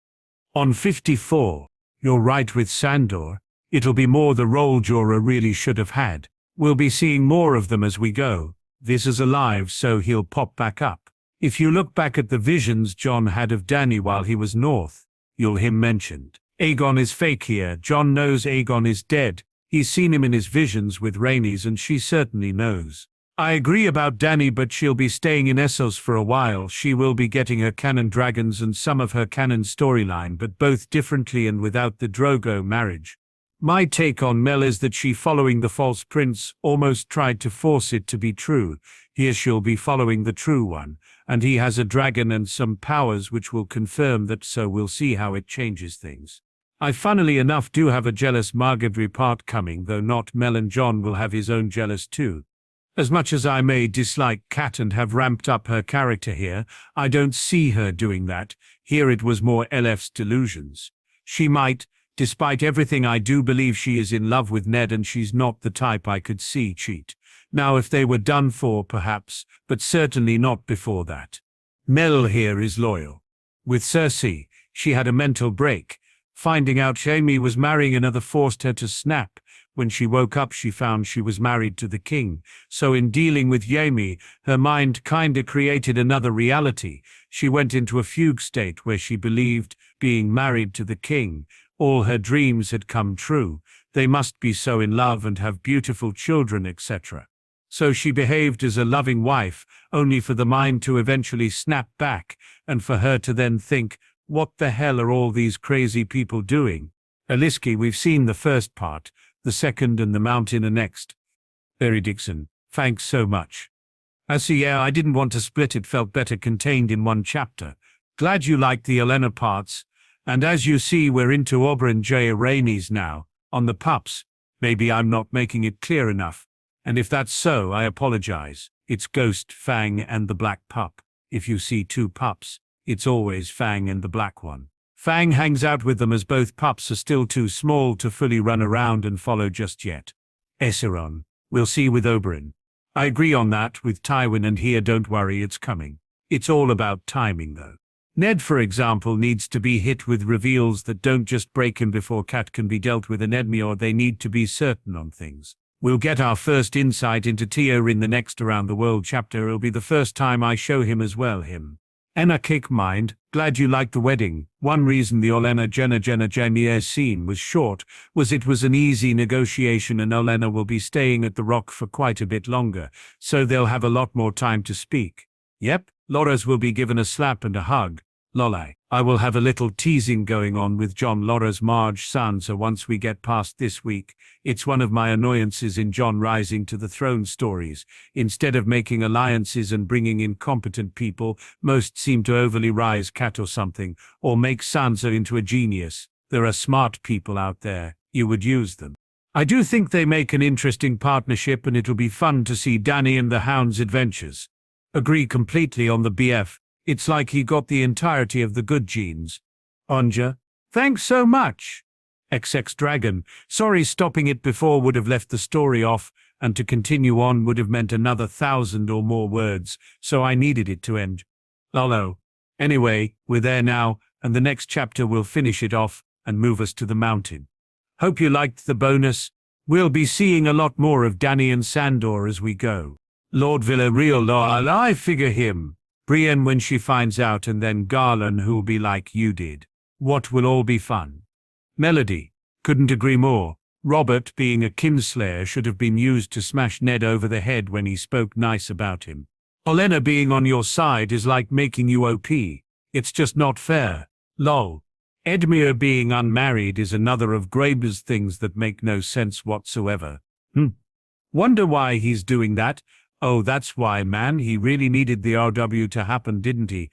On 54, you're right with Sandor. It'll be more the role Jorah really should have had. We'll be seeing more of them as we go. This is alive, so he'll pop back up. If you look back at the visions Jon had of Dany while he was north, you'll hear him mentioned. Aegon is fake here. Jon knows Aegon is dead. He's seen him in his visions with Rhaenys, and she certainly knows. I agree about Dany, but she'll be staying in Essos for a while. She will be getting her canon dragons and some of her canon storyline, but both differently and without the Drogo marriage. My take on Mel is that she, following the false prince, almost tried to force it to be true. Here she'll be following the true one, and he has a dragon and some powers which will confirm that, so we'll see how it changes things. I funnily enough do have a jealous Margaery part coming, though not Mel, and Jon will have his own jealous too. As much as I may dislike Cat and have ramped up her character here, I don't see her doing that. Here it was more Elef's delusions. She might, despite everything. I do believe she is in love with Ned, and she's not the type I could see cheat. Now if they were done for, perhaps, but certainly not before that. Mel here is loyal. With Cersei, she had a mental break. Finding out Jaime was marrying another forced her to snap. When she woke up, she found she was married to the king. So in dealing with Jaime, her mind kinda created another reality. She went into a fugue state where she believed being married to the king. All her dreams had come true. They must be so in love and have beautiful children, etc. So she behaved as a loving wife, only for the mind to eventually snap back, and for her to then think, what the hell are all these crazy people doing? Aliski, we've seen the first part, the second and the mountain are next. Barry Dixon, thanks so much. Yeah, I didn't want to split it, felt better contained in one chapter. Glad you liked the Olenna parts. And as you see, we're into Oberyn J. Rhaenys now, on the pups. Maybe I'm not making it clear enough. And if that's so, I apologize. It's Ghost, Fang, and the black pup. If you see two pups, it's always Fang and the black one. Fang hangs out with them as both pups are still too small to fully run around and follow just yet. Esseron, we'll see with Oberyn. I agree on that with Tywin, and here don't worry, it's coming. It's all about timing though. Ned, for example, needs to be hit with reveals that don't just break him before Cat can be dealt with an enemy, or they need to be certain on things. We'll get our first insight into Tio in the next Around the World chapter. It'll be the first time I show him as well, him. Enna Kick Mind, glad you liked the wedding. One reason the Olenna Jenna Jaime scene was short was it was an easy negotiation, and Olenna will be staying at the Rock for quite a bit longer, so they'll have a lot more time to speak. Yep, Loras will be given a slap and a hug. Lolai. I will have a little teasing going on with Jon, Loras, Marge, Sansa once we get past this week. It's one of my annoyances in Jon rising to the throne stories. Instead of making alliances and bringing in competent people, most seem to overly rise Cat or something, or make Sansa into a genius. There are smart people out there. You would use them. I do think they make an interesting partnership, and it'll be fun to see Dany and the Hound's adventures. Agree completely on the BF. It's like he got the entirety of the good genes. Onja, thanks so much. XX Dragon, sorry stopping it before would have left the story off, and to continue on would have meant another 1,000 or more words, so I needed it to end. Lolo. Anyway, we're there now, and the next chapter will finish it off and move us to the mountain. Hope you liked the bonus. We'll be seeing a lot more of Dany and Sandor as we go. Lord Villarreal, I figure him. Brienne when she finds out, and then Garland who'll be like you did. What will all be fun. Melody. Couldn't agree more. Robert, being a kinslayer, should have been used to smash Ned over the head when he spoke nice about him. Olenna being on your side is like making you OP. It's just not fair. Lol. Edmure being unmarried is another of Graeber's things that make no sense whatsoever. Wonder why he's doing that. Oh, that's why, man, he really needed the RW to happen, didn't he?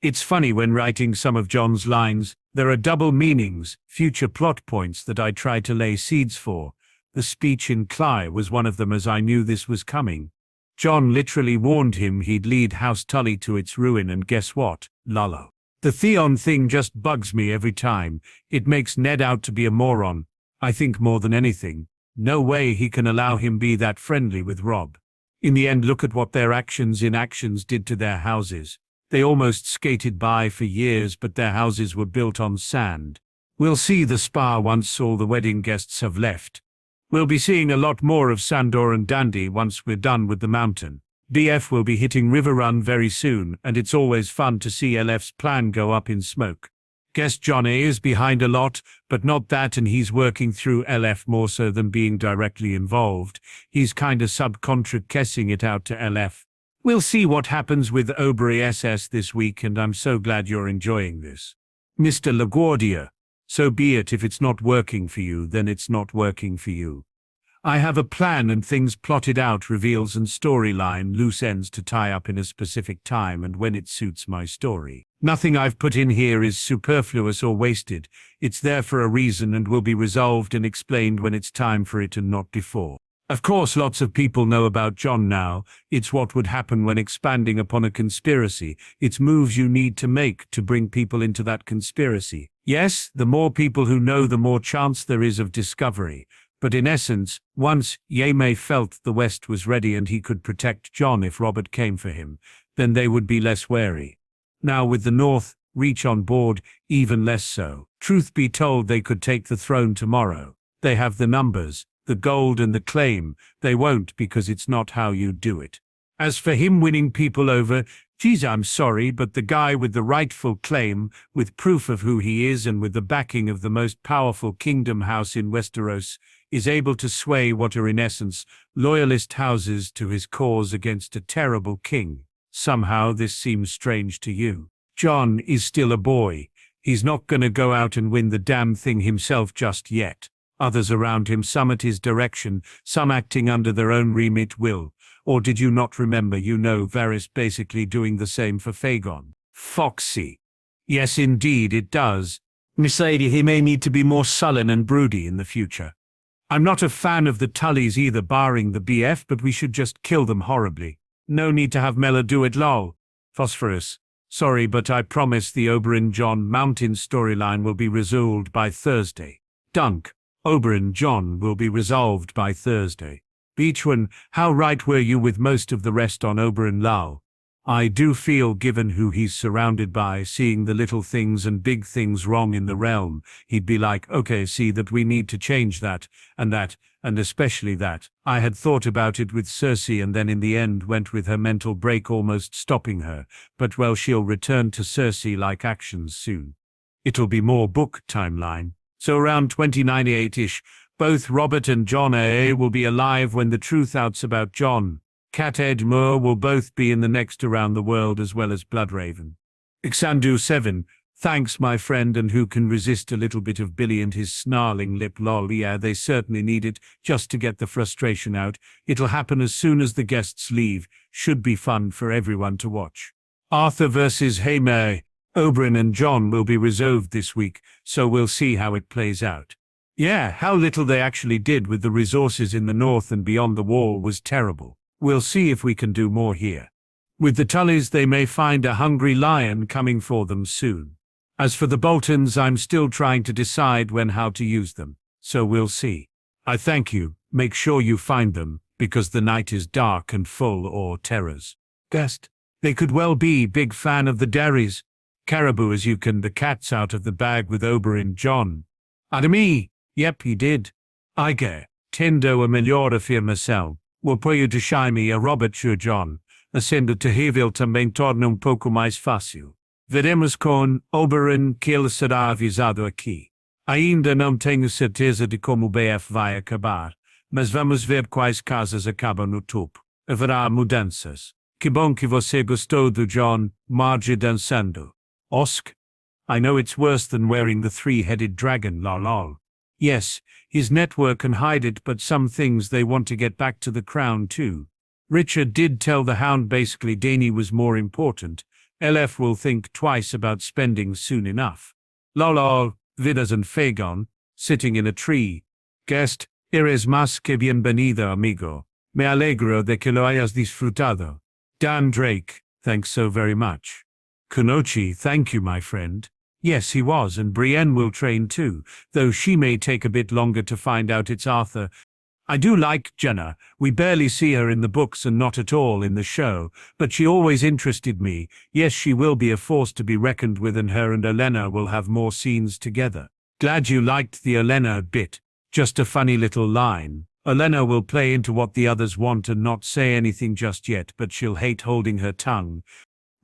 It's funny when writing some of Jon's lines, there are double meanings, future plot points that I try to lay seeds for. The speech in Cly was one of them, as I knew this was coming. Jon literally warned him he'd lead House Tully to its ruin, and guess what? Lullo. The Theon thing just bugs me every time. It makes Ned out to be a moron. I think more than anything. No way he can allow him be that friendly with Robb. In the end, look at what their actions did to their houses. They almost skated by for years, but their houses were built on sand. We'll see the spa once all the wedding guests have left. We'll be seeing a lot more of Sandor and Dandy once we're done with the mountain. BF will be hitting River Run very soon, and it's always fun to see LF's plan go up in smoke. Guess Jon A is behind a lot, but not that, and he's working through LF more so than being directly involved. He's kinda subcontracting it out to LF. We'll see what happens with Oberyn SS this week, and I'm so glad you're enjoying this. Mr. LaGuardia. So be it. If it's not working for you, then it's not working for you. I have a plan and things plotted out, reveals and storyline, loose ends to tie up in a specific time and when it suits my story. Nothing I've put in here is superfluous or wasted. It's there for a reason and will be resolved and explained when it's time for it and not before. Of course, lots of people know about Jon now. It's what would happen when expanding upon a conspiracy. It's moves you need to make to bring people into that conspiracy. Yes, the more people who know, the more chance there is of discovery. But in essence, once Jaime felt the West was ready and he could protect Jon if Robert came for him, then they would be less wary. Now with the North Reach on board, even less so. Truth be told, they could take the throne tomorrow. They have the numbers, the gold and the claim. They won't, because it's not how you do it. As for him winning people over, geez, I'm sorry, but the guy with the rightful claim, with proof of who he is and with the backing of the most powerful kingdom house in Westeros, is able to sway what are in essence loyalist houses to his cause against a terrible king. Somehow this seems strange to you. Jon is still a boy. He's not gonna go out and win the damn thing himself just yet. Others around him, some at his direction, some acting under their own remit, will. Or did you not remember, Varys basically doing the same for Fagon? Foxy. Yes, indeed it does. Mercedes, he may need to be more sullen and broody in the future. I'm not a fan of the Tullys either, barring the BF, but we should just kill them horribly. No need to have Mela do it, lol. Phosphorus. Sorry, but I promise the Oberyn Jon Mountain storyline will be resolved by Thursday. Dunk. Oberyn Jon will be resolved by Thursday. Beachwan, how right were you with most of the rest on Oberyn Lal? I do feel, given who he's surrounded by, seeing the little things and big things wrong in the realm, he'd be like, okay, see that we need to change that, and especially that. I had thought about it with Cersei and then in the end went with her mental break almost stopping her, but well, she'll return to Cersei-like actions soon. It'll be more book timeline. So around 2098-ish, both Robert and Jon A will be alive when the truth outs about Jon. Cat Edmure will both be in the next Around the World as well as Bloodraven. Ixandu 7, thanks my friend, and who can resist a little bit of Billy and his snarling lip, lol. Yeah, they certainly need it, just to get the frustration out. It'll happen as soon as the guests leave. Should be fun for everyone to watch. Arthur versus Jaime. Oberyn and Jon will be resolved this week, so we'll see how it plays out. Yeah, how little they actually did with the resources in the north and beyond the wall was terrible. We'll see if we can do more here. With the Tullys, they may find a hungry lion coming for them soon. As for the Boltons, I'm still trying to decide how to use them, so we'll see. I thank you. Make sure you find them, because the night is dark and full or terrors. Guest, they could well be big fan of the Daenerys. Caribou as you can, the cat's out of the bag with Oberyn Jon. Adami, yep, he did. I get. tendo a melhor afirmação. O apoio de Jaime a Robert e Jon, sendo terrível também torna pouco mais fácil. Veremos com Oberyn que ele será avisado aqui. Ainda não tenho certeza de como o BF vai acabar, mas vamos ver quais casas acabam no topo. Haverá mudanças. Que bom que você gostou do Jon, Marge dançando. Osk? I know it's worse than wearing the three-headed dragon, lol. Yes, his network can hide it, but some things they want to get back to the crown too. Richard did tell the Hound basically Dany was more important. LF will think twice about spending soon enough. Lol, Vidas and Fagon, sitting in a tree. Guest, eres más que bienvenido, amigo. Me alegro de que lo hayas disfrutado. Dan Drake, thanks so very much. Kunoichi, thank you, my friend. Yes, he was, and Brienne will train too, though she may take a bit longer to find out it's Arthur. I do like Jenna. We barely see her in the books and not at all in the show, but she always interested me. Yes, she will be a force to be reckoned with, and her and Olenna will have more scenes together. Glad you liked the Olenna bit. Just a funny little line. Olenna will play into what the others want and not say anything just yet, but she'll hate holding her tongue.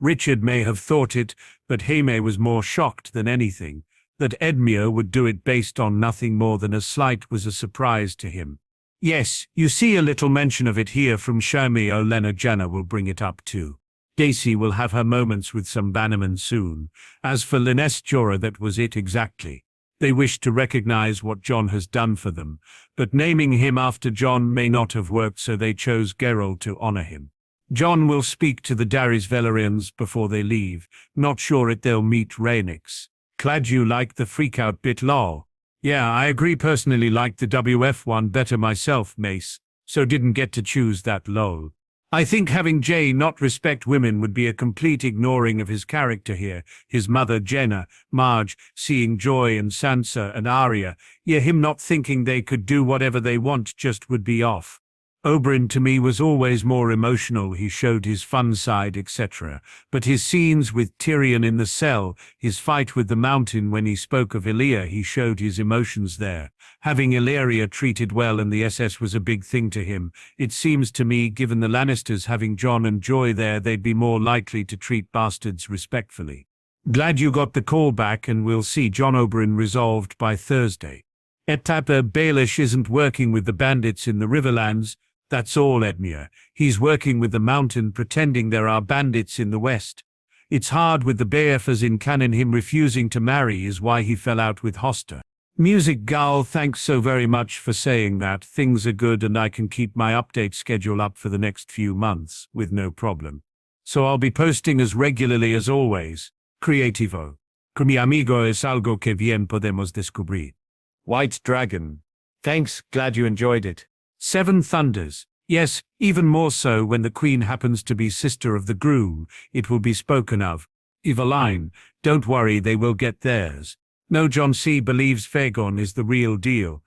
Richard may have thought it, but Jaime was more shocked than anything. That Edmure would do it based on nothing more than a slight was a surprise to him. Yes, you see a little mention of it here from Jaime. Olenna Janna will bring it up too. Daisy will have her moments with some bannermen soon. As for Lyness Jorah, that was it exactly. They wish to recognize what Jon has done for them, but naming him after Jon may not have worked, so they chose Geralt to honor him. Jon will speak to the Daenerys Valerians before they leave. Not sure if they'll meet Rhaenix. Glad you liked the freakout bit, lol. Yeah, I agree, personally liked the WF one better myself, Mace, so didn't get to choose that, lol. I think having Jay not respect women would be a complete ignoring of his character here. His mother Jenna, Marge, seeing Joy and Sansa and Arya, yeah, him not thinking they could do whatever they want just would be off. Oberyn to me was always more emotional. He showed his fun side, etc. But his scenes with Tyrion in the cell, his fight with the Mountain when he spoke of Illyria, he showed his emotions there. Having Illyria treated well and the SS was a big thing to him. It seems to me, given the Lannisters having Jon and Joy there, they'd be more likely to treat bastards respectfully. Glad you got the call back, and we'll see Jon Oberyn resolved by Thursday. Etapa Baelish isn't working with the bandits in the Riverlands. That's all, Edmure. He's working with the Mountain, pretending there are bandits in the west. It's hard with the BFers in canon. Him refusing to marry is why he fell out with Hoster. Music Gal, thanks so very much for saying that. Things are good and I can keep my update schedule up for the next few months with no problem. So I'll be posting as regularly as always. Creativo. Con mi amigo es algo que bien podemos descubrir. White Dragon. Thanks, glad you enjoyed it. Seven Thunders. Yes, even more so when the Queen happens to be sister of the groom, it will be spoken of. Eveline, don't worry, they will get theirs. No, John C. believes Fagon is the real deal.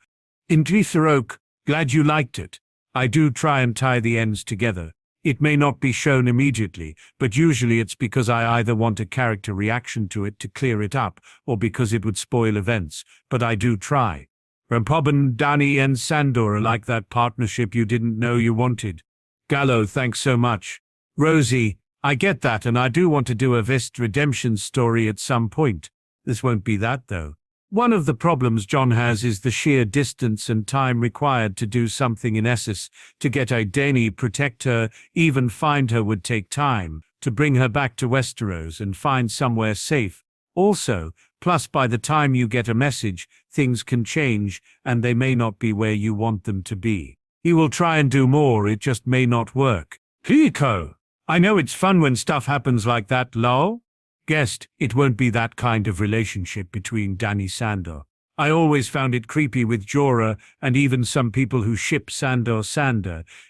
Indritharoke, glad you liked it. I do try and tie the ends together. It may not be shown immediately, but usually it's because I either want a character reaction to it to clear it up, or because it would spoil events, but I do try. Rampobin, Dany and Sandor are like that partnership you didn't know you wanted. Gallo, thanks so much. Rosie, I get that, and I do want to do a Vest redemption story at some point. This won't be that though. One of the problems Jon has is the sheer distance and time required to do something in Essos. To get a Dany, protect her, even find her would take time. To bring her back to Westeros and find somewhere safe. Also, plus by the time you get a message, things can change, and they may not be where you want them to be. He will try and do more, it just may not work. Pico! I know it's fun when stuff happens like that, lol. Guessed, it won't be that kind of relationship between Dany Sandor. I always found it creepy with Jorah, and even some people who ship Sandor.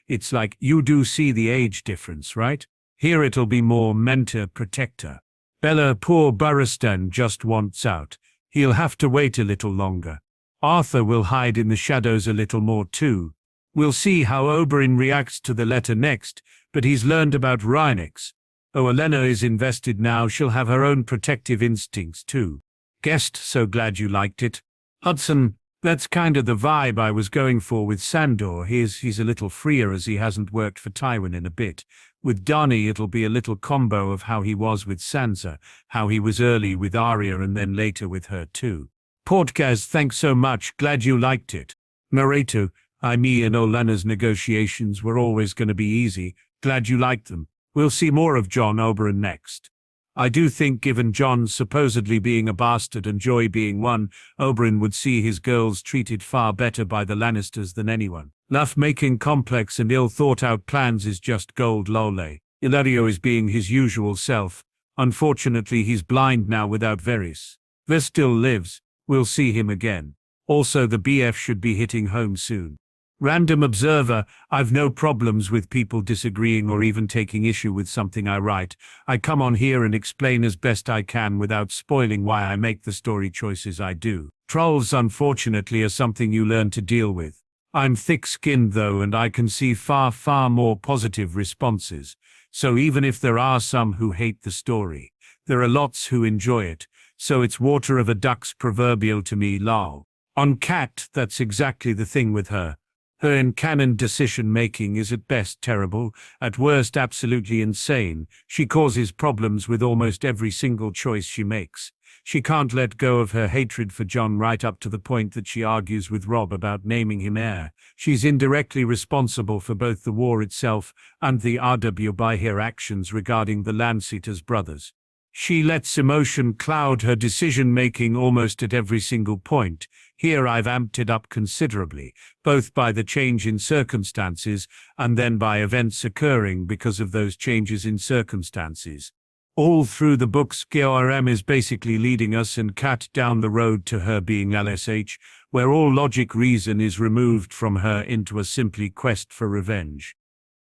It's like, you do see the age difference, right? Here it'll be more mentor-protector. Bella, poor Burristan just wants out. He'll have to wait a little longer. Arthur will hide in the shadows a little more too. We'll see how Oberyn reacts to the letter next, but he's learned about Rhaenix. Oh, Olenna is invested now, she'll have her own protective instincts too. Guest, so glad you liked it. Hudson, That's kind of the vibe I was going for with Sandor. He's a little freer as he hasn't worked for Tywin in a bit. With Dany, it'll be a little combo of how he was with Sansa, how he was early with Arya and then later with her too. Podcast, thanks so much. Glad you liked it. Narrator, me and Olenna's negotiations were always going to be easy. Glad you liked them. We'll see more of Jon Oberyn next. I do think given Jon supposedly being a bastard and Joy being one, Oberyn would see his girls treated far better by the Lannisters than anyone. Love-making complex and ill-thought-out plans is just gold lole. Illyrio is being his usual self. Unfortunately, he's blind now without Varys. Ves still lives. We'll see him again. Also, the BF should be hitting home soon. Random observer, I've no problems with people disagreeing or even taking issue with something I write. I come on here and explain as best I can without spoiling why I make the story choices I do. Trolls, unfortunately, are something you learn to deal with. I'm thick-skinned though, and I can see far more positive responses. So even if there are some who hate the story, there are lots who enjoy it. So it's water of a duck's proverbial to me, lol. On Cat, that's exactly the thing with her. Her in-canon decision-making is at best terrible, at worst absolutely insane. She causes problems with almost every single choice she makes. She can't let go of her hatred for Jon right up to the point that she argues with Robb about naming him heir. She's indirectly responsible for both the war itself and the RW by her actions regarding the Landsiters brothers. She lets emotion cloud her decision-making almost at every single point. Here I've amped it up considerably, both by the change in circumstances and then by events occurring because of those changes in circumstances. All through the books, GRM is basically leading us and Kat down the road to her being LSH, where all logic reason is removed from her into a simply quest for revenge.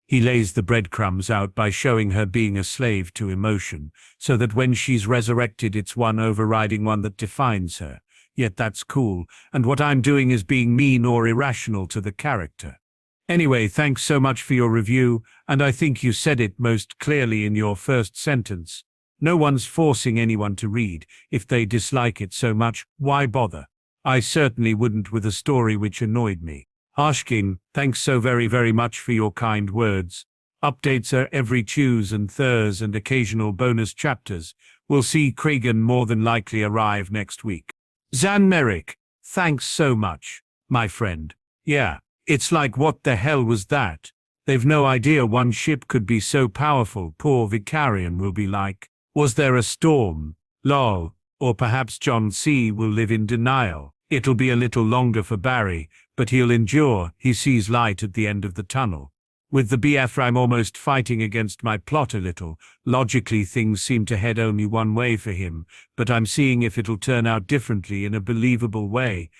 He lays the breadcrumbs out by showing her being a slave to emotion, so that when she's resurrected it's one overriding one that defines her. Yet that's cool, and what I'm doing is being mean or irrational to the character. Anyway, thanks so much for your review, and I think you said it most clearly in your first sentence. No one's forcing anyone to read. If they dislike it so much, why bother? I certainly wouldn't with a story which annoyed me. Ashkin, thanks so very much for your kind words. Updates are every Tues and Thurs and occasional bonus chapters. We'll see Kragan more than likely arrive next week. Zan Merrick, thanks so much, my friend. Yeah, it's like what the hell was that? They've no idea one ship could be so powerful. Poor Vicarian will be like, was there a storm? Lol. Or perhaps John C. will live in denial. It'll be a little longer for Barry, but he'll endure. He sees light at the end of the tunnel. With the BF, I'm almost fighting against my plot a little. Logically, things seem to head only one way for him, but I'm seeing if it'll turn out differently in a believable way.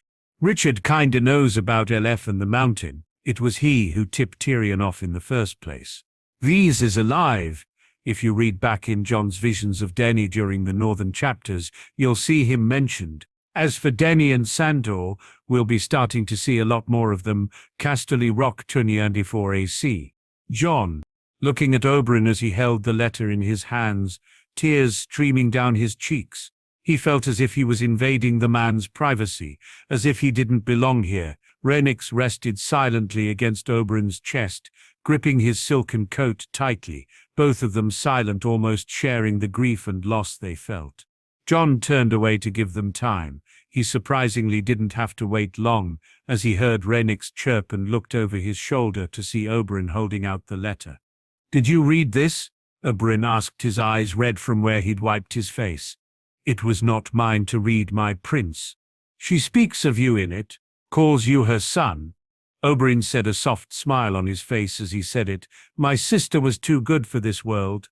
Richard kinda knows about LF and the mountain. It was he who tipped Tyrion off in the first place. Vise is alive. If you read back in Jon's visions of Dany during the northern chapters, you'll see him mentioned. As for Dany and Sandor, we'll be starting to see a lot more of them. Casterly Rock 24 AC. Jon, looking at Oberyn as he held the letter in his hands, tears streaming down his cheeks. He felt as if he was invading the man's privacy, as if he didn't belong here. Rhaenys rested silently against Oberyn's chest, gripping his silken coat tightly, both of them silent, almost sharing the grief and loss they felt. Jon turned away to give them time. He surprisingly didn't have to wait long, as he heard Rhaenys chirp and looked over his shoulder to see Oberyn holding out the letter. "Did you read this?" Oberyn asked, his eyes red from where he'd wiped his face. "It was not mine to read, my prince. She speaks of you in it, calls you her son." Oberyn said, a soft smile on his face as he said it. "My sister was too good for this world.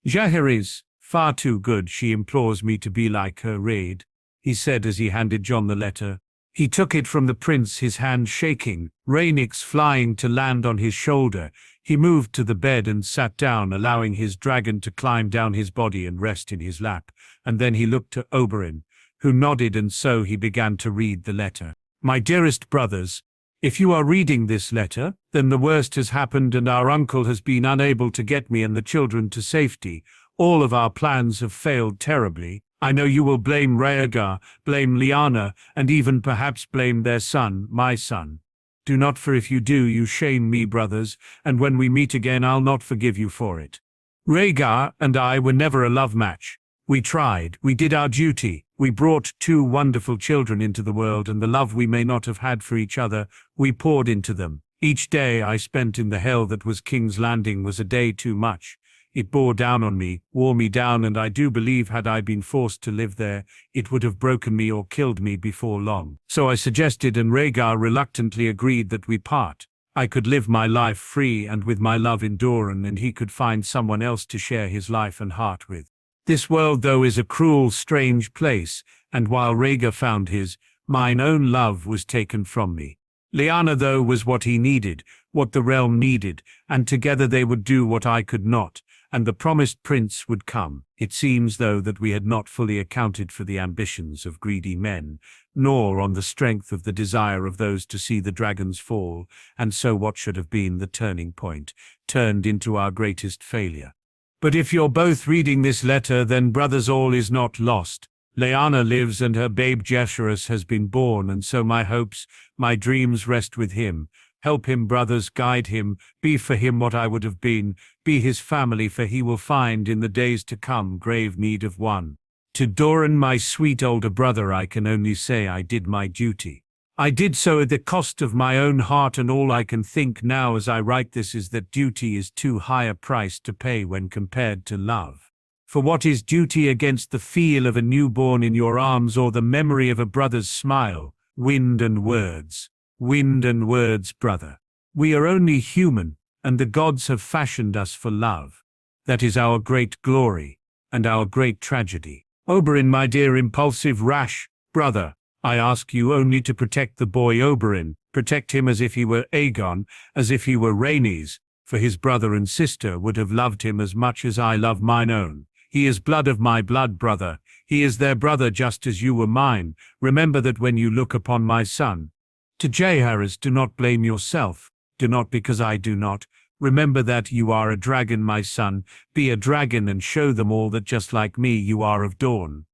Jaehaer is far too good. She implores me to be like her raid," he said as he handed Jon the letter. He took it from the prince, his hand shaking, Rhaenys flying to land on his shoulder. He moved to the bed and sat down, allowing his dragon to climb down his body and rest in his lap, and then he looked to Oberyn, who nodded, and so he began to read the letter. "My dearest brothers, if you are reading this letter, then the worst has happened and our uncle has been unable to get me and the children to safety. All of our plans have failed terribly. I know you will blame Rhaegar, blame Lyanna, and even perhaps blame their son, my son. Do not, for if you do, you shame me, brothers, and when we meet again I'll not forgive you for it. Rhaegar and I were never a love match. We tried, we did our duty, we brought 2 wonderful children into the world, and the love we may not have had for each other, we poured into them. Each day I spent in the hell that was King's Landing was a day too much. It bore down on me, wore me down, and I do believe had I been forced to live there, it would have broken me or killed me before long. So I suggested, and Rhaegar reluctantly agreed that we part. I could live my life free and with my love in Doran, and he could find someone else to share his life and heart with. This world, though, is a cruel, strange place, and while Rhaegar found his, mine own love was taken from me. Lyanna, though, was what he needed, what the realm needed, and together they would do what I could not, and the promised prince would come. It seems, though, that we had not fully accounted for the ambitions of greedy men, nor on the strength of the desire of those to see the dragons fall, and so what should have been the turning point turned into our greatest failure. But if you're both reading this letter, then brothers, all is not lost. Lyanna lives, and her babe Jaehaerys has been born, and so my hopes, my dreams rest with him. Help him, brothers, guide him, be for him what I would have been, be his family, for he will find in the days to come grave need of one. To Doran, my sweet older brother, I can only say I did my duty. I did so at the cost of my own heart, and all I can think now as I write this is that duty is too high a price to pay when compared to love. For what is duty against the feel of a newborn in your arms or the memory of a brother's smile? Wind and words. Wind and words, brother. We are only human, and the gods have fashioned us for love. That is our great glory, and our great tragedy. Oberyn, my dear impulsive, rash brother, I ask you only to protect the boy Oberyn, protect him as if he were Aegon, as if he were Rhaenys, for his brother and sister would have loved him as much as I love mine own. He is blood of my blood, brother. He is their brother just as you were mine. Remember that when you look upon my son. To Jaehaerys, do not blame yourself. Do not because I do not. Remember that you are a dragon, my son. Be a dragon and show them all that just like me you are of Dawn.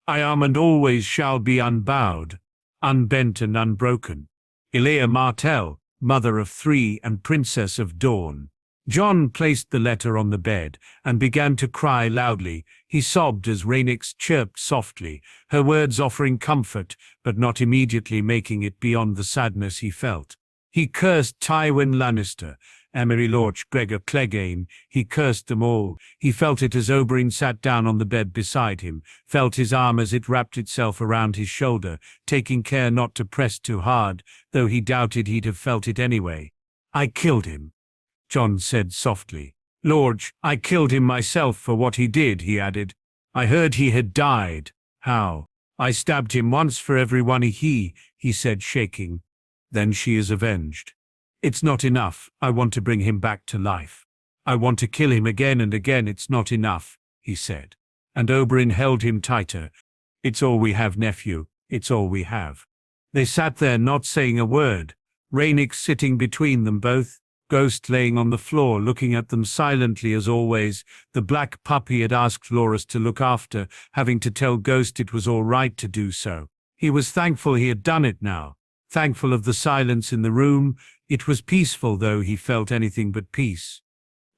I am and always shall be unbowed, unbent and unbroken. Elia Martell, mother of 3 and princess of Dawn. Jon placed the letter on the bed and began to cry loudly. He sobbed as Rhaenys chirped softly, her words offering comfort, but not immediately making it beyond the sadness he felt. He cursed Tywin Lannister, Aemily Lorch, Gregor Clegane. He cursed them all. He felt it as Oberyn sat down on the bed beside him, felt his arm as it wrapped itself around his shoulder, taking care not to press too hard, though he doubted he'd have felt it anyway. I killed him, Jon said softly. Lorch, I killed him myself for what he did, he added. I heard he had died. How? I stabbed him once for everyone he said, shaking. Then she is avenged. It's not enough. I want to bring him back to life. I want to kill him again and again. It's not enough, he said. And Oberyn held him tighter. It's all we have, nephew. It's all we have. They sat there not saying a word, Rhaenys sitting between them both, Ghost laying on the floor looking at them silently as always, the black pup he had asked Loras to look after, having to tell Ghost it was all right to do so. He was thankful he had done it now, thankful of the silence in the room. It was peaceful, though he felt anything but peace.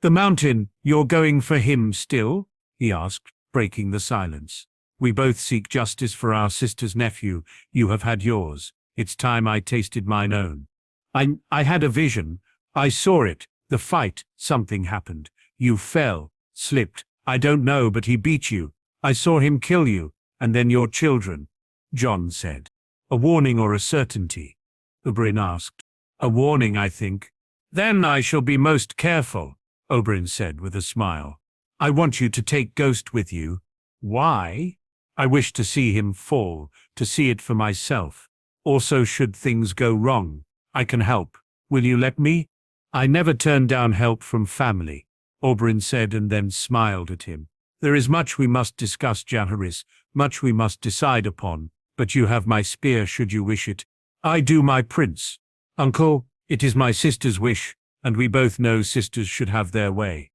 The mountain, you're going for him still? He asked, breaking the silence. We both seek justice for our sister's nephew. You have had yours. It's time I tasted mine own. I had a vision. I saw it, the fight, something happened. You fell, slipped. I don't know, but he beat you. I saw him kill you, and then your children, Jon said. A warning or a certainty? Oberyn asked. A warning, I think. Then I shall be most careful, Oberyn said with a smile. I want you to take Ghost with you. Why? I wish to see him fall, to see it for myself. Also, should things go wrong, I can help. Will you let me? I never turn down help from family, Oberyn said and then smiled at him. There is much we must discuss, Jaehaerys, much we must decide upon, but you have my spear should you wish it. I do, my prince. Uncle, it is my sister's wish, and we both know sisters should have their way.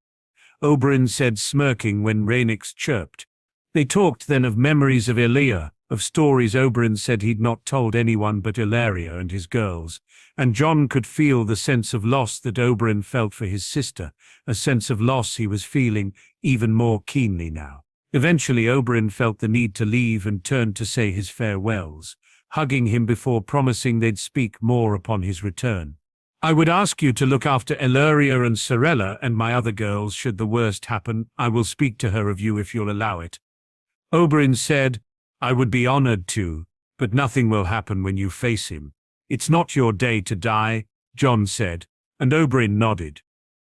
Oberyn said, smirking when Rhaenys chirped. They talked then of memories of Elia, of stories Oberyn said he'd not told anyone but Ilaria and his girls, and Jon could feel the sense of loss that Oberyn felt for his sister, a sense of loss he was feeling even more keenly now. Eventually Oberyn felt the need to leave and turned to say his farewells, hugging him before promising they'd speak more upon his return. I would ask you to look after Ilaria and Sorella and my other girls should the worst happen. I will speak to her of you if you'll allow it. Oberyn said, I would be honored to, but nothing will happen when you face him. It's not your day to die, Jon said, and Oberyn nodded.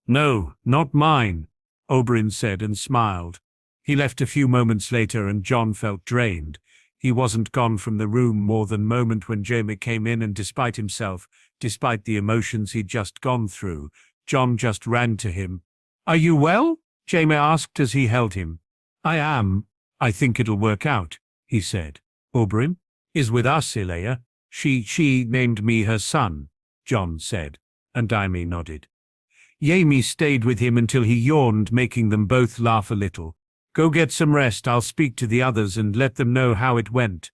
No, not mine, Oberyn said and smiled. He left a few moments later and Jon felt drained. He wasn't gone from the room more than a moment when Jaime came in, and despite himself, despite the emotions he'd just gone through, Jon just ran to him. Are you well? Jaime asked as he held him. I am. I think it'll work out, he said. Oberyn is with us, Elia. She named me her son, Jon said, and Jaime nodded. Jaime stayed with him until he yawned, making them both laugh a little. Go get some rest, I'll speak to the others and let them know how it went,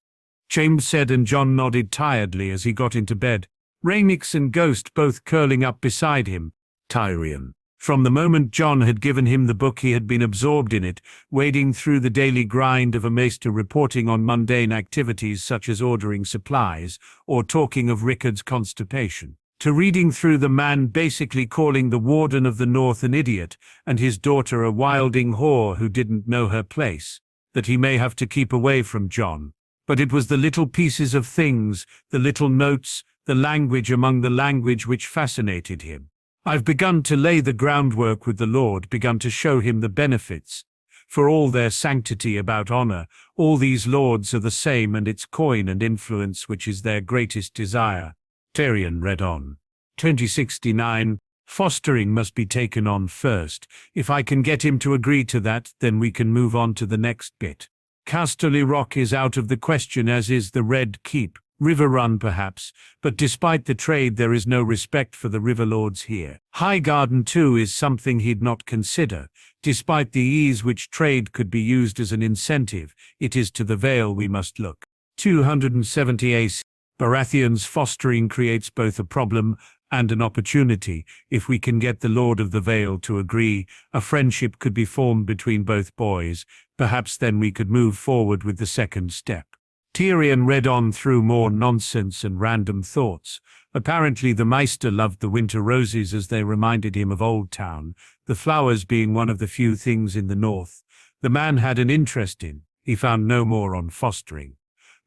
James said, and Jon nodded tiredly as he got into bed. Rhaenys and Ghost both curling up beside him. Tyrion. From the moment Jon had given him the book he had been absorbed in it, wading through the daily grind of a maester reporting on mundane activities such as ordering supplies or talking of Rickard's constipation, to reading through the man basically calling the Warden of the North an idiot and his daughter a wilding whore who didn't know her place, that he may have to keep away from Jon. But it was the little pieces of things, the little notes, the language among the language which fascinated him. I've begun to lay the groundwork with the Lord, begun to show him the benefits. For all their sanctity about honor, all these lords are the same, and it's coin and influence which is their greatest desire. Tyrion read on. 2069, fostering must be taken on first. If I can get him to agree to that, then we can move on to the next bit. Casterly Rock is out of the question, as is the Red Keep. River Run perhaps, but despite the trade there is no respect for the river lords here. Highgarden too is something he'd not consider. Despite the ease which trade could be used as an incentive, it is to the Vale we must look. 270 AC. Baratheon's fostering creates both a problem and an opportunity. If we can get the Lord of the Vale to agree, a friendship could be formed between both boys. Perhaps then we could move forward with the second step. Tyrion read on through more nonsense and random thoughts. Apparently the Maester loved the winter roses as they reminded him of Old Town, the flowers being one of the few things in the north the man had an interest in. He found no more on fostering.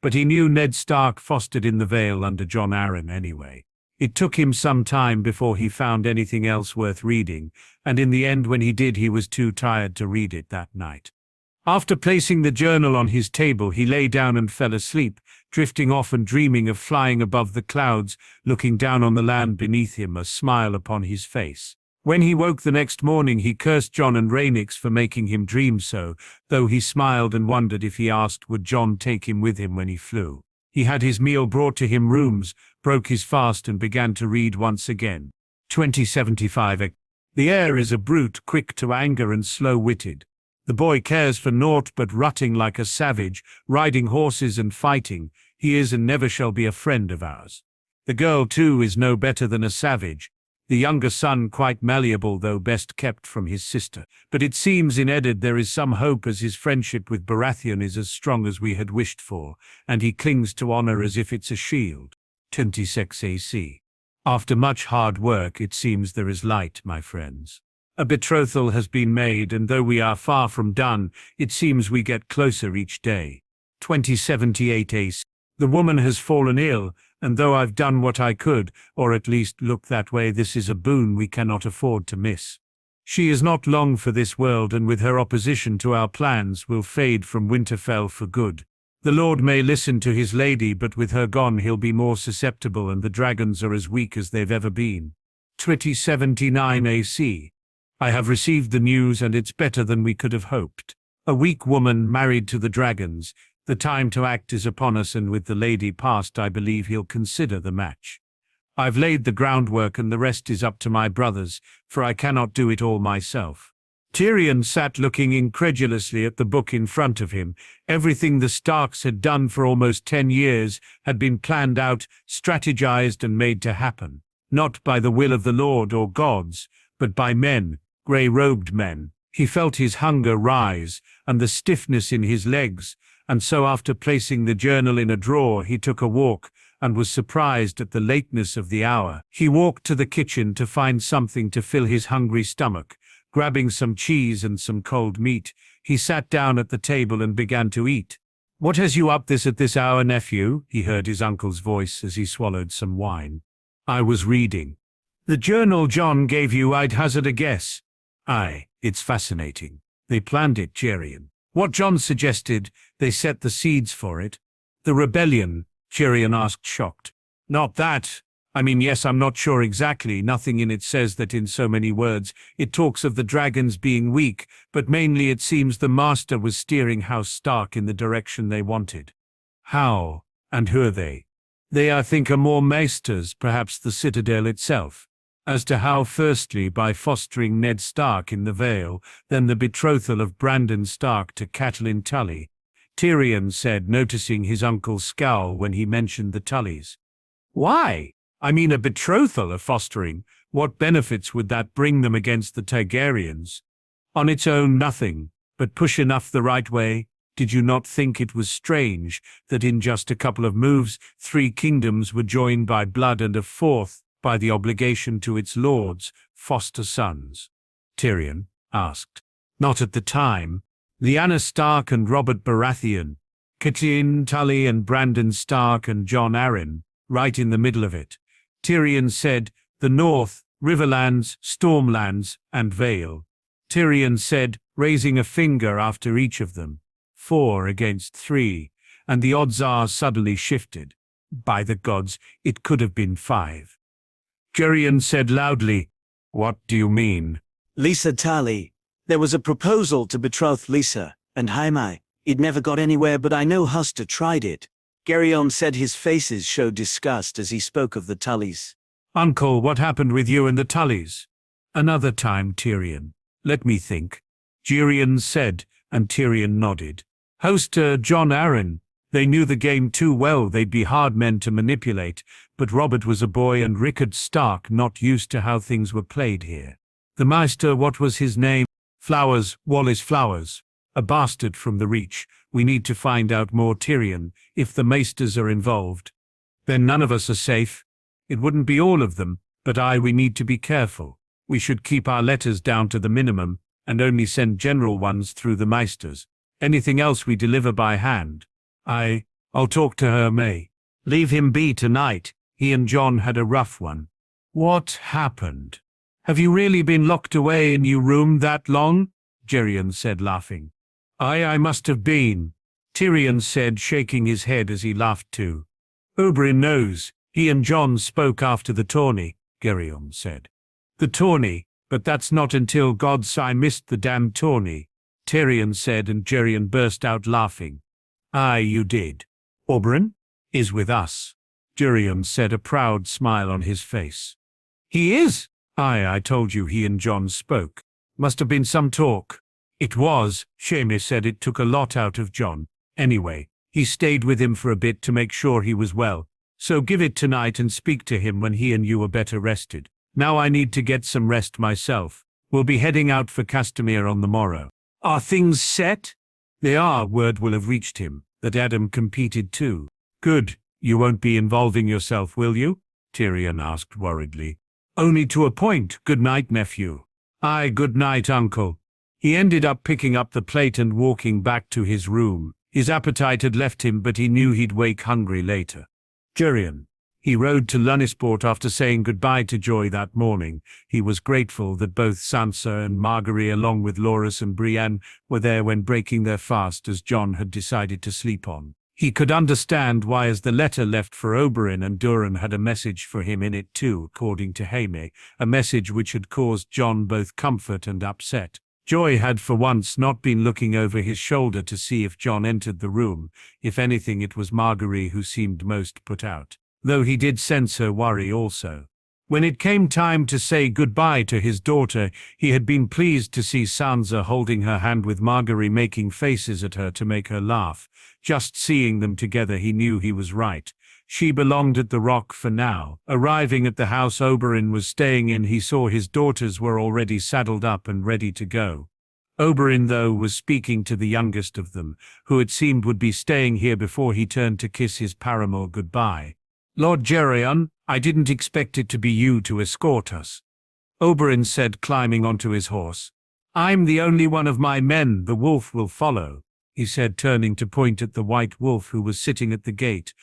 But he knew Ned Stark fostered in the Vale under Jon Arryn anyway. It took him some time before he found anything else worth reading, and in the end when he did he was too tired to read it that night. After placing the journal on his table, he lay down and fell asleep, drifting off and dreaming of flying above the clouds, looking down on the land beneath him, a smile upon his face. When he woke the next morning, he cursed Jon and Rhaenys for making him dream so, though he smiled and wondered if he asked would Jon take him with him when he flew. He had his meal brought to him rooms, broke his fast and began to read once again. 2075. The heir is a brute, quick to anger and slow-witted. The boy cares for naught but rutting like a savage, riding horses and fighting. He is and never shall be a friend of ours. The girl, too, is no better than a savage. The younger son quite malleable, though best kept from his sister. But it seems in Eddard there is some hope, as his friendship with Baratheon is as strong as we had wished for, and he clings to honor as if it's a shield. 26 AC. After much hard work, it seems there is light, my friends. A betrothal has been made, and though we are far from done, it seems we get closer each day. 2078 AC. The woman has fallen ill, and though I've done what I could, or at least look that way, this is a boon we cannot afford to miss. She is not long for this world, and with her opposition to our plans will fade from Winterfell for good. The Lord may listen to his lady, but with her gone he'll be more susceptible, and the dragons are as weak as they've ever been. 2079 AC. I have received the news, and it's better than we could have hoped. A weak woman married to the dragons. The time to act is upon us, and with the lady passed, I believe he'll consider the match. I've laid the groundwork, and the rest is up to my brothers, for I cannot do it all myself. Tyrion sat looking incredulously at the book in front of him. Everything the Starks had done for almost 10 years had been planned out, strategized and made to happen. Not by the will of the Lord or gods, but by men, grey-robed men. He felt his hunger rise, and the stiffness in his legs, and so after placing the journal in a drawer he took a walk, and was surprised at the lateness of the hour. He walked to the kitchen to find something to fill his hungry stomach. Grabbing some cheese and some cold meat, he sat down at the table and began to eat. "What has you up at this hour, nephew?" he heard his uncle's voice as he swallowed some wine. "I was reading." "The journal Jon gave you, I'd hazard a guess." "Aye, it's fascinating. They planned it, Tyrion. What Jon suggested, they set the seeds for it." "The rebellion?" Tyrion asked, shocked. "Not that. I mean, yes, I'm not sure exactly. Nothing in it says that in so many words. It talks of the dragons being weak, but mainly it seems the Master was steering House Stark in the direction they wanted." "How? And who are they?" "They, I think, are more maesters, perhaps the Citadel itself. As to how, firstly, by fostering Ned Stark in the Vale, then the betrothal of Brandon Stark to Catelyn Tully," Tyrion said, noticing his uncle's scowl when he mentioned the Tullys. "Why? I mean, a betrothal, a fostering. What benefits would that bring them against the Targaryens?" "On its own, nothing, but push enough the right way. Did you not think it was strange that in just a couple of moves, 3 kingdoms were joined by blood and a 4th by the obligation to its lords, foster sons?" Tyrion asked. "Not at the time. Lyanna Stark and Robert Baratheon, Catelyn Tully and Brandon Stark and Jon Arryn, right in the middle of it." Tyrion said, "The North, Riverlands, Stormlands, and Vale." Tyrion said, raising a finger after each of them. 4 against 3, and the odds are suddenly shifted. By the gods, it could have been 5. Tyrion said loudly, "What do you mean?" "Lisa Tully. There was a proposal to betroth Lisa and Jaime. It never got anywhere, but I know Huster tried it." Geryon said, his faces showed disgust as he spoke of the Tullys. "Uncle, what happened with you and the Tullys?" "Another time, Tyrion. Let me think." Geryon said, and Tyrion nodded. "Hoster, Jon Arryn. They knew the game too well. They'd be hard men to manipulate, but Robert was a boy and Rickard Stark not used to how things were played here. The Maester, what was his name? Flowers, Wallace Flowers. A bastard from the Reach. We need to find out more, Tyrion, if the Maesters are involved. Then none of us are safe. It wouldn't be all of them, but we need to be careful. We should keep our letters down to the minimum, and only send general ones through the Maesters. Anything else we deliver by hand. I'll talk to her, May. Leave him be tonight. He and Jon had a rough one." "What happened? Have you really been locked away in your room that long?" Geryon said, laughing. I must have been," Tyrion said, shaking his head as he laughed too. "Oberyn knows. He and Jon spoke after the tourney," Geryon said. "The tourney? But that's not until gods I missed the damn tourney," Tyrion said, and Geryon burst out laughing. "Aye, you did. Oberyn is with us," Geryon said, a proud smile on his face. "He is?" "Aye, I told you he and Jon spoke. Must have been some talk." "It was. Jaime said it took a lot out of Jon. Anyway, he stayed with him for a bit to make sure he was well. So give it tonight and speak to him when he and you are better rested. Now I need to get some rest myself. We'll be heading out for Castamere on the morrow." "Are things set?" "They are. Word will have reached him that Adam competed too." "Good. You won't be involving yourself, will you?" Tyrion asked worriedly. "Only to a point. Good night, nephew." "Aye, good night, uncle." He ended up picking up the plate and walking back to his room. His appetite had left him, but he knew he'd wake hungry later. Geryon. He rode to Lunnisport after saying goodbye to Joy that morning. He was grateful that both Sansa and Margaery, along with Loras and Brienne, were there when breaking their fast, as Jon had decided to sleep on. He could understand why, as the letter left for Oberyn, and Duran had a message for him in it too, according to Jaime, a message which had caused Jon both comfort and upset. Joy had for once not been looking over his shoulder to see if Jon entered the room. If anything, it was Margaery who seemed most put out, though he did sense her worry also. When it came time to say goodbye to his daughter, he had been pleased to see Sansa holding her hand with Margaery making faces at her to make her laugh. Just seeing them together he knew he was right. She belonged at the Rock for now. Arriving at the house Oberyn was staying in, he saw his daughters were already saddled up and ready to go. Oberyn, though, was speaking to the youngest of them, who it seemed would be staying here before he turned to kiss his paramour goodbye. "Lord Geryon, I didn't expect it to be you to escort us," Oberyn said, climbing onto his horse. "I'm the only one of my men the wolf will follow," he said, turning to point at the white wolf who was sitting at the gate.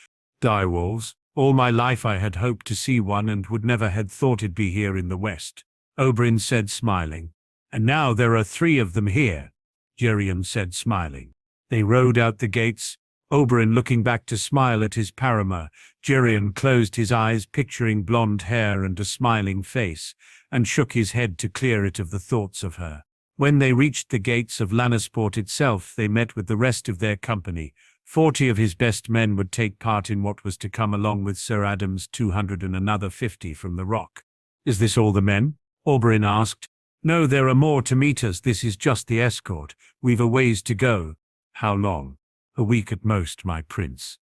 "Direwolves, all my life I had hoped to see one and would never had thought it'd be here in the west," Oberyn said, smiling. "And now there are 3 of them here," Geryon said, smiling. They rode out the gates, Oberyn looking back to smile at his paramour. Geryon closed his eyes, picturing blonde hair and a smiling face, and shook his head to clear it of the thoughts of her. When they reached the gates of Lannisport itself, they met with the rest of their company. 40 of his best men would take part in what was to come, along with Sir Adam's 200 and another 50 from the Rock. "Is this all the men?" Oberyn asked. "No, there are more to meet us. This is just the escort. We've a ways to go." "How long?" "A week at most, my prince,"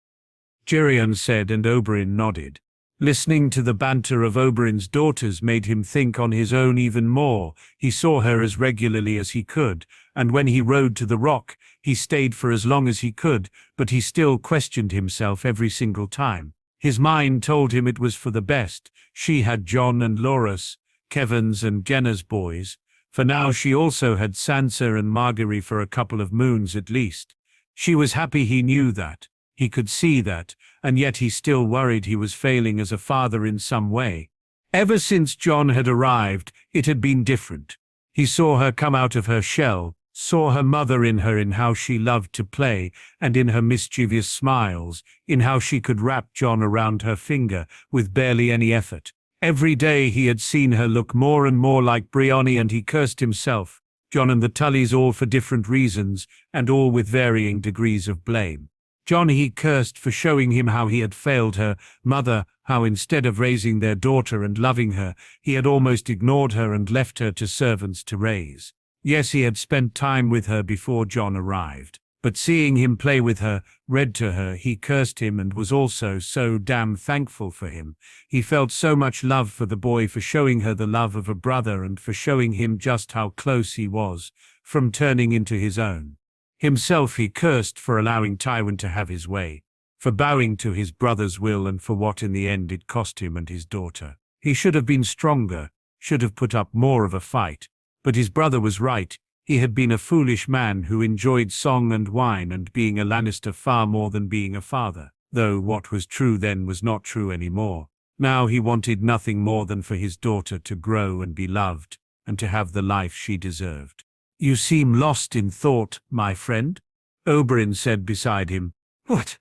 Geryon said, and Oberyn nodded. Listening to the banter of Oberyn's daughters made him think on his own even more. He saw her as regularly as he could, and when he rode to the Rock, he stayed for as long as he could, but he still questioned himself every single time. His mind told him it was for the best. She had Jon and Loras, Kevan's and Genna's boys. For now she also had Sansa and Margaery for a couple of moons at least. She was happy, he knew that. He could see that, and yet he still worried he was failing as a father in some way. Ever since Jon had arrived, it had been different. He saw her come out of her shell, saw her mother in her, in how she loved to play, and in her mischievous smiles, in how she could wrap Jon around her finger with barely any effort. Every day he had seen her look more and more like Brienne, and he cursed himself. Jon and the Tullys, all for different reasons, and all with varying degrees of blame. Jon he cursed for showing him how he had failed her mother, how instead of raising their daughter and loving her, he had almost ignored her and left her to servants to raise. Yes, he had spent time with her before Jon arrived, but seeing him play with her, read to her, he cursed him and was also so damn thankful for him. He felt so much love for the boy, for showing her the love of a brother and for showing him just how close he was from turning into his own. Himself he cursed for allowing Tywin to have his way, for bowing to his brother's will, and for what in the end it cost him and his daughter. He should have been stronger, should have put up more of a fight, but his brother was right. He had been a foolish man who enjoyed song and wine and being a Lannister far more than being a father, though what was true then was not true anymore. Now he wanted nothing more than for his daughter to grow and be loved, and to have the life she deserved. "You seem lost in thought, my friend," Oberyn said beside him. "What?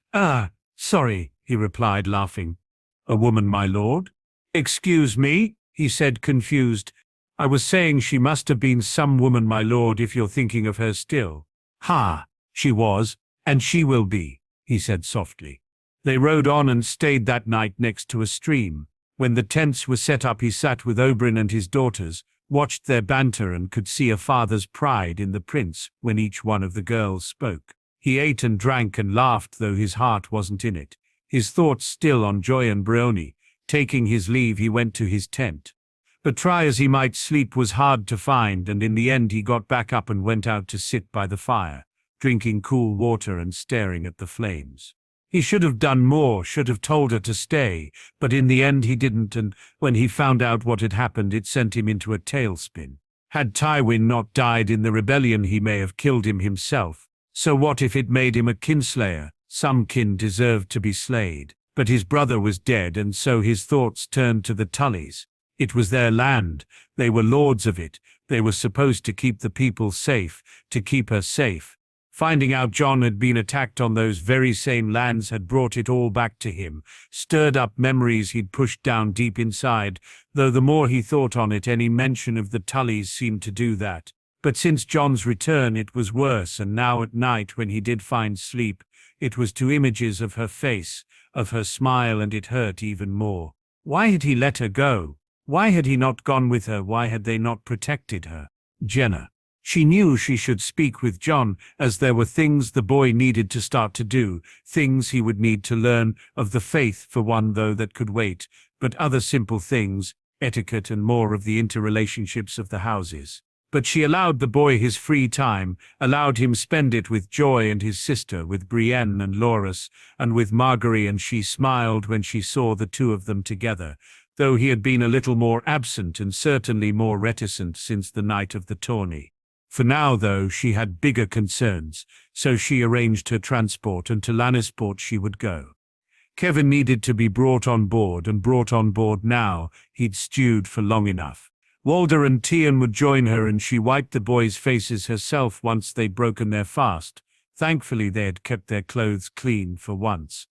Sorry," he replied, laughing. "A woman, my lord?" "Excuse me," he said, confused. "I was saying she must have been some woman, my lord, if you're thinking of her still." "Ha, she was, and she will be," he said softly. They rode on and stayed that night next to a stream. When the tents were set up, he sat with Oberyn and his daughters, watched their banter, and could see a father's pride in the prince when each one of the girls spoke. He ate and drank and laughed, though his heart wasn't in it, his thoughts still on Joy and Brienne. Taking his leave, he went to his tent. But try as he might, sleep was hard to find, and in the end he got back up and went out to sit by the fire, drinking cool water and staring at the flames. He should have done more, should have told her to stay, but in the end he didn't, and when he found out what had happened, it sent him into a tailspin. Had Tywin not died in the rebellion, he may have killed him himself. So what if it made him a kinslayer? Some kin deserved to be slayed. But his brother was dead, and so his thoughts turned to the Tullys. It was their land. They were lords of it. They were supposed to keep the people safe, to keep her safe. Finding out Jon had been attacked on those very same lands had brought it all back to him, stirred up memories he'd pushed down deep inside, though the more he thought on it, any mention of the Tullys seemed to do that. But since Jon's return it was worse, and now at night when he did find sleep, it was to images of her face, of her smile, and it hurt even more. Why had he let her go? Why had he not gone with her? Why had they not protected her? Jenna. She knew she should speak with Jon, as there were things the boy needed to start to do, things he would need to learn of the faith for one though that could wait, but other simple things, etiquette and more of the interrelationships of the houses. But she allowed the boy his free time, allowed him spend it with Joy and his sister, with Brienne and Loras, and with Margaery, and she smiled when she saw the two of them together, though he had been a little more absent and certainly more reticent since the night of the tourney. For now, though, she had bigger concerns, so she arranged her transport, and to Lannisport she would go. Kevin needed to be brought on board, and brought on board now. He'd stewed for long enough. Walder and Tian would join her, and she wiped the boys' faces herself once they'd broken their fast. Thankfully they had kept their clothes clean for once.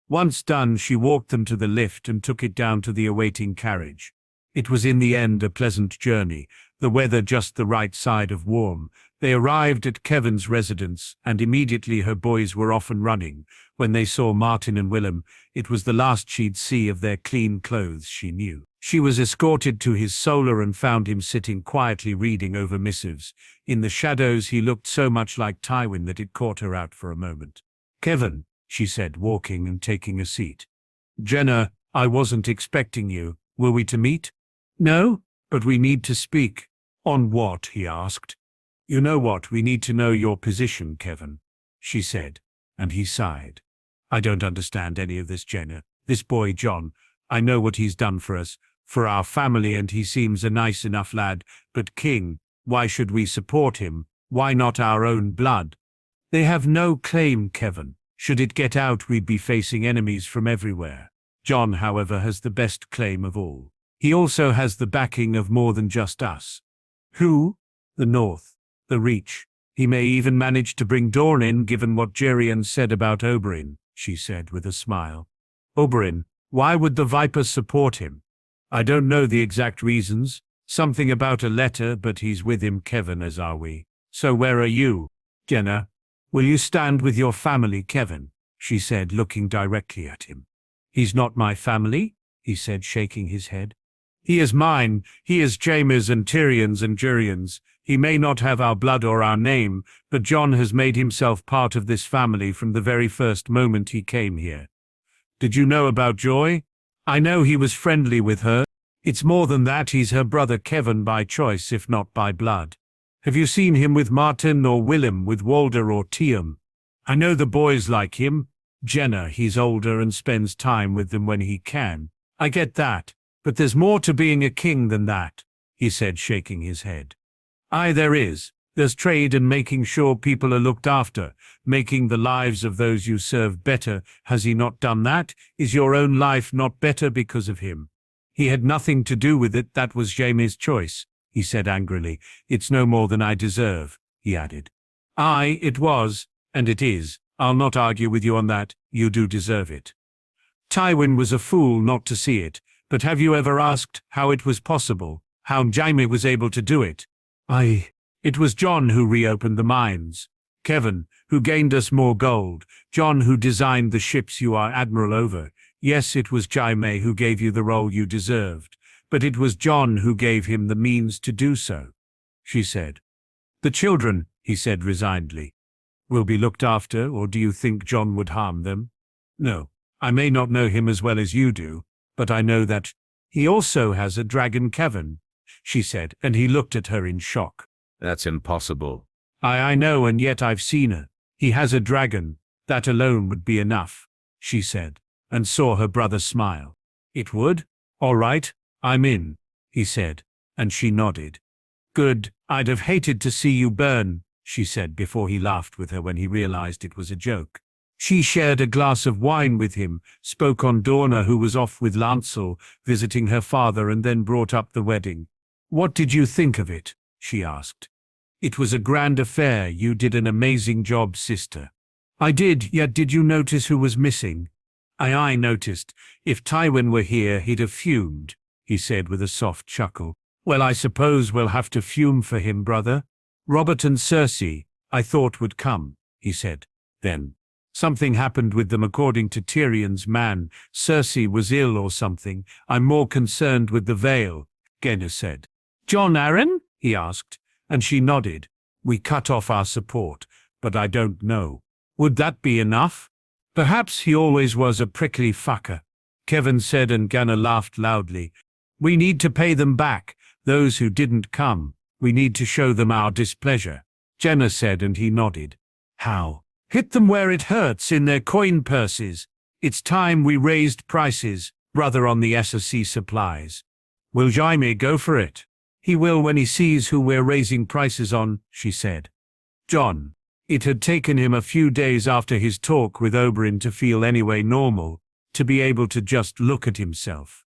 Once done, she walked them to the lift and took it down to the awaiting carriage. It was in the end a pleasant journey, the weather just the right side of warm. They arrived at Kevin's residence, and immediately her boys were off and running. When they saw Martin and Willem, it was the last she'd see of their clean clothes, she knew. She was escorted to his solar and found him sitting quietly reading over missives. In the shadows he looked so much like Tywin that it caught her out for a moment. "Kevin," she said, walking and taking a seat. "Jenna, I wasn't expecting you. Were we to meet?" "No, but we need to speak." "On what?" he asked. "You know what, we need to know your position, Kevin," she said, and he sighed. "I don't understand any of this, Jenna. This boy, Jon, I know what he's done for us, for our family, and he seems a nice enough lad, but King, why should we support him? Why not our own blood?" "They have no claim, Kevin. Should it get out, we'd be facing enemies from everywhere. Jon, however, has the best claim of all. He also has the backing of more than just us." "Who?" "The North. The Reach. He may even manage to bring Dorne in, given what Geryon said about Oberyn," she said with a smile. "Oberyn? Why would the Vipers support him?" "I don't know the exact reasons. Something about a letter, but he's with him, Kevin, as are we. So where are you, Jenna? Will you stand with your family, Kevin?" she said, looking directly at him. "He's not my family," he said, shaking his head. "He is mine. He is Jaime's and Tyrion's and Geryon's. He may not have our blood or our name, but Jon has made himself part of this family from the very first moment he came here. Did you know about Joy? I know he was friendly with her. It's more than that, he's her brother Kevin by choice, if not by blood. Have you seen him with Martin or Willem, with Walder or Tiam? I know the boys like him. Jenna, he's older and spends time with them when he can. I get that, but there's more to being a king than that," he said, shaking his head. "Aye, there is. There's trade and making sure people are looked after, making the lives of those you serve better. Has he not done that? Is your own life not better because of him?" "He had nothing to do with it. That was Jaime's choice," he said angrily. "It's no more than I deserve," he added. "Aye, it was, and it is. I'll not argue with you on that. You do deserve it. Tywin was a fool not to see it, but have you ever asked how it was possible, how Jaime was able to do it? Aye. It was Jon who reopened the mines. Kevin, who gained us more gold. Jon who designed the ships you are admiral over. Yes, it was Jaime who gave you the role you deserved, but it was Jon who gave him the means to do so," she said. "The children," he said resignedly, "will be looked after, or do you think Jon would harm them?" "No, I may not know him as well as you do, but I know that he also has a dragon, Kevin," she said, and he looked at her in shock. That's impossible. I know, and yet I've seen her. He has a dragon. That alone would be enough," she said, and saw her brother smile. "It would? All right, I'm in," he said, and she nodded. "Good. I'd have hated to see you burn," she said before he laughed with her when he realized it was a joke. She shared a glass of wine with him, spoke on Dorna, who was off with Lancel, visiting her father, and then brought up the wedding. "What did you think of it?" she asked. "It was a grand affair. You did an amazing job, sister." "I did, yet did you notice who was missing?" I noticed. If Tywin were here, he'd have fumed," he said with a soft chuckle. "Well, I suppose we'll have to fume for him, brother. Robert and Cersei, I thought would come," he said. Then, Something happened with them according to Tyrion's man. Cersei was ill or something. I'm more concerned with the veil, Genna said. Jon Arryn? He asked, and she nodded. We cut off our support, but I don't know. Would that be enough? Perhaps he always was a prickly fucker, Kevin said, and Ganna laughed loudly. We need to pay them back, those who didn't come. We need to show them our displeasure, Jenna said, and he nodded. How? Hit them where it hurts, in their coin purses. It's time we raised prices, brother, on the SSC supplies. Will Jaime go for it? He will when he sees who we're raising prices on, she said. Jon. It had taken him a few days after his talk with Oberyn to feel anyway normal, to be able to just look at himself.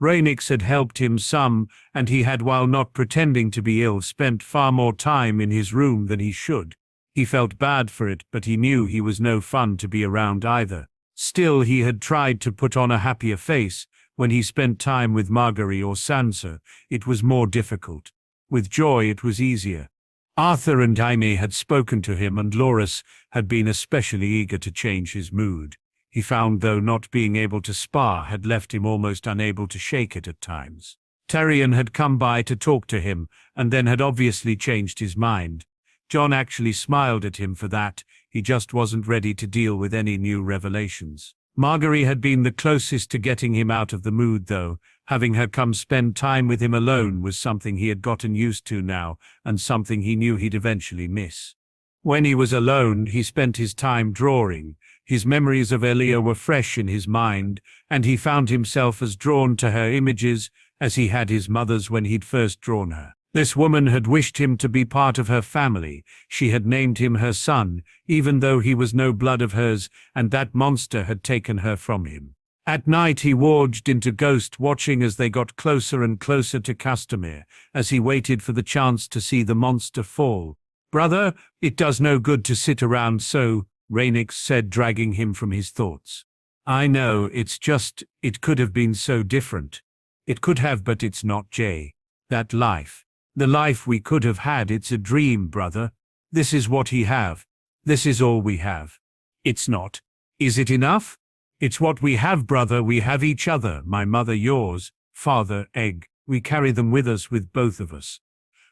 Rhaenys had helped him some, and he had, while not pretending to be ill, spent far more time in his room than he should. He felt bad for it, but he knew he was no fun to be around either. Still, he had tried to put on a happier face. When he spent time with Margaery or Sansa, it was more difficult. With Joy, it was easier. Arthur and Jaime had spoken to him, and Loras had been especially eager to change his mood. He found, though, not being able to spar had left him almost unable to shake it at times. Tyrion had come by to talk to him, and then had obviously changed his mind. Jon actually smiled at him for that. He just wasn't ready to deal with any new revelations. Margaery had been the closest to getting him out of the mood, though. Having her come spend time with him alone was something he had gotten used to now, and something he knew he'd eventually miss. When he was alone, he spent his time drawing. His memories of Elia were fresh in his mind, and he found himself as drawn to her images as he had his mother's when he'd first drawn her. This woman had wished him to be part of her family. She had named him her son, even though he was no blood of hers, and that monster had taken her from him. At night he warged into Ghost, watching as they got closer and closer to Castamere, as he waited for the chance to see the monster fall. Brother, it does no good to sit around so, Rhaenys said, dragging him from his thoughts. I know, it's just, it could have been so different. It could have, but it's not, Jay. That life. The life we could have had, it's a dream, brother. This is what he have. This is all we have. It's not. Is it enough? It's what we have, brother. We have each other, my mother, yours, father, egg. We carry them with us, with both of us.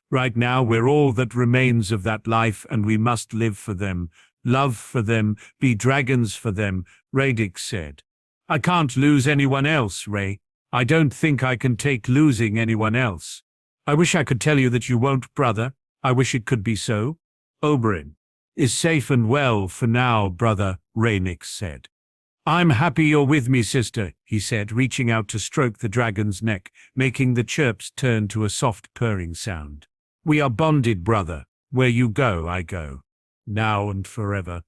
Right now we're all that remains of that life, and we must live for them, love for them, be dragons for them, Rhaenys said. I can't lose anyone else, Ray. I don't think I can take losing anyone else. I wish I could tell you that you won't, brother. I wish it could be so. Oberyn is safe and well for now, brother, Rhaenys said. I'm happy you're with me, sister, he said, reaching out to stroke the dragon's neck, making the chirps turn to a soft purring sound. We are bonded, brother. Where you go, I go. Now and forever,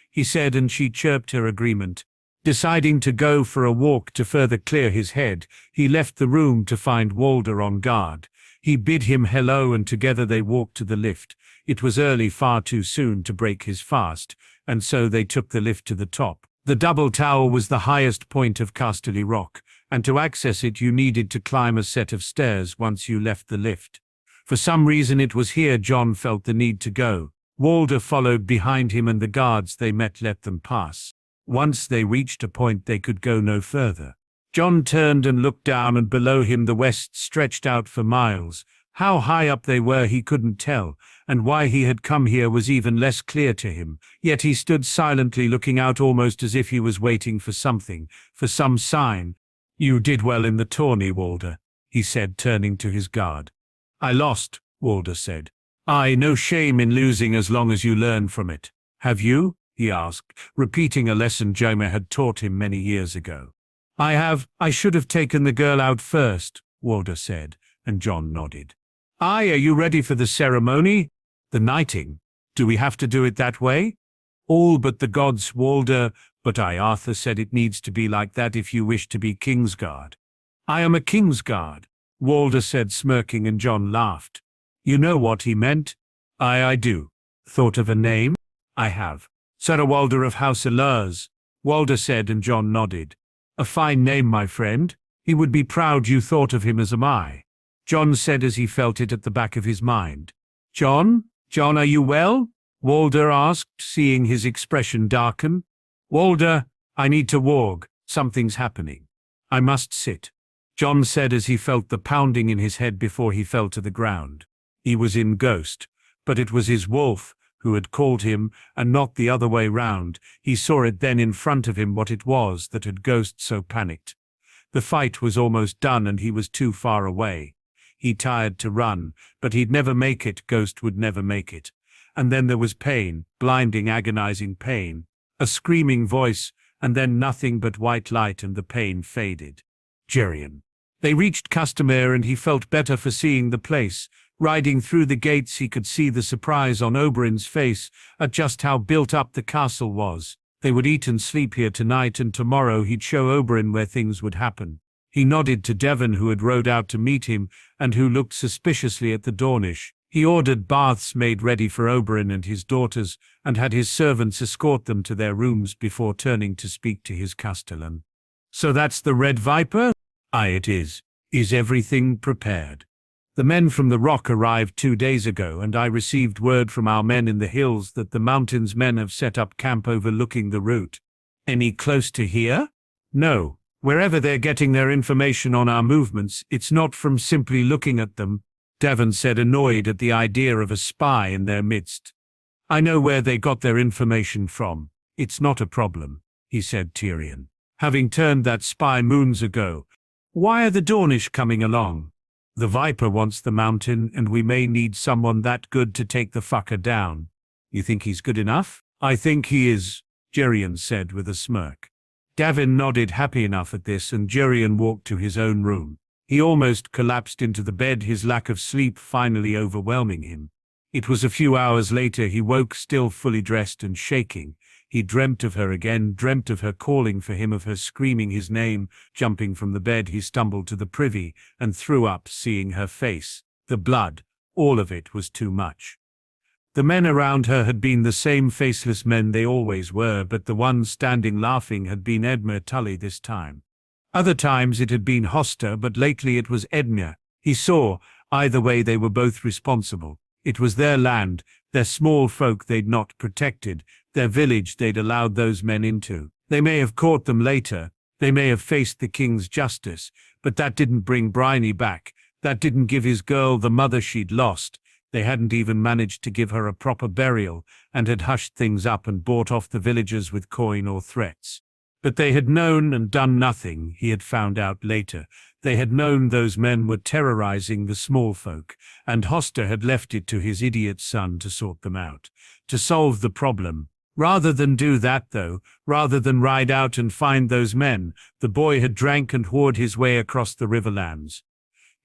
he said, and she chirped her agreement. Deciding to go for a walk to further clear his head, he left the room to find Walder on guard. He bid him hello, and together they walked to the lift. It was early, far too soon to break his fast, and so they took the lift to the top. The double tower was the highest point of Casterly Rock, and to access it you needed to climb a set of stairs once you left the lift. For some reason it was here Jon felt the need to go. Walder followed behind him, and the guards they met let them pass. Once they reached a point they could go no further. Jon turned and looked down, and below him the west stretched out for miles. How high up they were he couldn't tell, and why he had come here was even less clear to him. Yet he stood silently looking out, almost as if he was waiting for something, for some sign. You did well in the tourney, Walder, he said, turning to his guard. I lost, Walder said. No shame in losing as long as you learn from it. Have you? He asked, repeating a lesson Jaime had taught him many years ago. I have. I should have taken the girl out first, Walder said, and Jon nodded. Are you ready for the ceremony? The knighting. Do we have to do it that way? All but the gods, Walder, but Arthur said it needs to be like that if you wish to be Kingsguard. I am a Kingsguard, Walder said, smirking, and Jon laughed. You know what he meant? I do. Thought of a name? I have. Sir Walder of House Alurs, Walder said, and Jon nodded. A fine name, my friend. He would be proud you thought of him, as am I. Jon said as he felt it at the back of his mind. Jon, are you well? Walder asked, seeing his expression darken. Walder, I need to walk. Something's happening. I must sit. Jon said as he felt the pounding in his head before he fell to the ground. He was in Ghost, but it was his wolf who had called him, and not the other way round. He saw it then in front of him what it was that had Ghost so panicked. The fight was almost done and he was too far away. He tired to run, but he'd never make it. Ghost would never make it. And then there was pain, blinding, agonizing pain. A screaming voice, and then nothing but white light, and the pain faded. Tyrion. They reached Castamere and he felt better for seeing the place. Riding through the gates he could see the surprise on Oberyn's face at just how built up the castle was. They would eat and sleep here tonight, and tomorrow he'd show Oberyn where things would happen. He nodded to Devon, who had rode out to meet him and who looked suspiciously at the Dornish. He ordered baths made ready for Oberyn and his daughters, and had his servants escort them to their rooms before turning to speak to his castellan. So that's the Red Viper? Aye, it is. Is everything prepared? The men from the Rock arrived 2 days ago, and I received word from our men in the hills that the mountains men have set up camp overlooking the route. Any close to here? No. Wherever they're getting their information on our movements, it's not from simply looking at them, Devon said, annoyed at the idea of a spy in their midst. I know where they got their information from. It's not a problem, he said. Tyrion. Having turned that spy moons ago. Why are the Dornish coming along? The Viper wants the mountain, and we may need someone that good to take the fucker down. You think he's good enough? I think he is, Tyrion said with a smirk. Davin nodded, happy enough at this, and Tyrion walked to his own room. He almost collapsed into the bed, his lack of sleep finally overwhelming him. It was a few hours later he woke, still fully dressed and shaking. He dreamt of her again, dreamt of her calling for him, of her screaming his name. Jumping from the bed, he stumbled to the privy and threw up, seeing her face. The blood, all of it was too much. The men around her had been the same faceless men they always were, but the one standing laughing had been Edmure Tully this time. Other times it had been Hoster, but lately it was Edmure. He saw, either way they were both responsible. It was their land, their small folk they'd not protected, their village they'd allowed those men into. They may have caught them later, they may have faced the king's justice, but that didn't bring Bryony back, that didn't give his girl the mother she'd lost. They hadn't even managed to give her a proper burial, and had hushed things up and bought off the villagers with coin or threats. But they had known and done nothing, he had found out later. They had known those men were terrorizing the small folk, and Hoster had left it to his idiot son to sort them out, to solve the problem. Rather than do that, though, rather than ride out and find those men, the boy had drank and whored his way across the riverlands.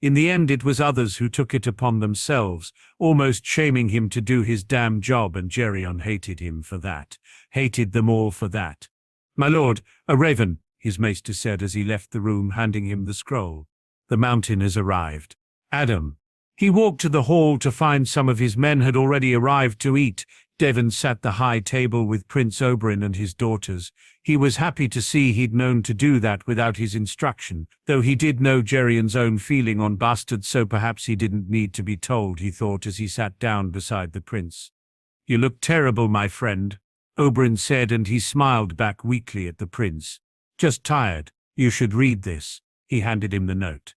In the end it was others who took it upon themselves, almost shaming him to do his damn job, and Geryon hated him for that, hated them all for that. My lord, a raven, his maester said as he left the room, handing him the scroll. The mountain has arrived. Adam. He walked to the hall to find some of his men had already arrived to eat. Devon sat the high table with Prince Oberyn and his daughters. He was happy to see he'd known to do that without his instruction, though he did know Geryon's own feeling on bastards, so perhaps he didn't need to be told, he thought as he sat down beside the prince. You look terrible, my friend, Oberyn said, and he smiled back weakly at the prince. Just tired. You should read this. He handed him the note.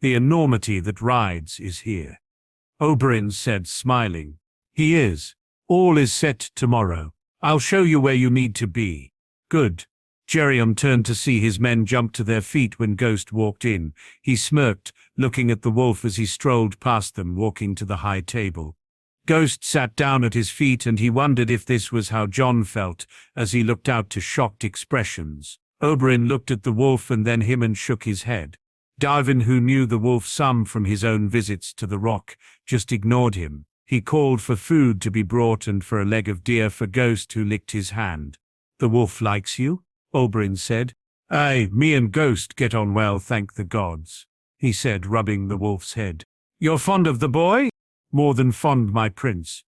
The enormity that rides is here. Oberyn said, smiling. He is. All is set tomorrow. I'll show you where you need to be. Good. Geryon turned to see his men jump to their feet when Ghost walked in. He smirked, looking at the wolf as he strolled past them, walking to the high table. Ghost sat down at his feet, and he wondered if this was how Jon felt as he looked out to shocked expressions. Oberyn looked at the wolf and then him and shook his head. Darwin, who knew the wolf some from his own visits to the Rock, just ignored him. He called for food to be brought and for a leg of deer for Ghost, who licked his hand. The wolf likes you? Oberyn said. Aye, me and Ghost get on well, thank the gods, he said, rubbing the wolf's head. You're fond of the boy? More than fond, my prince,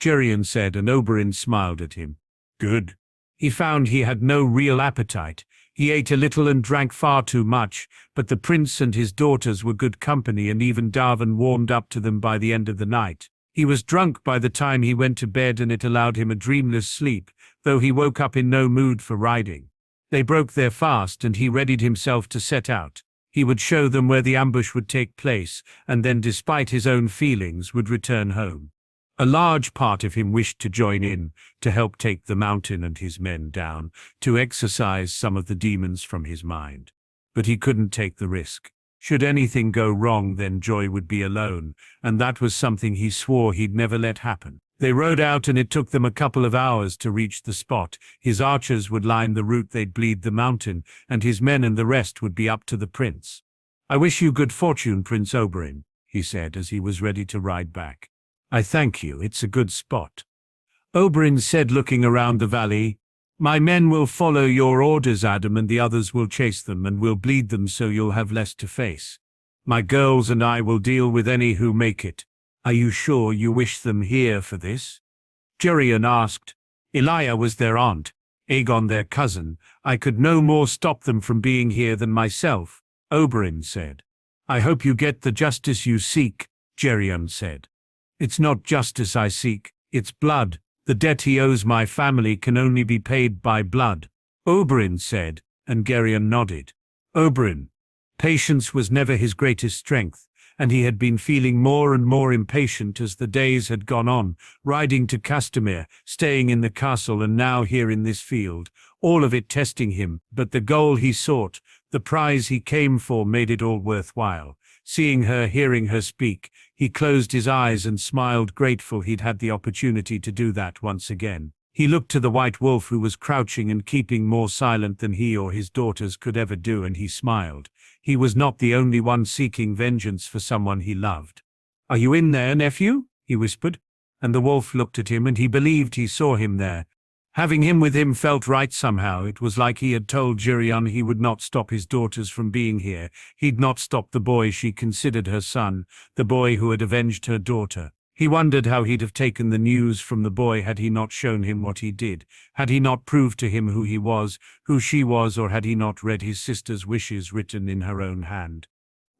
Geryon said, and Oberyn smiled at him. Good. He found he had no real appetite. He ate a little and drank far too much, but the prince and his daughters were good company, and even Darwin warmed up to them by the end of the night. He was drunk by the time he went to bed, and it allowed him a dreamless sleep, though he woke up in no mood for riding. They broke their fast, and he readied himself to set out. He would show them where the ambush would take place, and then, despite his own feelings, would return home. A large part of him wished to join in, to help take the mountain and his men down, to exorcise some of the demons from his mind. But he couldn't take the risk. Should anything go wrong, then Joy would be alone, and that was something he swore he'd never let happen. They rode out, and it took them a couple of hours to reach the spot. His archers would line the route they'd bleed the mountain, and his men and the rest would be up to the prince. "I wish you good fortune, Prince Oberyn," he said as he was ready to ride back. "I thank you, it's a good spot." Oberyn said, looking around the valley, "My men will follow your orders, Adam, and the others will chase them, and we'll bleed them so you'll have less to face. My girls and I will deal with any who make it. Are you sure you wish them here for this?" Jerian asked. "Elia was their aunt, Aegon their cousin. I could no more stop them from being here than myself," Oberyn said. "I hope you get the justice you seek," Jerian said. "It's not justice I seek, it's blood. The debt he owes my family can only be paid by blood," Oberyn said, and Jerian nodded. Oberyn. Patience was never his greatest strength, and he had been feeling more and more impatient as the days had gone on, riding to Castamere, staying in the castle, and now here in this field, all of it testing him, but the goal he sought, the prize he came for, made it all worthwhile. Seeing her, hearing her speak, he closed his eyes and smiled, grateful he'd had the opportunity to do that once again. He looked to the White Wolf, who was crouching and keeping more silent than he or his daughters could ever do, and he smiled. He was not the only one seeking vengeance for someone he loved. "Are you in there, nephew?" he whispered, and the wolf looked at him, and he believed he saw him there. Having him with him felt right somehow. It was like he had told Jerian he would not stop his daughters from being here. He'd not stop the boy she considered her son, the boy who had avenged her daughter. He wondered how he'd have taken the news from the boy had he not shown him what he did, had he not proved to him who he was, who she was, or had he not read his sister's wishes written in her own hand.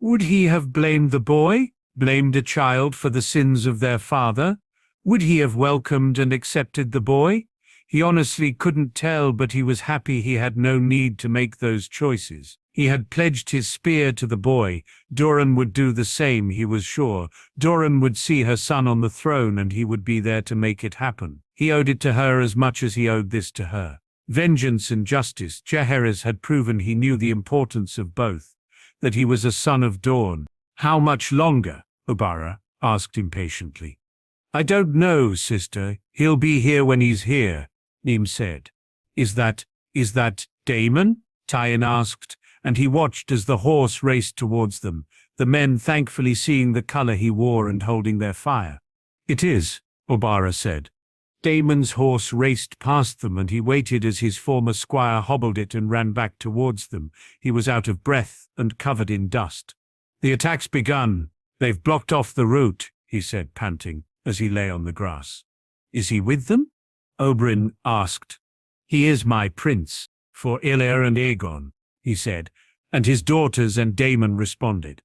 Would he have blamed the boy, blamed a child for the sins of their father? Would he have welcomed and accepted the boy? He honestly couldn't tell, but he was happy he had no need to make those choices. He had pledged his spear to the boy. Doran would do the same, he was sure. Doran would see her son on the throne, and he would be there to make it happen. He owed it to her as much as he owed this to her. Vengeance and justice. Jaehaerys had proven he knew the importance of both, that he was a son of Dawn. "How much longer?" Obara asked impatiently. "I don't know, sister. He'll be here when he's here," Nim said. Is that Daemon?" Tywin asked, and he watched as the horse raced towards them, the men thankfully seeing the color he wore and holding their fire. "It is," Obara said. Daemon's horse raced past them, and he waited as his former squire hobbled it and ran back towards them. He was out of breath and covered in dust. "The attack's begun. They've blocked off the route," he said, panting, as he lay on the grass. "Is he with them?" Oberyn asked. "He is my prince, for Ilya and Aegon," he said, and his daughters and Daemon responded.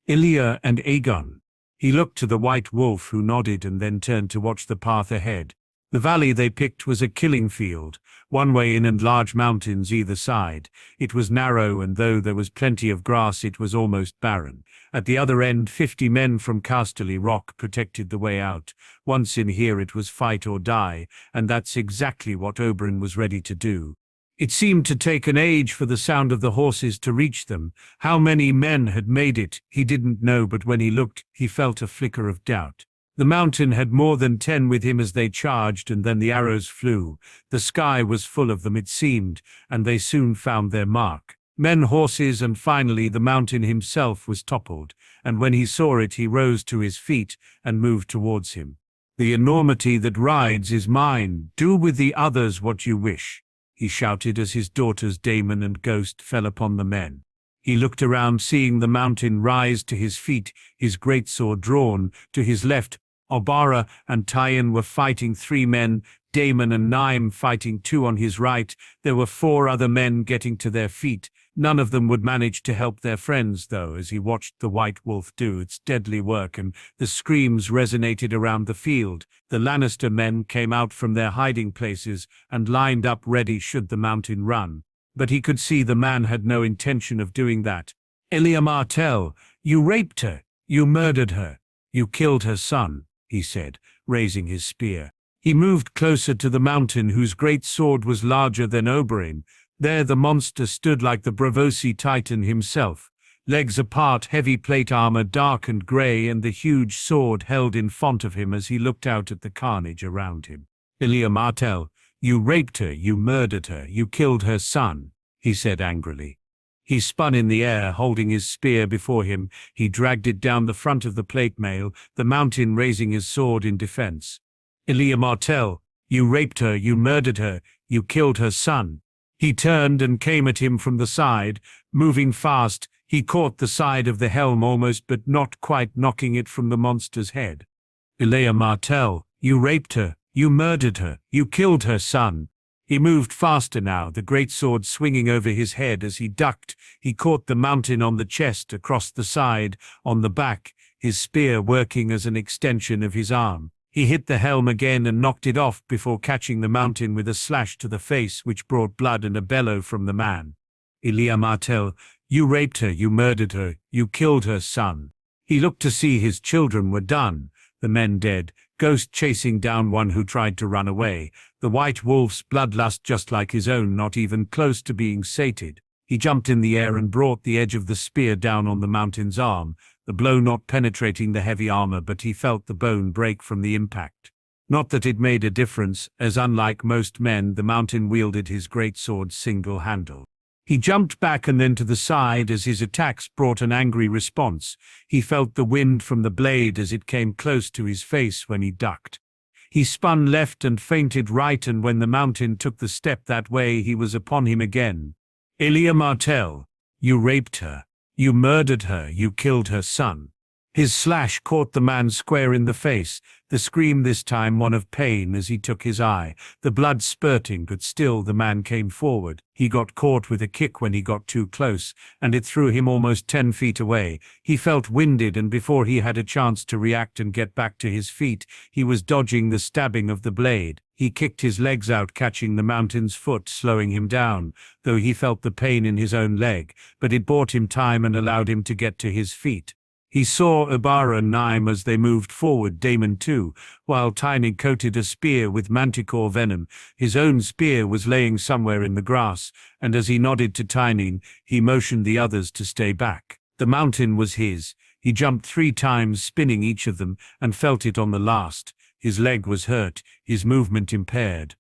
"Ilya and Aegon." He looked to the White Wolf, who nodded and then turned to watch the path ahead. The valley they picked was a killing field, one way in and large mountains either side. It was narrow, and though there was plenty of grass, it was almost barren. At the other end, 50 men from Casterly Rock protected the way out. Once in here, it was fight or die, and that's exactly what Oberyn was ready to do. It seemed to take an age for the sound of the horses to reach them. How many men had made it, he didn't know, but when he looked, he felt a flicker of doubt. The mountain had more than 10 with him as they charged, and then the arrows flew. The sky was full of them, it seemed, and they soon found their mark. Men, horses, and finally the mountain himself was toppled, and when he saw it, he rose to his feet and moved towards him. "The enormity that rides is mine. Do with the others what you wish," he shouted as his daughters Daemon and Ghost fell upon the men. He looked around, seeing the mountain rise to his feet, his greatsword drawn. To his left, Obara and Tywin were fighting 3 men, Daemon and Naim fighting 2 on his right. There were 4 other men getting to their feet. None of them would manage to help their friends, though, as he watched the White Wolf do its deadly work, and the screams resonated around the field. The Lannister men came out from their hiding places and lined up ready should the mountain run. But he could see the man had no intention of doing that. "Elia Martell, you raped her, you murdered her, you killed her son," he said, raising his spear. He moved closer to the mountain, whose great sword was larger than Oberyn. There the monster stood like the Braavosi Titan himself, legs apart, heavy plate armor dark and grey, and the huge sword held in front of him as he looked out at the carnage around him. "Elia Martell, you raped her, you murdered her, you killed her son," he said angrily. He spun in the air, holding his spear before him. He dragged it down the front of the plate mail, the mountain raising his sword in defense. "Elia Martell, you raped her, you murdered her, you killed her son." He turned and came at him from the side, moving fast. He caught the side of the helm almost, but not quite, knocking it from the monster's head. "Elia Martell, you raped her, you murdered her, you killed her son." He moved faster now, the great sword swinging over his head as he ducked. He caught the mountain on the chest, across the side, on the back, his spear working as an extension of his arm. He hit the helm again and knocked it off before catching the mountain with a slash to the face which brought blood and a bellow from the man. "Elia Martell, you raped her, you murdered her, you killed her son." He looked to see his children were done, the men dead, Ghost chasing down one who tried to run away, the White Wolf's bloodlust just like his own, not even close to being sated. He jumped in the air and brought the edge of the spear down on the mountain's arm, the blow not penetrating the heavy armor, but he felt the bone break from the impact. Not that it made a difference, as unlike most men, the mountain wielded his great sword single-handed. He jumped back and then to the side as his attacks brought an angry response. He felt the wind from the blade as it came close to his face when he ducked. He spun left and feinted right, and when the mountain took the step that way, he was upon him again. "Elia Martell, you raped her. You murdered her, you killed her son." His slash caught the man square in the face, the scream this time one of pain as he took his eye, the blood spurting, but still the man came forward. He got caught with a kick when he got too close, and it threw him almost 10 feet away. He felt winded, and before he had a chance to react and get back to his feet, he was dodging the stabbing of the blade. He kicked his legs out, catching the mountain's foot, slowing him down, though he felt the pain in his own leg, but it bought him time and allowed him to get to his feet. He saw Ibarra and Naim as they moved forward, Daemon too, while Tiny coated a spear with manticore venom. His own spear was laying somewhere in the grass, and as he nodded to Tiny, he motioned the others to stay back. The mountain was his. He jumped 3 times, spinning each of them, and felt it on the last. His leg was hurt, his movement impaired.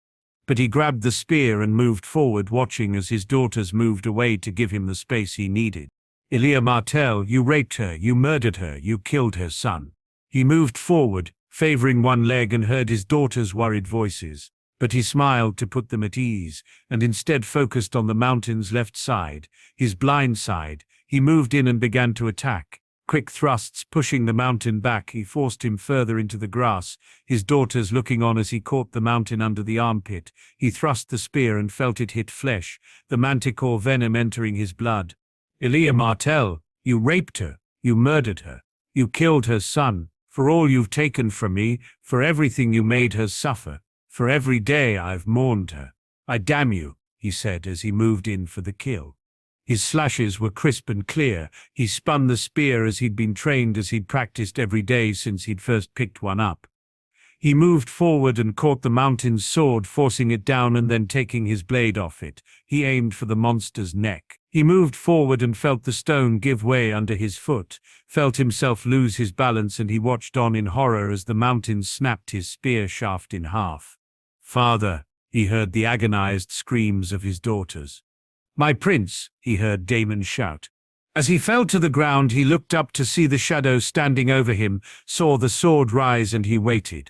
But he grabbed the spear and moved forward, watching as his daughters moved away to give him the space he needed. "Elia Martell, you raped her, you murdered her, you killed her son." He moved forward, favoring one leg, and heard his daughters' worried voices. But he smiled to put them at ease, and instead focused on the mountain's left side, his blind side. He moved in and began to attack. Quick thrusts pushing the mountain back, he forced him further into the grass, his daughters looking on as he caught the mountain under the armpit. He thrust the spear and felt it hit flesh, the manticore venom entering his blood. "Elia Martell, you raped her, you murdered her, you killed her son, for all you've taken from me, for everything you made her suffer, for every day I've mourned her. I damn you," he said as he moved in for the kill. His slashes were crisp and clear. He spun the spear as he'd been trained, as he'd practiced every day since he'd first picked one up. He moved forward and caught the mountain's sword, forcing it down and then taking his blade off it. He aimed for the monster's neck. He moved forward and felt the stone give way under his foot, felt himself lose his balance, and he watched on in horror as the mountain snapped his spear shaft in half. "Father," he heard the agonized screams of his daughters. "My prince," he heard Daemon shout. As he fell to the ground, he looked up to see the shadow standing over him, saw the sword rise, and he waited.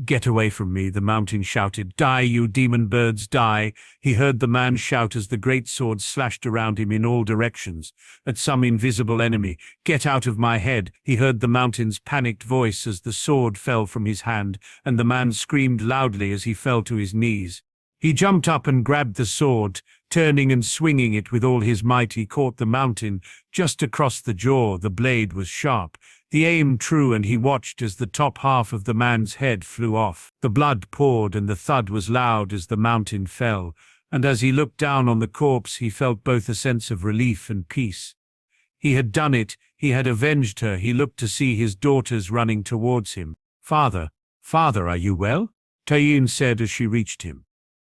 Get away from me," the mountain shouted. "Die, you demon birds, die." He heard the man shout as the great sword slashed around him in all directions, at some invisible enemy. "Get out of my head." He heard the mountain's panicked voice as the sword fell from his hand, and the man screamed loudly as he fell to his knees. He jumped up and grabbed the sword, turning and swinging it with all his might. He caught the mountain just across the jaw. The blade was sharp, the aim true, and he watched as the top half of the man's head flew off. The blood poured and the thud was loud as the mountain fell, and as he looked down on the corpse he felt both a sense of relief and peace. He had done it, he had avenged her. He looked to see his daughters running towards him. "Father, father, are you well?" Tyene said as she reached him.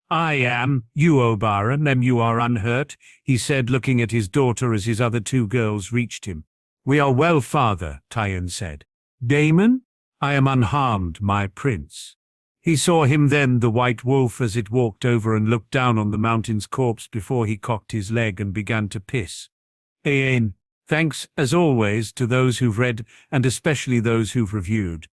"I am, you Oberyn, them you are unhurt," he said, looking at his daughter as his other two girls reached him. "We are well, father," Tyene said. "Daemon? I am unharmed, my prince." He saw him then, the white wolf, as it walked over and looked down on the mountain's corpse before he cocked his leg and began to piss. Aen, thanks, as always, to those who've read, and especially those who've reviewed.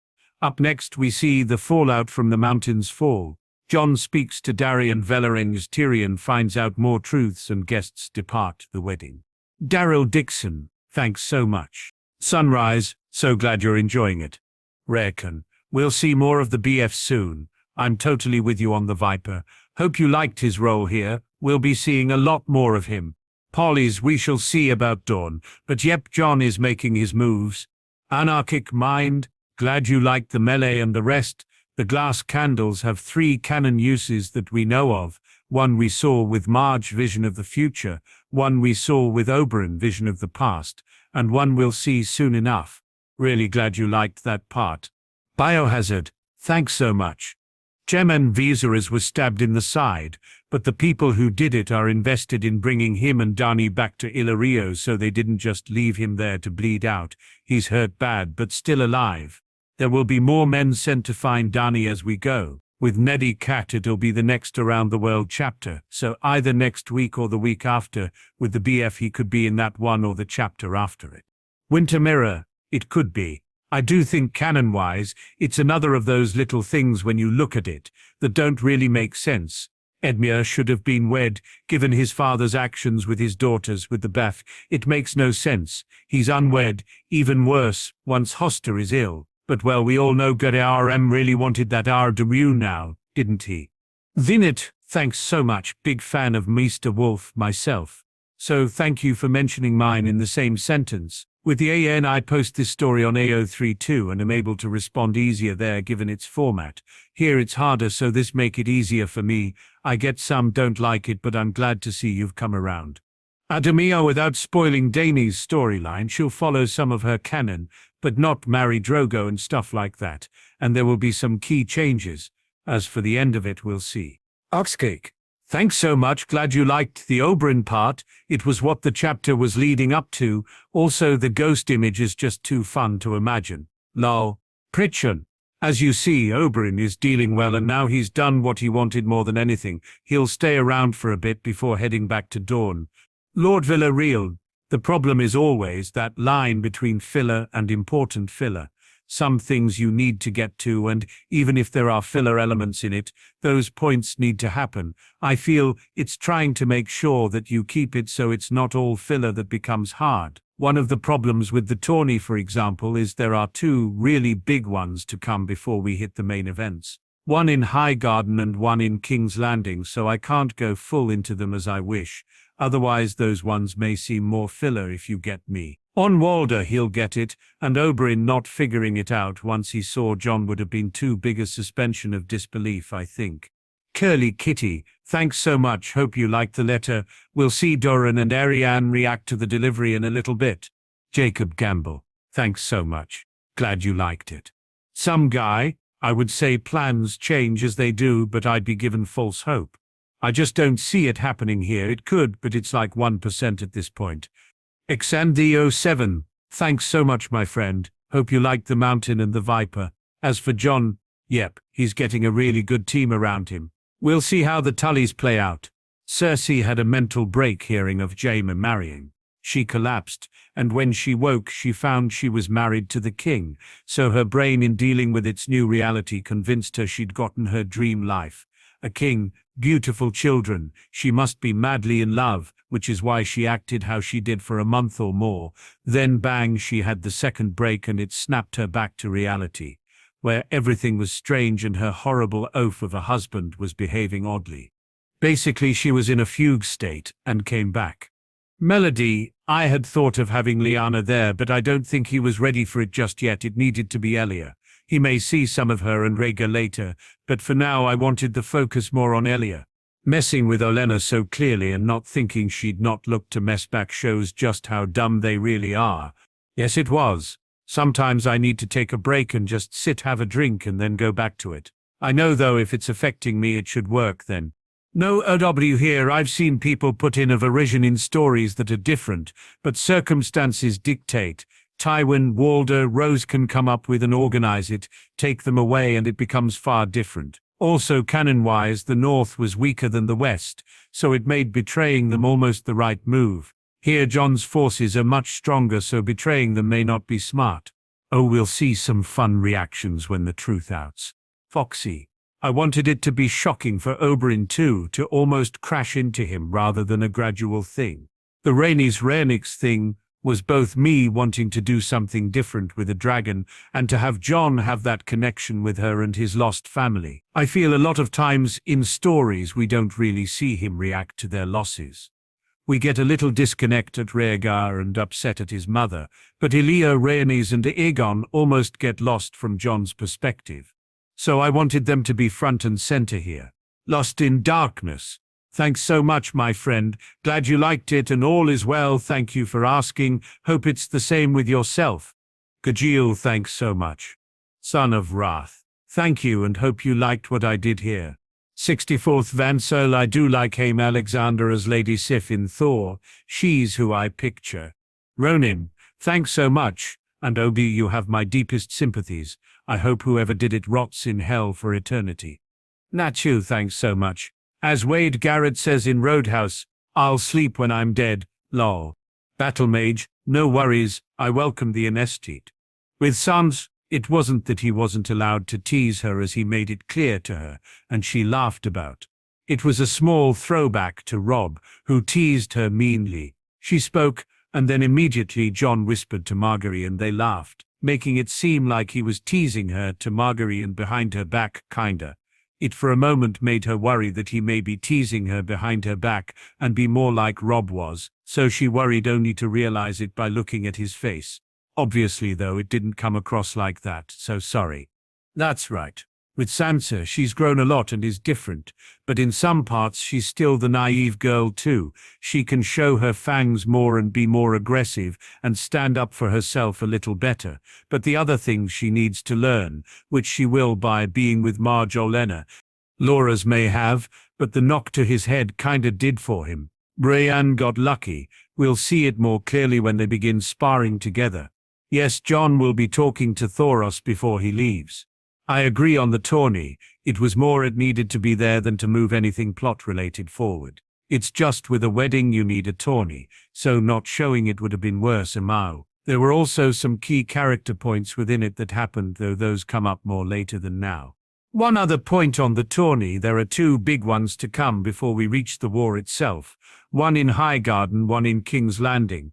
Up next we see the fallout from the mountain's fall. Jon speaks to Darien Velaryon as Tyrion finds out more truths and guests depart the wedding. Daryl Dixon, thanks so much. Sunrise, so glad you're enjoying it. Rhaegar, we'll see more of the BF soon. I'm totally with you on the Viper. Hope you liked his role here. We'll be seeing a lot more of him. Polly's, we shall see about Dawn, but yep, Jon is making his moves. Anarchic Mind, glad you liked the melee and the rest. The glass candles have 3 canon uses that we know of. One we saw with Marge, vision of the future, one we saw with Oberyn, vision of the past, and one we'll see soon enough. Really glad you liked that part. Biohazard, thanks so much. Gemmen Viserys was stabbed in the side, but the people who did it are invested in bringing him and Dany back to Illyrio, so they didn't just leave him there to bleed out. He's hurt bad but still alive. There will be more men sent to find Dany as we go. With Neddy Cat it'll be the next Around the World chapter, so either next week or the week after. With the BF he could be in that one or the chapter after it. Winter Mirror, it could be. I do think canon-wise, it's another of those little things when you look at it, that don't really make sense. Edmure should have been wed, given his father's actions with his daughters with the Beth. It makes no sense. He's unwed, even worse, once Hoster is ill. But well, we all know Gudrm really wanted that Ardamu now, didn't he? Vinit, thanks so much, big fan of Mr. Wolf myself. So thank you for mentioning mine in the same sentence. With the AN I post this story on AO32 and am able to respond easier there given its format. Here it's harder, so this make it easier for me. I get some don't like it, but I'm glad to see you've come around. Adamia, without spoiling Dany's storyline, she'll follow some of her canon, but not marry Drogo and stuff like that, and there will be some key changes. As for the end of it, we'll see. Oxcake, thanks so much, glad you liked the Oberyn part. It was what the chapter was leading up to. Also, the ghost image is just too fun to imagine. Lol. Pritchard, as you see, Oberyn is dealing well, and now he's done what he wanted more than anything. He'll stay around for a bit before heading back to Dawn. Lord Villarreal, the problem is always that line between filler and important filler. Some things you need to get to, and even if there are filler elements in it, those points need to happen. I feel it's trying to make sure that you keep it so it's not all filler that becomes hard. One of the problems with the tourney, for example, is there are 2 really big ones to come before we hit the main events. One in Highgarden and one in King's Landing, so I can't go full into them as I wish. Otherwise those ones may seem more filler, if you get me. On Walder he'll get it, and Oberyn not figuring it out once he saw Jon would have been too big a suspension of disbelief, I think. Curly Kitty, thanks so much, hope you liked the letter. We'll see Doran and Arianne react to the delivery in a little bit. Jacob Gamble, thanks so much. Glad you liked it. Some guy, I would say plans change as they do, but I'd be given false hope. I just don't see it happening here. It could, but it's like 1% at this point. Xandio7, thanks so much, my friend. Hope you liked the Mountain and the Viper. As for Jon, yep, he's getting a really good team around him. We'll see how the Tullys play out. Cersei had a mental break hearing of Jaime marrying. She collapsed, and when she woke she found she was married to the king, so her brain in dealing with its new reality convinced her she'd gotten her dream life. A king, beautiful children, she must be madly in love, which is why she acted how she did for a month or more. Then bang, she had the second break and it snapped her back to reality, where everything was strange and her horrible oaf of a husband was behaving oddly. Basically, she was in a fugue state and came back. Melody, I had thought of having Lyanna there, but I don't think he was ready for it just yet. It needed to be Elia. He may see some of her and Rhaegar later, but for now I wanted the focus more on Elia. Messing with Olenna so clearly and not thinking she'd not look to mess back shows just how dumb they really are. Yes, it was. Sometimes I need to take a break and just sit, have a drink, and then go back to it. I know though if it's affecting me it should work then. No OW here. I've seen people put in a version in stories that are different, but circumstances dictate. Tywin, Walder, Rose can come up with and organize it, take them away, and it becomes far different. Also, canon-wise, the North was weaker than the West, so it made betraying them almost the right move. Here Jon's forces are much stronger, so betraying them may not be smart. Oh, we'll see some fun reactions when the truth outs. Foxy. I wanted it to be shocking for Oberyn too, to almost crash into him rather than a gradual thing. The Rhaenys thing was both me wanting to do something different with a dragon and to have Jon have that connection with her and his lost family. I feel a lot of times in stories we don't really see him react to their losses. We get a little disconnect at Rhaegar and upset at his mother, but Elia, Rhaenys and Aegon almost get lost from Jon's perspective. So I wanted them to be front and center here. Lost in Darkness. Thanks so much, my friend. Glad you liked it and all is well. Thank you for asking. Hope it's the same with yourself. Gajeel, thanks so much. Son of Wrath. Thank you and hope you liked what I did here. 64th Vansel, I do like Haim Alexander as Lady Sif in Thor. She's who I picture. Ronin, thanks so much. And Obi, you have my deepest sympathies. I hope whoever did it rots in hell for eternity. Nachu, thanks so much. As Wade Garrett says in Roadhouse, I'll sleep when I'm dead, lol. Battle Mage, no worries, I welcome the anesthete. With Sans, it wasn't that he wasn't allowed to tease her as he made it clear to her, and she laughed about. It was a small throwback to Rob, who teased her meanly. She spoke, and then immediately Jon whispered to Marguerite and they laughed, making it seem like he was teasing her to Marguerite and behind her back, kinda. It for a moment made her worry that he may be teasing her behind her back and be more like Rob was, so she worried only to realize it by looking at his face. Obviously though, it didn't come across like that, so sorry. That's right. With Sansa, she's grown a lot and is different, but in some parts she's still the naive girl too. She can show her fangs more and be more aggressive and stand up for herself a little better. But the other things she needs to learn, which she will by being with Marge Olenna. Laura's may have, but the knock to his head kinda did for him. Brienne got lucky. We'll see it more clearly when they begin sparring together. Yes, Jon will be talking to Thoros before he leaves. I agree on the tourney. It was more it needed to be there than to move anything plot-related forward. It's just with a wedding you need a tourney, so not showing it would have been worse Amau. There were also some key character points within it that happened, though those come up more later than now. One other point on the tourney, there are two big ones to come before we reach the war itself. One in Highgarden, one in King's Landing.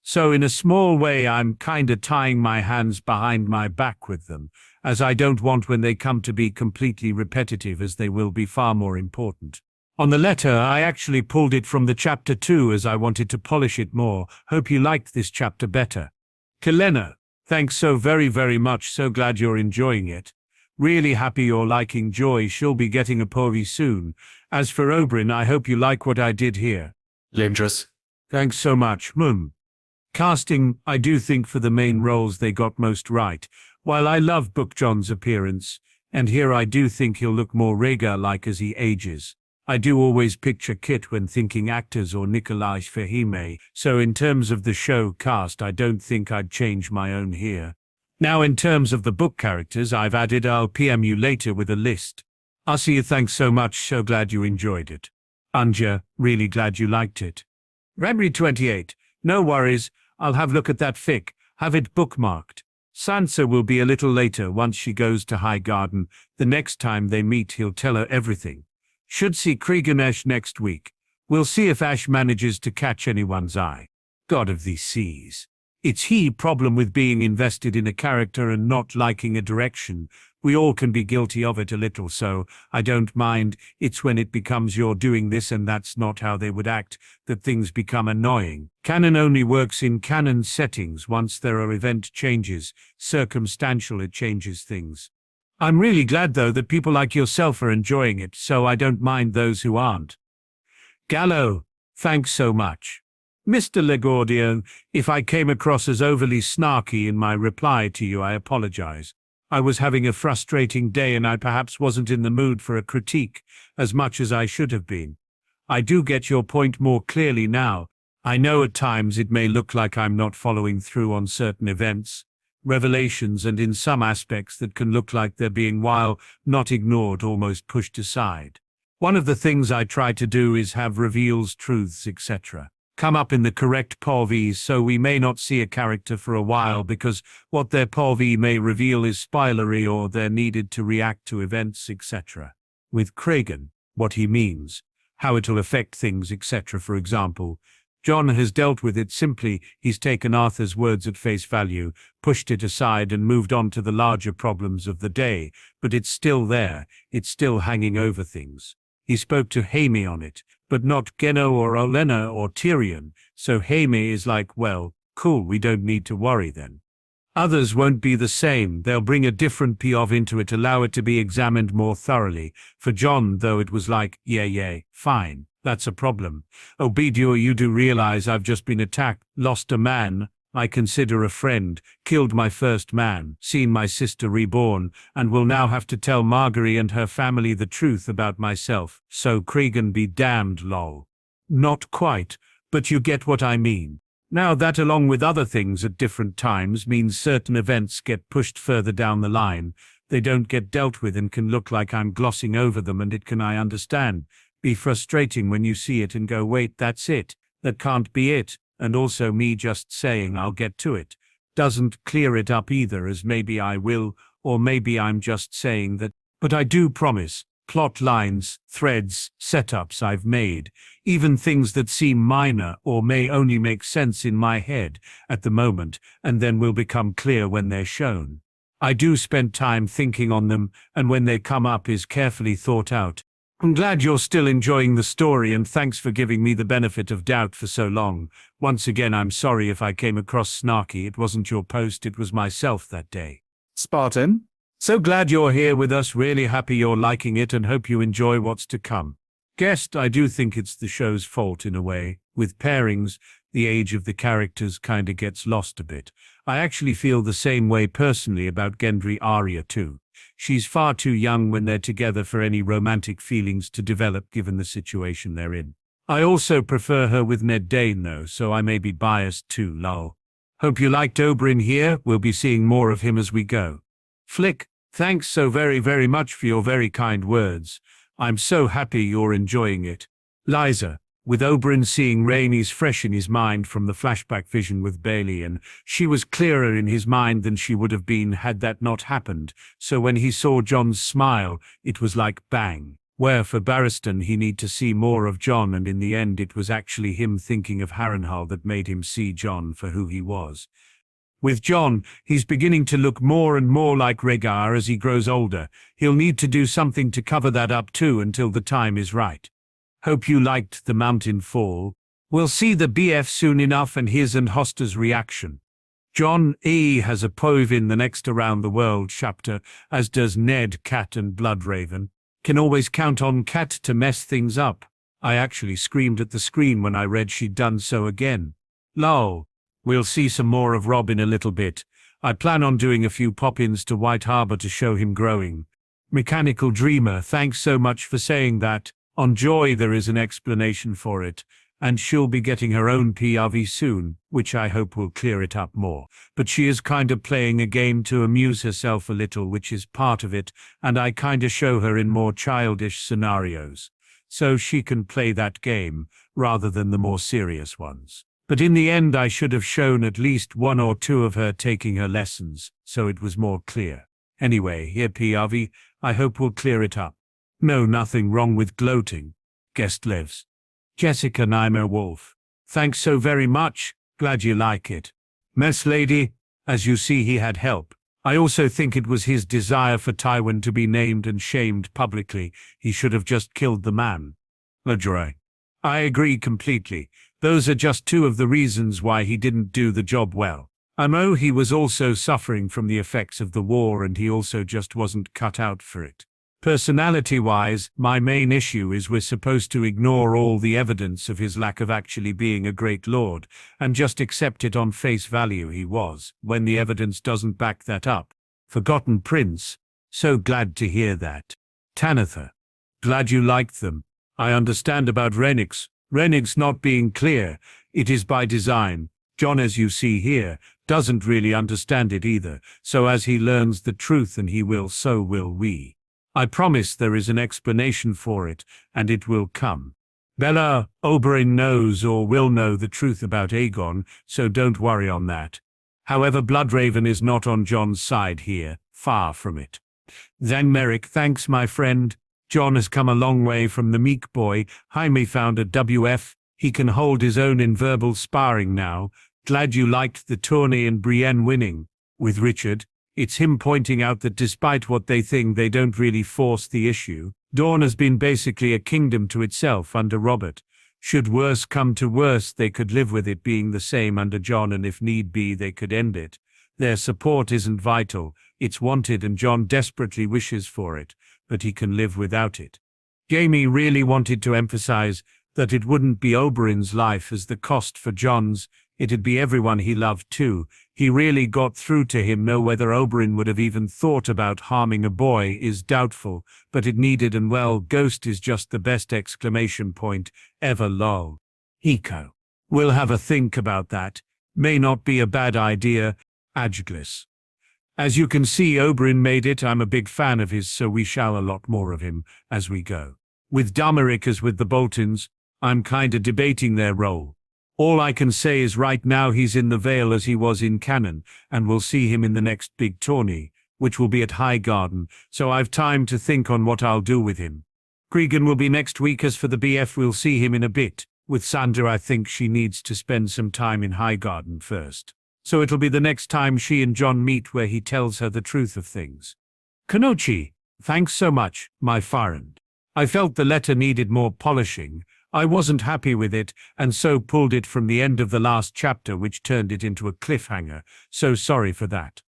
So in a small way I'm kinda tying my hands behind my back with them, as I don't want when they come to be completely repetitive, as they will be far more important. On the letter, I actually pulled it from the chapter 2 as I wanted to polish it more. Hope you liked this chapter better. Kelena, thanks so very much, so glad you're enjoying it. Really happy you're liking Joy, she'll be getting a Pori soon. As for Oberyn, I hope you like what I did here. Dangerous. Thanks so much, Casting, I do think for the main roles they got most right. While I love Book John's appearance, and here I do think he'll look more Rhaegar-like as he ages. I do always picture Kit when thinking actors or Nikolai Fahime, so in terms of the show cast I don't think I'd change my own here. Now in terms of the book characters I've added, I'll PM you later with a list. Usse, thanks so much, so glad you enjoyed it. Anja, really glad you liked it. Rabri28, no worries, I'll have a look at that fic, have it bookmarked. Sansa will be a little later once she goes to Highgarden. The next time they meet he'll tell her everything. Should see Kriganesh next week. We'll see if Ash manages to catch anyone's eye. God of these seas. It's he problem with being invested in a character and not liking a direction, We all can be guilty of it a little, so I don't mind. It's when it becomes you're doing this and that's not how they would act that things become annoying. Canon only works in canon settings. Once there are event changes, circumstantial, it changes things. I'm really glad though that people like yourself are enjoying it, so I don't mind those who aren't. Gallo, thanks so much. Mr. Legordian, if I came across as overly snarky in my reply to you, I apologize. I was having a frustrating day and I perhaps wasn't in the mood for a critique as much as I should have been. I do get your point more clearly now. I know at times it may look like I'm not following through on certain events, revelations, and in some aspects that can look like they're being, while not ignored, almost pushed aside. One of the things I try to do is have reveals, truths, etc. come up in the correct POV, so we may not see a character for a while because what their POV may reveal is spoilery or they're needed to react to events, etc. With Kragan, what he means, how it'll affect things, etc. For example, Jon has dealt with it simply. He's taken Arthur's words at face value, pushed it aside and moved on to the larger problems of the day, but it's still there, it's still hanging over things. He spoke to Jaime on it, but not Geno or Olenna or Tyrion, so Jaime is like, well, cool, we don't need to worry then. Others won't be the same. They'll bring a different POV into it, allow it to be examined more thoroughly. For Jon, though, it was like, yeah, fine, that's a problem. Obedio, you do realize I've just been attacked, lost a man I consider a friend, killed my first man, seen my sister reborn, and will now have to tell Margaery and her family the truth about myself. So Kragan be damned, lol. Not quite, but you get what I mean. Now that, along with other things at different times, means certain events get pushed further down the line. They don't get dealt with and can look like I'm glossing over them, and it can, I understand, be frustrating when you see it and go, wait, that's it. That can't be it. And also me just saying I'll get to it doesn't clear it up either, as maybe I will, or maybe I'm just saying that. But I do promise, plot lines, threads, setups I've made, even things that seem minor or may only make sense in my head at the moment and then will become clear when they're shown. I do spend time thinking on them, and when they come up is carefully thought out. I'm glad you're still enjoying the story, and thanks for giving me the benefit of doubt for so long. Once again, I'm sorry if I came across snarky. It wasn't your post, it was myself that day. Spartan, so glad you're here with us, really happy you're liking it and hope you enjoy what's to come. Guest, I do think it's the show's fault in a way. With pairings, the age of the characters kinda gets lost a bit. I actually feel the same way personally about Gendry Arya too. She's far too young when they're together for any romantic feelings to develop given the situation they're in. I also prefer her with Ned Dane though, so I may be biased too, lol. Hope you liked Oberyn here, we'll be seeing more of him as we go. Flick, thanks so very much for your very kind words. I'm so happy you're enjoying it. Liza, with Oberyn seeing Rhaenys fresh in his mind from the flashback vision with Bailey, and she was clearer in his mind than she would have been had that not happened, so when he saw Jon's smile, it was like bang. Where for Barristan he need to see more of Jon, and in the end it was actually him thinking of Harrenhal that made him see Jon for who he was. With Jon, he's beginning to look more and more like Rhaegar as he grows older. He'll need to do something to cover that up too until the time is right. Hope you liked the mountain fall. We'll see the BF soon enough and his and Hosta's reaction. Jon E has a POV in the next Around the World chapter, as does Ned, Cat and Bloodraven. Can always count on Cat to mess things up. I actually screamed at the screen when I read she'd done so again. Lol. We'll see some more of Rob in a little bit. I plan on doing a few pop-ins to White Harbor to show him growing. Mechanical Dreamer, thanks so much for saying that. On Joy there is an explanation for it, and she'll be getting her own POV soon, which I hope will clear it up more. But she is kinda playing a game to amuse herself a little, which is part of it, and I kinda show her in more childish scenarios, so she can play that game, rather than the more serious ones. But in the end I should have shown at least one or two of her taking her lessons, so it was more clear. Anyway, here POV, I hope we'll clear it up. No, nothing wrong with gloating. Guest lives. Jessica Naimer Wolf. Thanks so very much. Glad you like it. Mess lady, as you see he had help. I also think it was his desire for Tywin to be named and shamed publicly. He should have just killed the man. Lejoy. I agree completely. Those are just two of the reasons why he didn't do the job well. I know he was also suffering from the effects of the war, and he also just wasn't cut out for it. Personality-wise, my main issue is we're supposed to ignore all the evidence of his lack of actually being a great lord, and just accept it on face value he was, when the evidence doesn't back that up. Forgotten Prince. So glad to hear that. Tanitha. Glad you liked them. I understand about Renix not being clear. It is by design. Jon, as you see here, doesn't really understand it either, so as he learns the truth, and he will, so will we. I promise there is an explanation for it, and it will come. Bella, Oberyn knows or will know the truth about Aegon, so don't worry on that. However, Bloodraven is not on Jon's side here, far from it. Then Merrick, thanks my friend. Jon has come a long way from the meek boy Jaime found at WF. He can hold his own in verbal sparring now. Glad you liked the tourney and Brienne winning. With Richard, it's him pointing out that despite what they think, they don't really force the issue. Dorne has been basically a kingdom to itself under Robert. Should worse come to worse, they could live with it being the same under Jon, and if need be, they could end it. Their support isn't vital, it's wanted, and Jon desperately wishes for it, but he can live without it. Jaime really wanted to emphasize that it wouldn't be Oberyn's life as the cost for Jon's, it'd be everyone he loved too. He really got through to him. Know whether Oberyn would have even thought about harming a boy is doubtful, but it needed, and well, Ghost is just the best exclamation point ever, lol. Eco. We'll have a think about that. May not be a bad idea. Adjuglis. As you can see, Oberyn made it. I'm a big fan of his, so we shall a lot more of him as we go. With Damerick as with the Boltons, I'm kinda debating their role. All I can say is right now he's in the Vale as he was in canon, and we'll see him in the next big tourney, which will be at Highgarden, so I've time to think on what I'll do with him. Cregan will be next week. As for the BF, we'll see him in a bit. With Sandra, I think she needs to spend some time in Highgarden first. So it'll be the next time she and Jon meet where he tells her the truth of things. Kanochi, thanks so much, my friend. I felt the letter needed more polishing. I wasn't happy with it, and so pulled it from the end of the last chapter, which turned it into a cliffhanger, so sorry for that.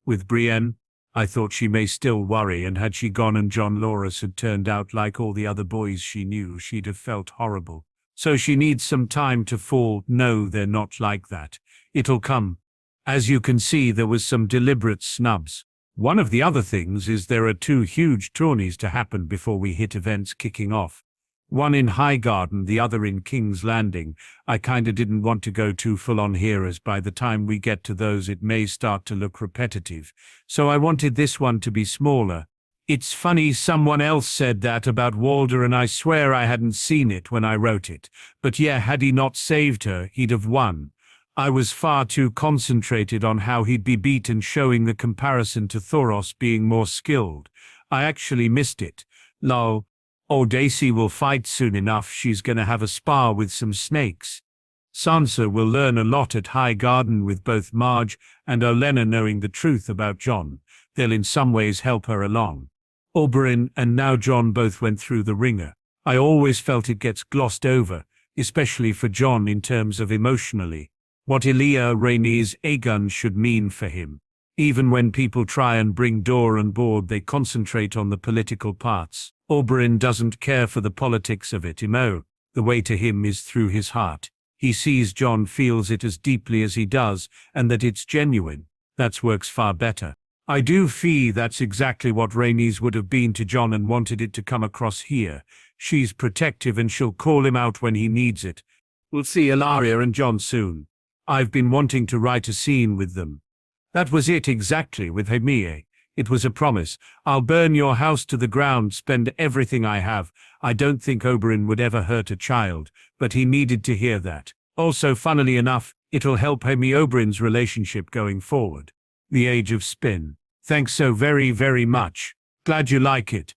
With Brienne, I thought she may still worry, and had she gone and Jon Loras had turned out like all the other boys she knew, she'd have felt horrible. So she needs some time to fall. No, they're not like that. It'll come. As you can see, there was some deliberate snubs. One of the other things is there are 2 huge tourneys to happen before we hit events kicking off. One in Highgarden, the other in King's Landing. I kinda didn't want to go too full on here, as by the time we get to those it may start to look repetitive. So I wanted this one to be smaller. It's funny, someone else said that about Walder, and I swear I hadn't seen it when I wrote it. But yeah, had he not saved her, he'd have won. I was far too concentrated on how he'd be beaten, showing the comparison to Thoros being more skilled. I actually missed it. Lol. Oh, Daisy will fight soon enough. She's gonna have a spar with some snakes. Sansa will learn a lot at Highgarden with both Marge and Olenna knowing the truth about Jon. They'll in some ways help her along. Oberyn and now Jon both went through the ringer. I always felt it gets glossed over, especially for Jon in terms of emotionally. What Elia Rhaenys Aegon should mean for him. Even when people try and bring Dor on board, they concentrate on the political parts. Oberyn doesn't care for the politics of it. The way to him is through his heart. He sees Jon, feels it as deeply as he does, and that it's genuine. That works far better. I do feel that's exactly what Rhaenys would have been to Jon and wanted it to come across here. She's protective and she'll call him out when he needs it. We'll see Ilaria and Jon soon. I've been wanting to write a scene with them. That was it exactly with Jaime. It was a promise. I'll burn your house to the ground, spend everything I have. I don't think Oberyn would ever hurt a child, but he needed to hear that. Also, funnily enough, it'll help Jaime Oberyn's relationship going forward. The Age of Spin. Thanks so very, very much. Glad you like it.